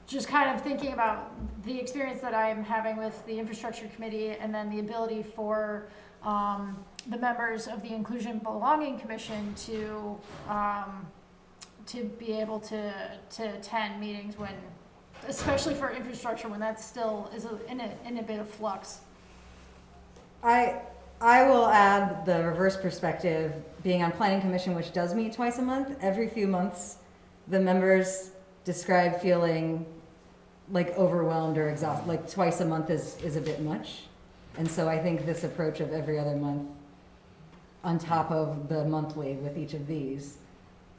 just kind of thinking about the experience that I'm having with the infrastructure committee, and then the ability for the members of the Inclusion and Belonging Commission to be able to attend meetings when, especially for infrastructure, when that still is in a bit of flux. I will add the reverse perspective, being on planning commission, which does meet twice a month. Every few months, the members describe feeling like overwhelmed or exhausted, like twice a month is a bit much. And so I think this approach of every other month on top of the monthly with each of these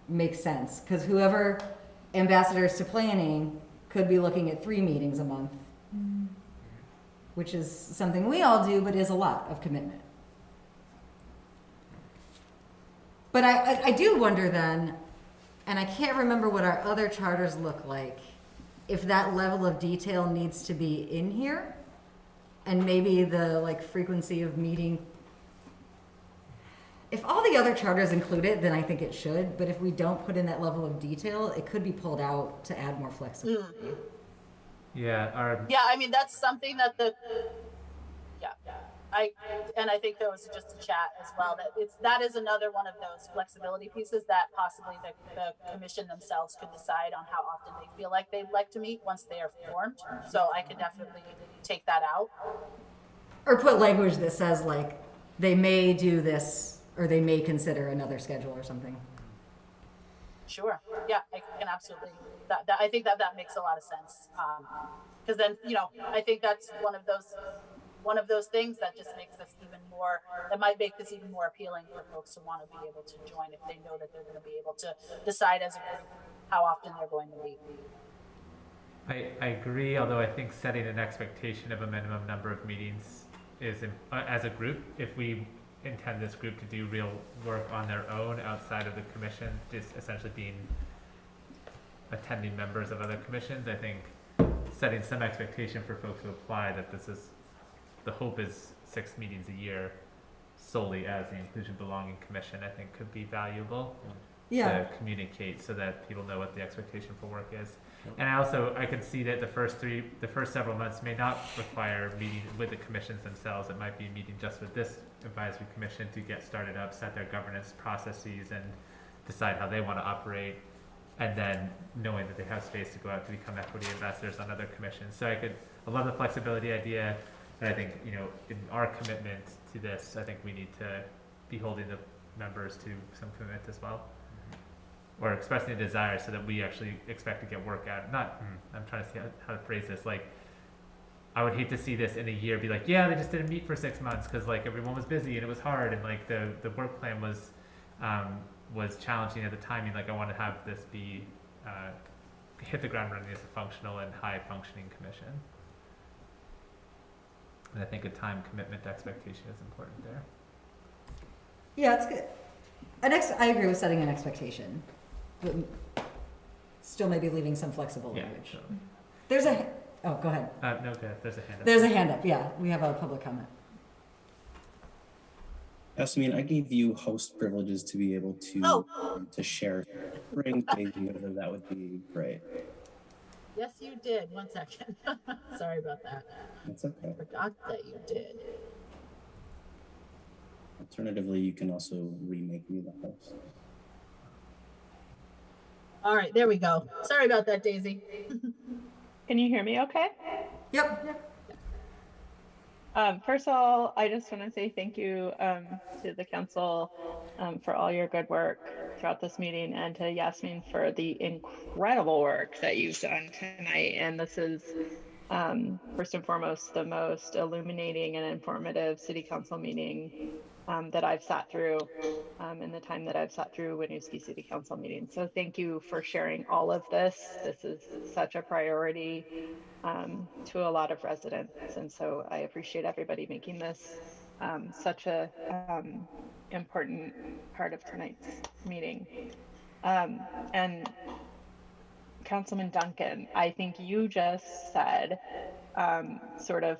makes sense. Because whoever ambassadors to planning could be looking at 3 meetings a month, which is something we all do, but is a lot of commitment. But I do wonder then, and I can't remember what our other charters look like, if that level of detail needs to be in here, and maybe the like frequency of meeting. If all the other charters include it, then I think it should, but if we don't put in that level of detail, it could be pulled out to add more flexibility. Yeah, Yeah, I mean, that's something that I think there was just a chat as well, that is another one of those flexibility pieces that possibly the commission themselves could decide on how often they feel like they'd like to meet once they are formed. So I could definitely take that out. Or put language that says like, they may do this, or they may consider another schedule or something. Sure. Yeah, I can absolutely. I think that makes a lot of sense. Because then, I think that's one of those things that just makes this even more. That might make this even more appealing for folks to want to be able to join if they know that they're going to be able to decide as a group how often they're going to meet. I agree, although I think setting an expectation of a minimum number of meetings is, as a group, if we intend this group to do real work on their own outside of the commission, just essentially being attending members of other commissions, I think setting some expectation for folks to apply that the hope is 6 meetings a year solely as the Inclusion Belonging Commission, I think could be valuable to communicate so that people know what the expectation for work is. And I could see that the first several months may not require meeting with the commissions themselves. It might be meeting just with this advisory commission to get started up, set their governance processes, and decide how they want to operate. And then knowing that they have space to go out to become equity investors on other commissions. So I love the flexibility idea, but I think, in our commitment to this, I think we need to be holding the members to some commitment as well. Or expressing a desire so that we actually expect to get work out. I'm trying to see how to phrase this. Like, I would hate to see this in a year be like, yeah, they just didn't meet for 6 months because like everyone was busy and it was hard and like the work plan was challenging at the timing. Like, I want to have this be hit the ground running as a functional and high functioning commission. And I think a time commitment expectation is important there. Yeah, it's good. I agree with setting an expectation, but still maybe leaving some flexible language. Yeah, There's oh, go ahead. no, good. There's a hand up. There's a hand up, yeah. We have a public comment. Yasmin, I gave you host privileges to be able to share. Ring, maybe whether that would be great. Yes, you did. 1 second. Sorry about that. That's okay. I forgot that you did. Alternatively, you can also remake me the host. All right, there we go. Sorry about that, Daisy. Can you hear me okay? Yep. First of all, I just want to say thank you to the council for all your good work throughout this meeting, and to Yasmin for the incredible work that you've done tonight. And this is first and foremost the most illuminating and informative city council meeting that I've sat through in the time that I've sat through Winooski City Council meetings. So thank you for sharing all of this. This is such a priority to a lot of residents. And so I appreciate everybody making this such a important part of tonight's meeting. And Councilman Duncan, I think you just said sort of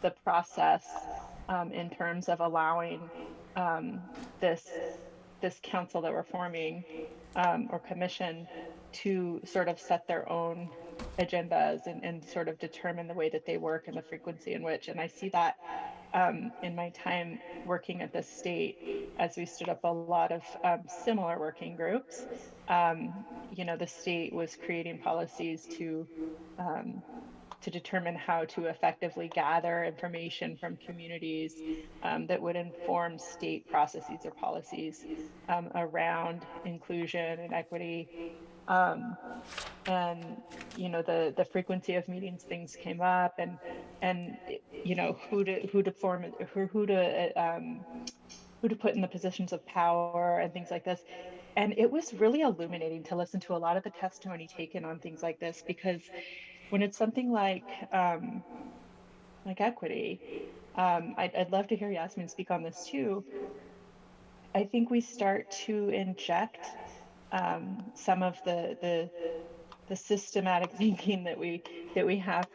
the process in terms of allowing this council that we're forming or commission to sort of set their own agendas and sort of determine the way that they work and the frequency in which. And I see that in my time working at the state, as we stood up a lot of similar working groups. The state was creating policies to determine how to effectively gather information from communities that would inform state processes or policies around inclusion and equity. The frequency of meetings, things came up, and who to put in the positions of power and things like this. And it was really illuminating to listen to a lot of the testimony taken on things like this, because when it's something like equity, I'd love to hear Yasmin speak on this too. I think we start to inject some of the systematic thinking that we have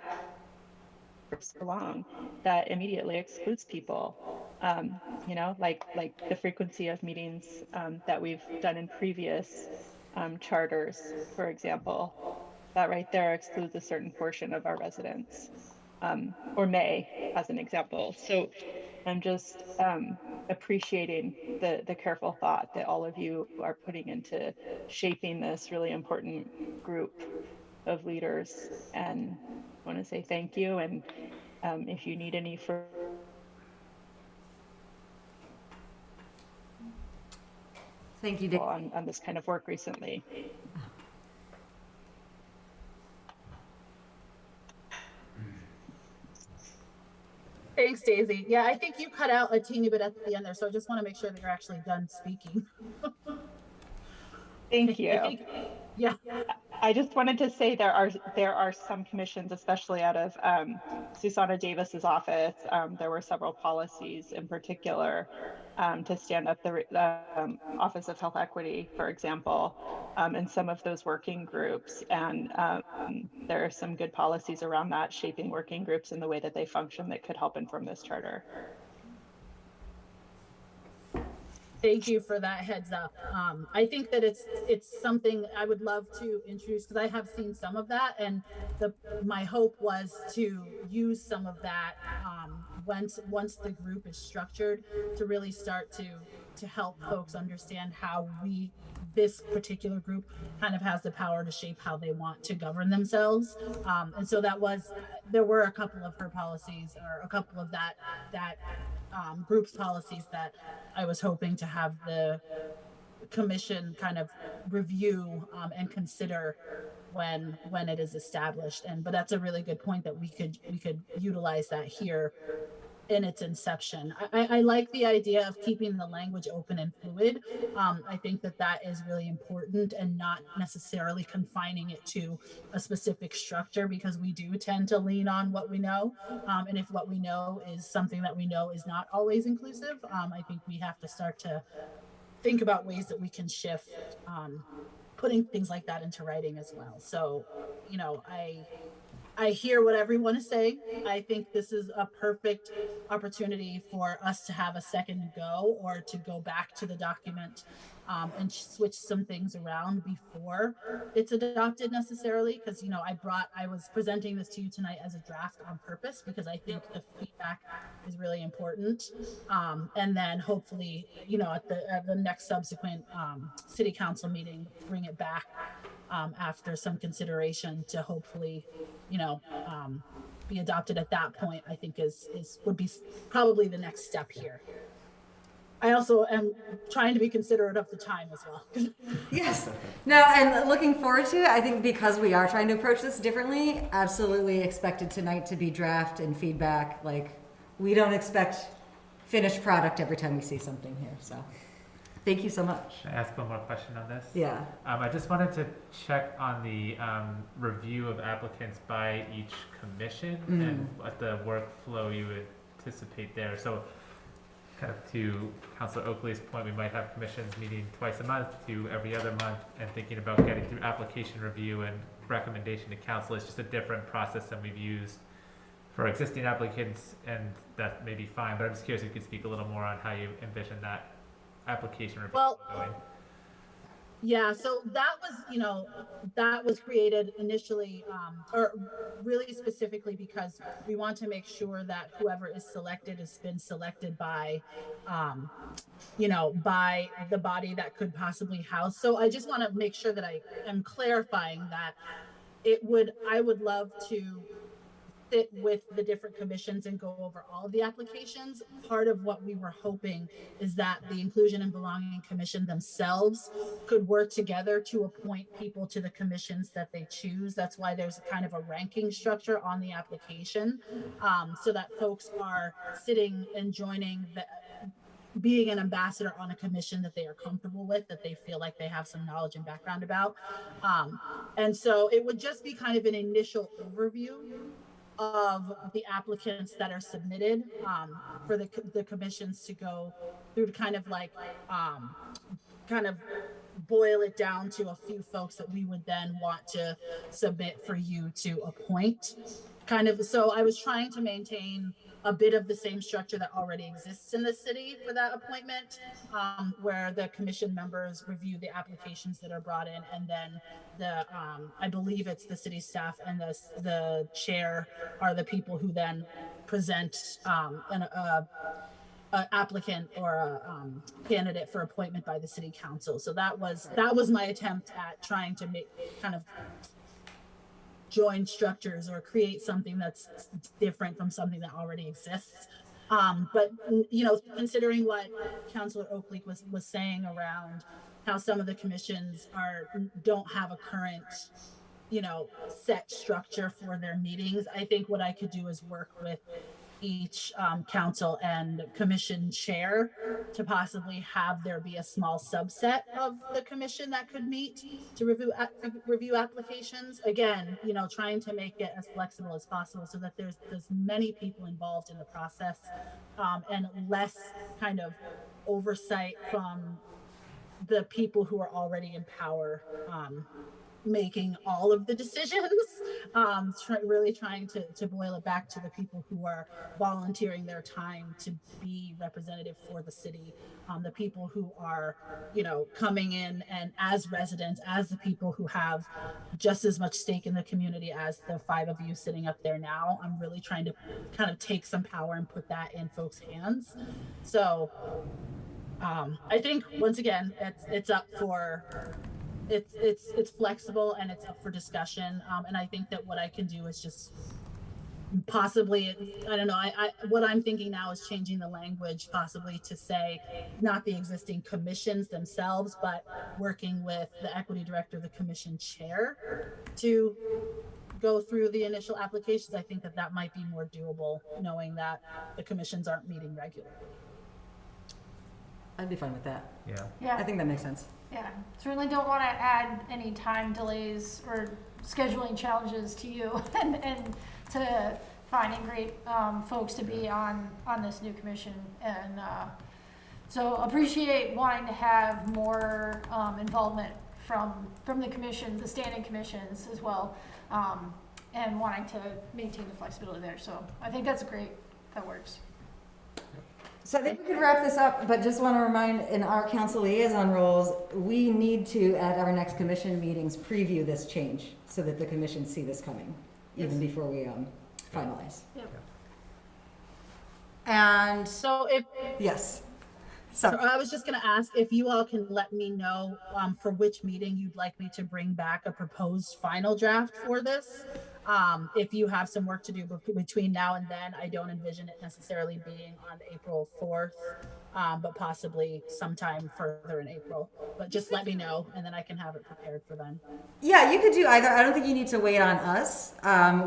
for so long that immediately excludes people. Like the frequency of meetings that we've done in previous charters, for example, that right there excludes a certain portion of our residents, or may, as an example. So I'm just appreciating the careful thought that all of you are putting into shaping this really important group of leaders, and I want to say thank you. And if you need any further Thank you, Dave. on this kind of work recently. Thanks, Daisy. Yeah, I think you cut out a teeny bit at the end there, so I just want to make sure that you're actually done speaking. Thank you. Yeah. I just wanted to say there are some commissions, especially out of Susanna Davis's office. There were several policies in particular to stand up the Office of Health Equity, for example, in some of those working groups. And there are some good policies around that, shaping working groups in the way that they function, that could help inform this charter. Thank you for that heads up. I think that it's something I would love to introduce, because I have seen some of that, and my hope was to use some of that once the group is structured, to really start to help folks understand how this particular group kind of has the power to shape how they want to govern themselves. And so there were a couple of her policies, or a couple of that group's policies, that I was hoping to have the commission kind of review and consider when it is established. But that's a really good point, that we could utilize that here in its inception. I like the idea of keeping the language open and fluid. I think that is really important, and not necessarily confining it to a specific structure, because we do tend to lean on what we know. And if what we know is something that we know is not always inclusive, I think we have to start to think about ways that we can shift, putting things like that into writing as well. So, I hear what everyone is saying. I think this is a perfect opportunity for us to have a second go, or to go back to the document and switch some things around before it's adopted necessarily. Because, I was presenting this to you tonight as a draft on purpose, because I think the feedback is really important. And then hopefully, at the next subsequent city council meeting, bring it back after some consideration, to hopefully, be adopted at that point. I think would be probably the next step here. I also am trying to be considerate of the time as well. Yes. No, and looking forward to it. I think because we are trying to approach this differently, absolutely expected tonight to be draft and feedback. Like, we don't expect finished product every time we see something here. So thank you so much. Should I ask one more question on this? Yeah. I just wanted to check on the review of applicants by each commission and what the workflow you would anticipate there. So, kind of to Councilor Oakley's point, we might have commissions meeting twice a month to every other month, and thinking about getting through application review and recommendation to council. It's just a different process than we've used for existing applicants, and that may be fine, but I'm just curious if you could speak a little more on how you envision that application review going. Yeah, so that was, that was created initially, or really specifically because we want to make sure that whoever is selected has been selected by, by the body that could possibly house. So I just want to make sure that I am clarifying that I would love to sit with the different commissions and go over all of the applications. Part of what we were hoping is that the Inclusion and Belonging Commission themselves could work together to appoint people to the commissions that they choose. That's why there's kind of a ranking structure on the application, so that folks are sitting and joining being an ambassador on a commission that they are comfortable with, that they feel like they have some knowledge and background about. And so it would just be kind of an initial overview of the applicants that are submitted, for the commissions to go through, to kind of like kind of boil it down to a few folks that we would then want to submit for you to appoint. So I was trying to maintain a bit of the same structure that already exists in the city for that appointment, where the commission members review the applications that are brought in, and then I believe it's the city staff and the chair are the people who then present an applicant or a candidate for appointment by the city council. So that was my attempt at trying to make kind of join structures or create something that's different from something that already exists. But considering what Councilor Oakley was saying around how some of the commissions don't have a current, set structure for their meetings, I think what I could do is work with each council and commission chair to possibly have there be a small subset of the commission that could meet to review applications. Again, trying to make it as flexible as possible so that there's many people involved in the process, and less kind of oversight from the people who are already in power, making all of the decisions, really trying to boil it back to the people who are volunteering their time to be representative for the city, the people who are, coming in and as residents, as the people who have just as much stake in the community as the 5 of you sitting up there now. I'm really trying to kind of take some power and put that in folks' hands. So I think once again, it's up for it's flexible and it's up for discussion. And I think that what I can do is just possibly, I don't know, what I'm thinking now is changing the language possibly to say not the existing commissions themselves, but working with the equity director, the commission chair, to go through the initial applications. I think that might be more doable, knowing that the commissions aren't meeting regularly. I'd be fine with that. Yeah. I think that makes sense. Yeah, certainly don't want to add any time delays or scheduling challenges to you and to finding great folks to be on this new commission. And so appreciate wanting to have more involvement from the commission, the standing commissions as well, and wanting to maintain the flexibility there. So I think that's great. That works. So I think we could wrap this up, but just want to remind, in our council liaison roles, we need to, at our next commission meetings, preview this change so that the commission see this coming, even before we finalize. Yep. And So yes. So I was just going to ask if you all can let me know for which meeting you'd like me to bring back a proposed final draft for this. If you have some work to do between now and then, I don't envision it necessarily being on April 4th, but possibly sometime further in April. But just let me know, and then I can have it prepared for then. Yeah, you could do either. I don't think you need to wait on us,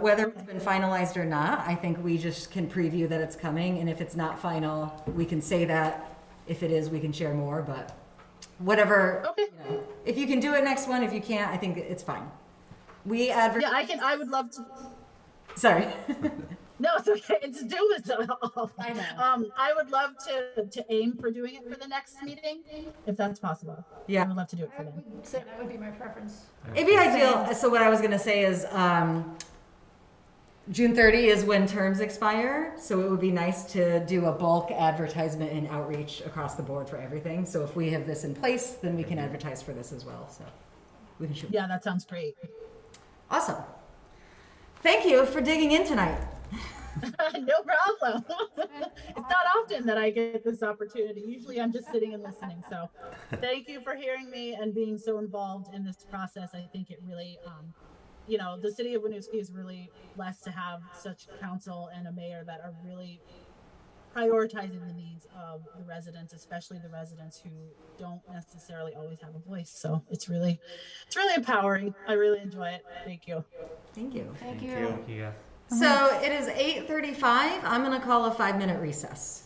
whether it's been finalized or not. I think we just can preview that it's coming, and if it's not final, we can say that. If it is, we can share more, but whatever. Okay. If you can do it next one, if you can't, I think it's fine. We advertise. Yeah, I would love to. Sorry. No, it's okay. It's do this all. I know. I would love to aim for doing it for the next meeting, if that's possible. Yeah. I would love to do it for them. So that would be my preference. It'd be ideal. So what I was going to say is June 30 is when terms expire, so it would be nice to do a bulk advertisement and outreach across the board for everything. So if we have this in place, then we can advertise for this as well. So we can shoot. Yeah, that sounds great. Awesome. Thank you for digging in tonight. No problem. It's not often that I get this opportunity. Usually I'm just sitting and listening. So thank you for hearing me and being so involved in this process. I think it really, the city of Winooski is really blessed to have such council and a mayor that are really prioritizing the needs of the residents, especially the residents who don't necessarily always have a voice. So it's really empowering. I really enjoy it. Thank you. Thank you. Thank you. Yeah. So it is 8:35. I'm going to call a 5-minute recess.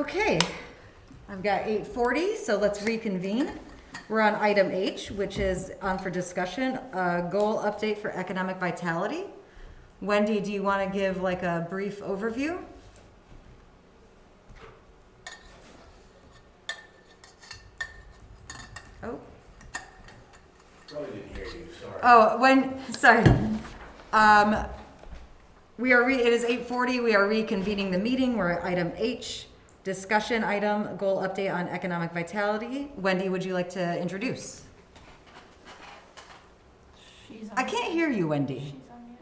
Okay, I've got 8:40, so let's reconvene. We're on item H, which is on for discussion, goal update for economic vitality. Wendy, do you want to give like a brief overview? Oh. Probably didn't hear you, sorry. Oh, sorry. It is 8:40, we are reconvening the meeting. We're at item H, discussion item, goal update on economic vitality. Wendy, would you like to introduce? She's on I can't hear you, Wendy. She's on mute.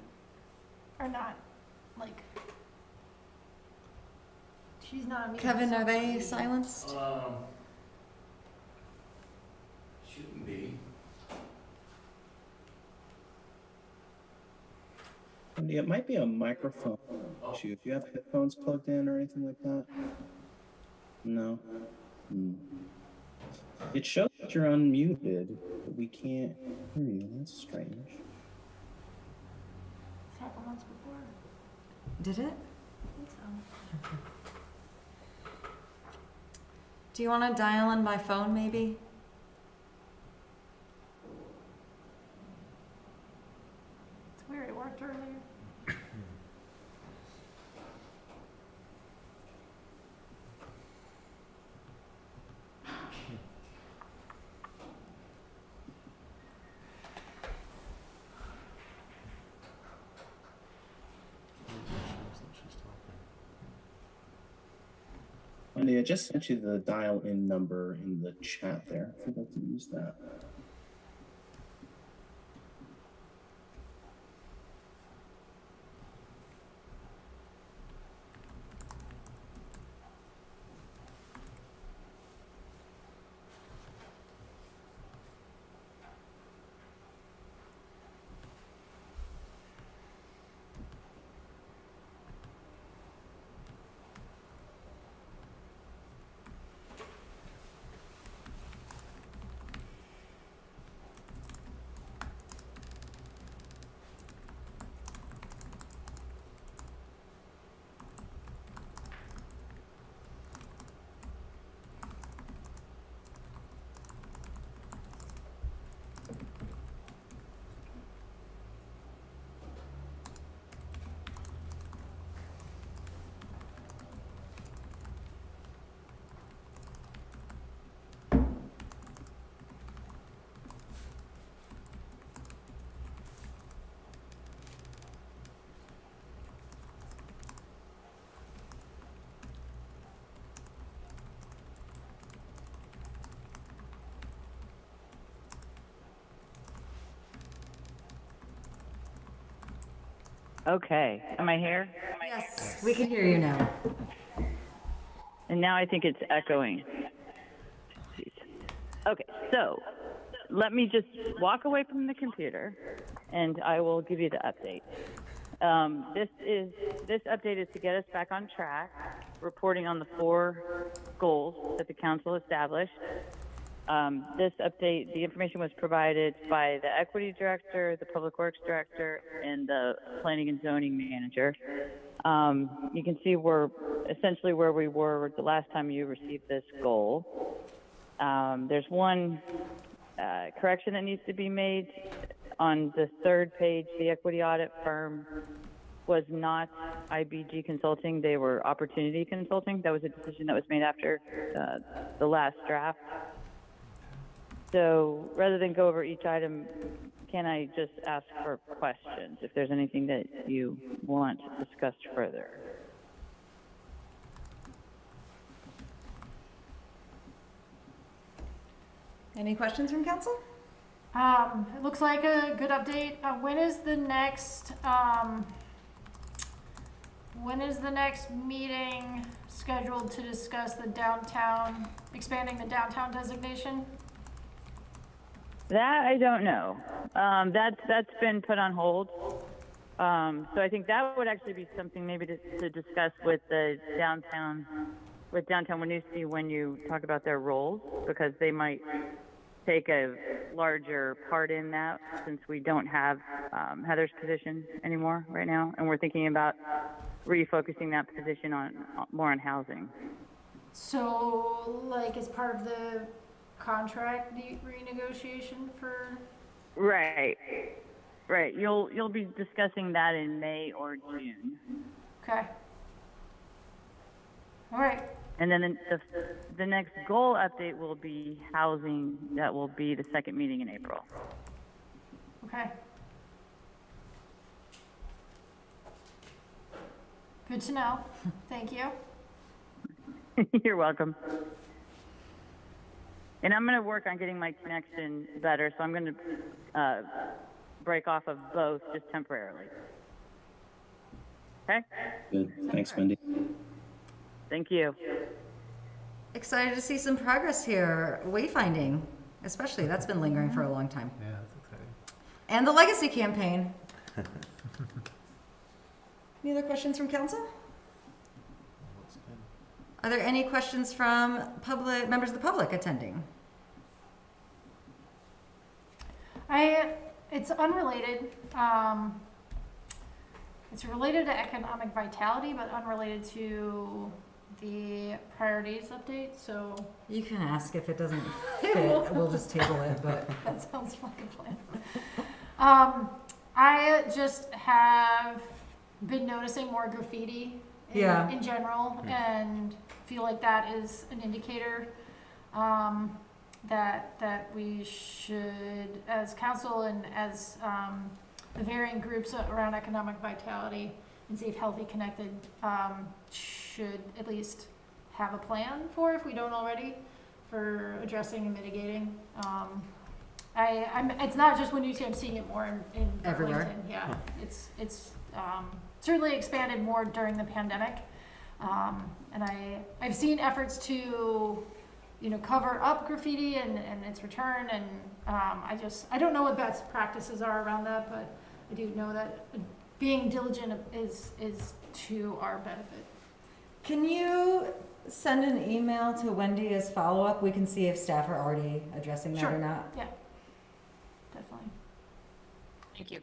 Or not, like. She's not on mute. Kevin, are they silenced? Shouldn't be. It might be a microphone issue. If you have headphones plugged in or anything like that. No. It shows that you're unmuted, but we can't hear you. That's strange. It's happened once before. Did it? I think so. Do you want to dial in my phone, maybe? It's weird, it worked earlier. Wendy, I just sent you the dial-in number in the chat there, if you'd like to use that. Okay, am I here? Yes, we can hear you now. And now I think it's echoing. Jeez. Okay, so let me just walk away from the computer and I will give you the update. This update is to get us back on track, reporting on the 4 goals that the council established. This update, the information was provided by the equity director, the public works director, and the planning and zoning manager. You can see we're essentially where we were the last time you received this goal. There's one correction that needs to be made. On the 3rd page, the equity audit firm was not IBG Consulting. They were Opportunity Consulting. That was a decision that was made after the last draft. So rather than go over each item, can I just ask for questions if there's anything that you want discussed further? Any questions from council? It looks like a good update. When is the next meeting scheduled to discuss the downtown, expanding the downtown designation? That I don't know. That's been put on hold. So I think that would actually be something maybe to discuss with the downtown Winooski when you talk about their roles, because they might take a larger part in that since we don't have Heather's position anymore right now, and we're thinking about refocusing that position on more on housing. So, like, as part of the contract renegotiation for, Right. Right. You'll be discussing that in May or June. okay. All right, And then the next goal update will be housing. That will be the second meeting in April. okay. Good to know. Thank you. You're welcome. And I'm going to work on getting my connection better, so I'm going to break off of both just temporarily. Okay? Good. Thanks, Wendy. Thank you. Excited to see some progress here. Wayfinding, especially, that's been lingering for a long time. Yeah, that's exciting. And the legacy campaign. Any other questions from council? Are there any questions from members of the public attending? It's unrelated. It's related to economic vitality, but unrelated to the priorities update, so. You can ask if it doesn't fit, we'll just table it, but. That sounds like a plan. I just have been noticing more graffiti in general, and feel like that is an indicator that we should, as council and as the varying groups around economic vitality and Safe, Healthy, Connected, should at least have a plan for, if we don't already, for addressing and mitigating. It's not just Winooski, I'm seeing it more in Everywhere. Burlington. Yeah, it's certainly expanded more during the pandemic. And I've seen efforts to, cover up graffiti and its return, and I don't know what best practices are around that, but I do know that being diligent is to our benefit. Can you send an email to Wendy as follow-up? We can see if staff are already addressing that or not. Yeah, definitely. Thank you.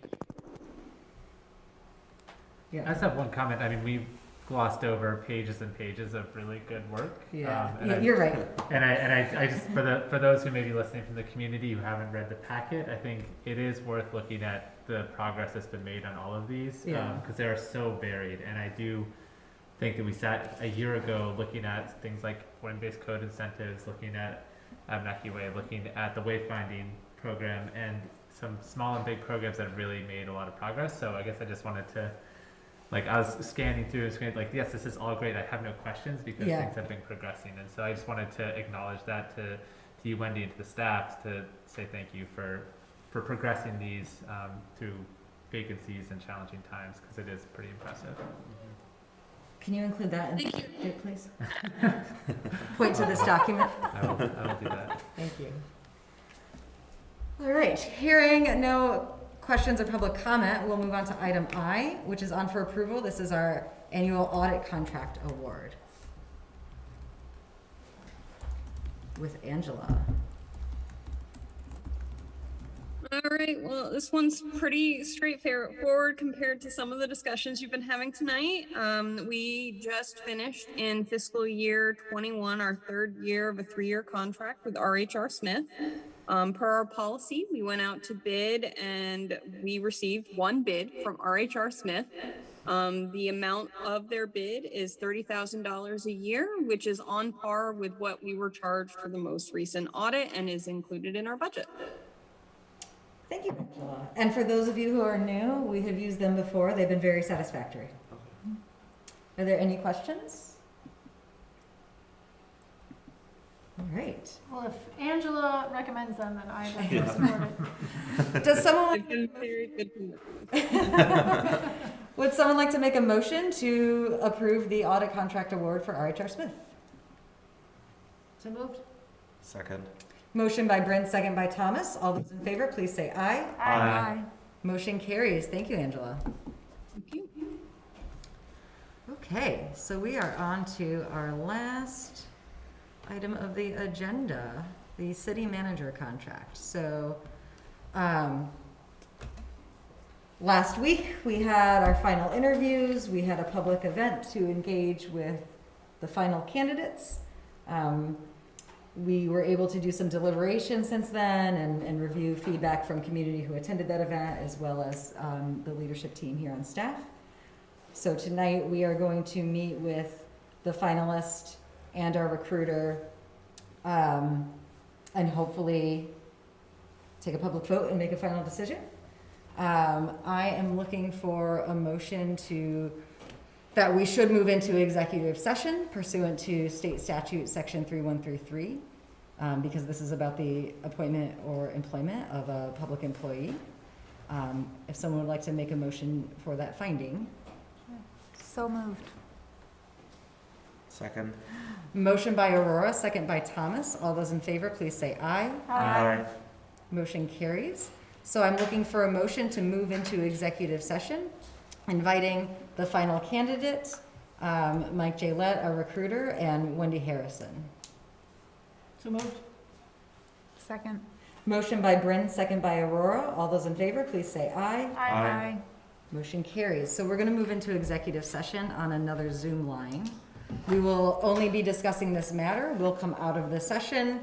I just have one comment. I mean, we've glossed over pages and pages of really good work. You're right. And I just, for those who may be listening from the community who haven't read the packet, I think it is worth looking at the progress that's been made on all of these, because they are so varied. And I do think that we sat a year ago looking at things like foreign-based code incentives, looking at Abenaki Way, looking at the wayfinding program, and some small and big programs that have really made a lot of progress. So I guess I just wanted to, I was scanning through and screening, yes, this is all great. I have no questions because things have been progressing. And so I just wanted to acknowledge that to you, Wendy, and to the staff, to say thank you for progressing these through vacancies and challenging times, because it is pretty impressive. Can you include that in the update, please? Point to this document. I will do that. Thank you. All right, hearing no questions or public comment, we'll move on to item I, which is on for approval. This is our annual audit contract award with Angela. All right, well, this one's pretty straightforward compared to some of the discussions you've been having tonight. We just finished in fiscal year 21, our third year of a 3-year contract with RHR Smith. Per our policy, we went out to bid and we received one bid from RHR Smith. The amount of their bid is $30,000 a year, which is on par with what we were charged for the most recent audit and is included in our budget. Thank you, Angela. And for those of you who are new, we have used them before. They've been very satisfactory. Are there any questions? All right. Well, if Angela recommends them, then I will support it. Does someone They've been very good to work. would someone like to make a motion to approve the audit contract award for RHR Smith? So moved. Second. Motion by Bryn, second by Thomas. All those in favor, please say aye. Aye. Motion carries. Thank you, Angela. Thank you. Okay, so we are on to our last item of the agenda, the city manager contract. So, last week we had our final interviews. We had a public event to engage with the final candidates. We were able to do some deliberation since then and review feedback from community who attended that event, as well as the leadership team here on staff. So tonight we are going to meet with the finalist and our recruiter, and hopefully take a public vote and make a final decision. I am looking for a motion that we should move into executive session pursuant to state statute section 3133, because this is about the appointment or employment of a public employee. If someone would like to make a motion for that finding. So moved. Second. Motion by Aurora, second by Thomas. All those in favor, please say aye. Aye. Motion carries. So I'm looking for a motion to move into executive session, inviting the final candidate, Mike Jalette, our recruiter, and Wendy Harrison. So moved. Second. Motion by Bryn, second by Aurora. All those in favor, please say aye. Aye. Motion carries. So we're going to move into executive session on another Zoom line. We will only be discussing this matter. We'll come out of the session,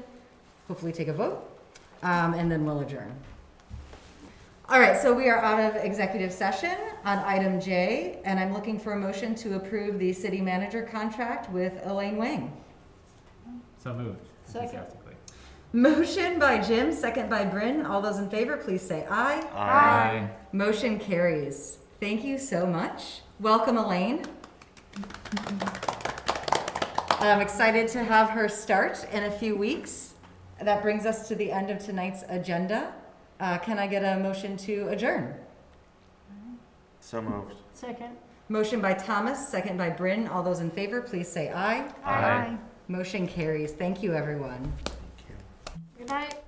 hopefully take a vote, and then we'll adjourn. All right, so we are out of executive session on item J, and I'm looking for a motion to approve the city manager contract with Elaine Wang. So moved. Second. Enthusiastically. Motion by Jim, second by Bryn. All those in favor, please say aye. Aye. Motion carries. Thank you so much. Welcome, Elaine. I'm excited to have her start in a few weeks. That brings us to the end of tonight's agenda. Can I get a motion to adjourn? So moved. Second. Motion by Thomas, second by Bryn. All those in favor, please say aye. Aye. Motion carries. Thank you, everyone. Good night.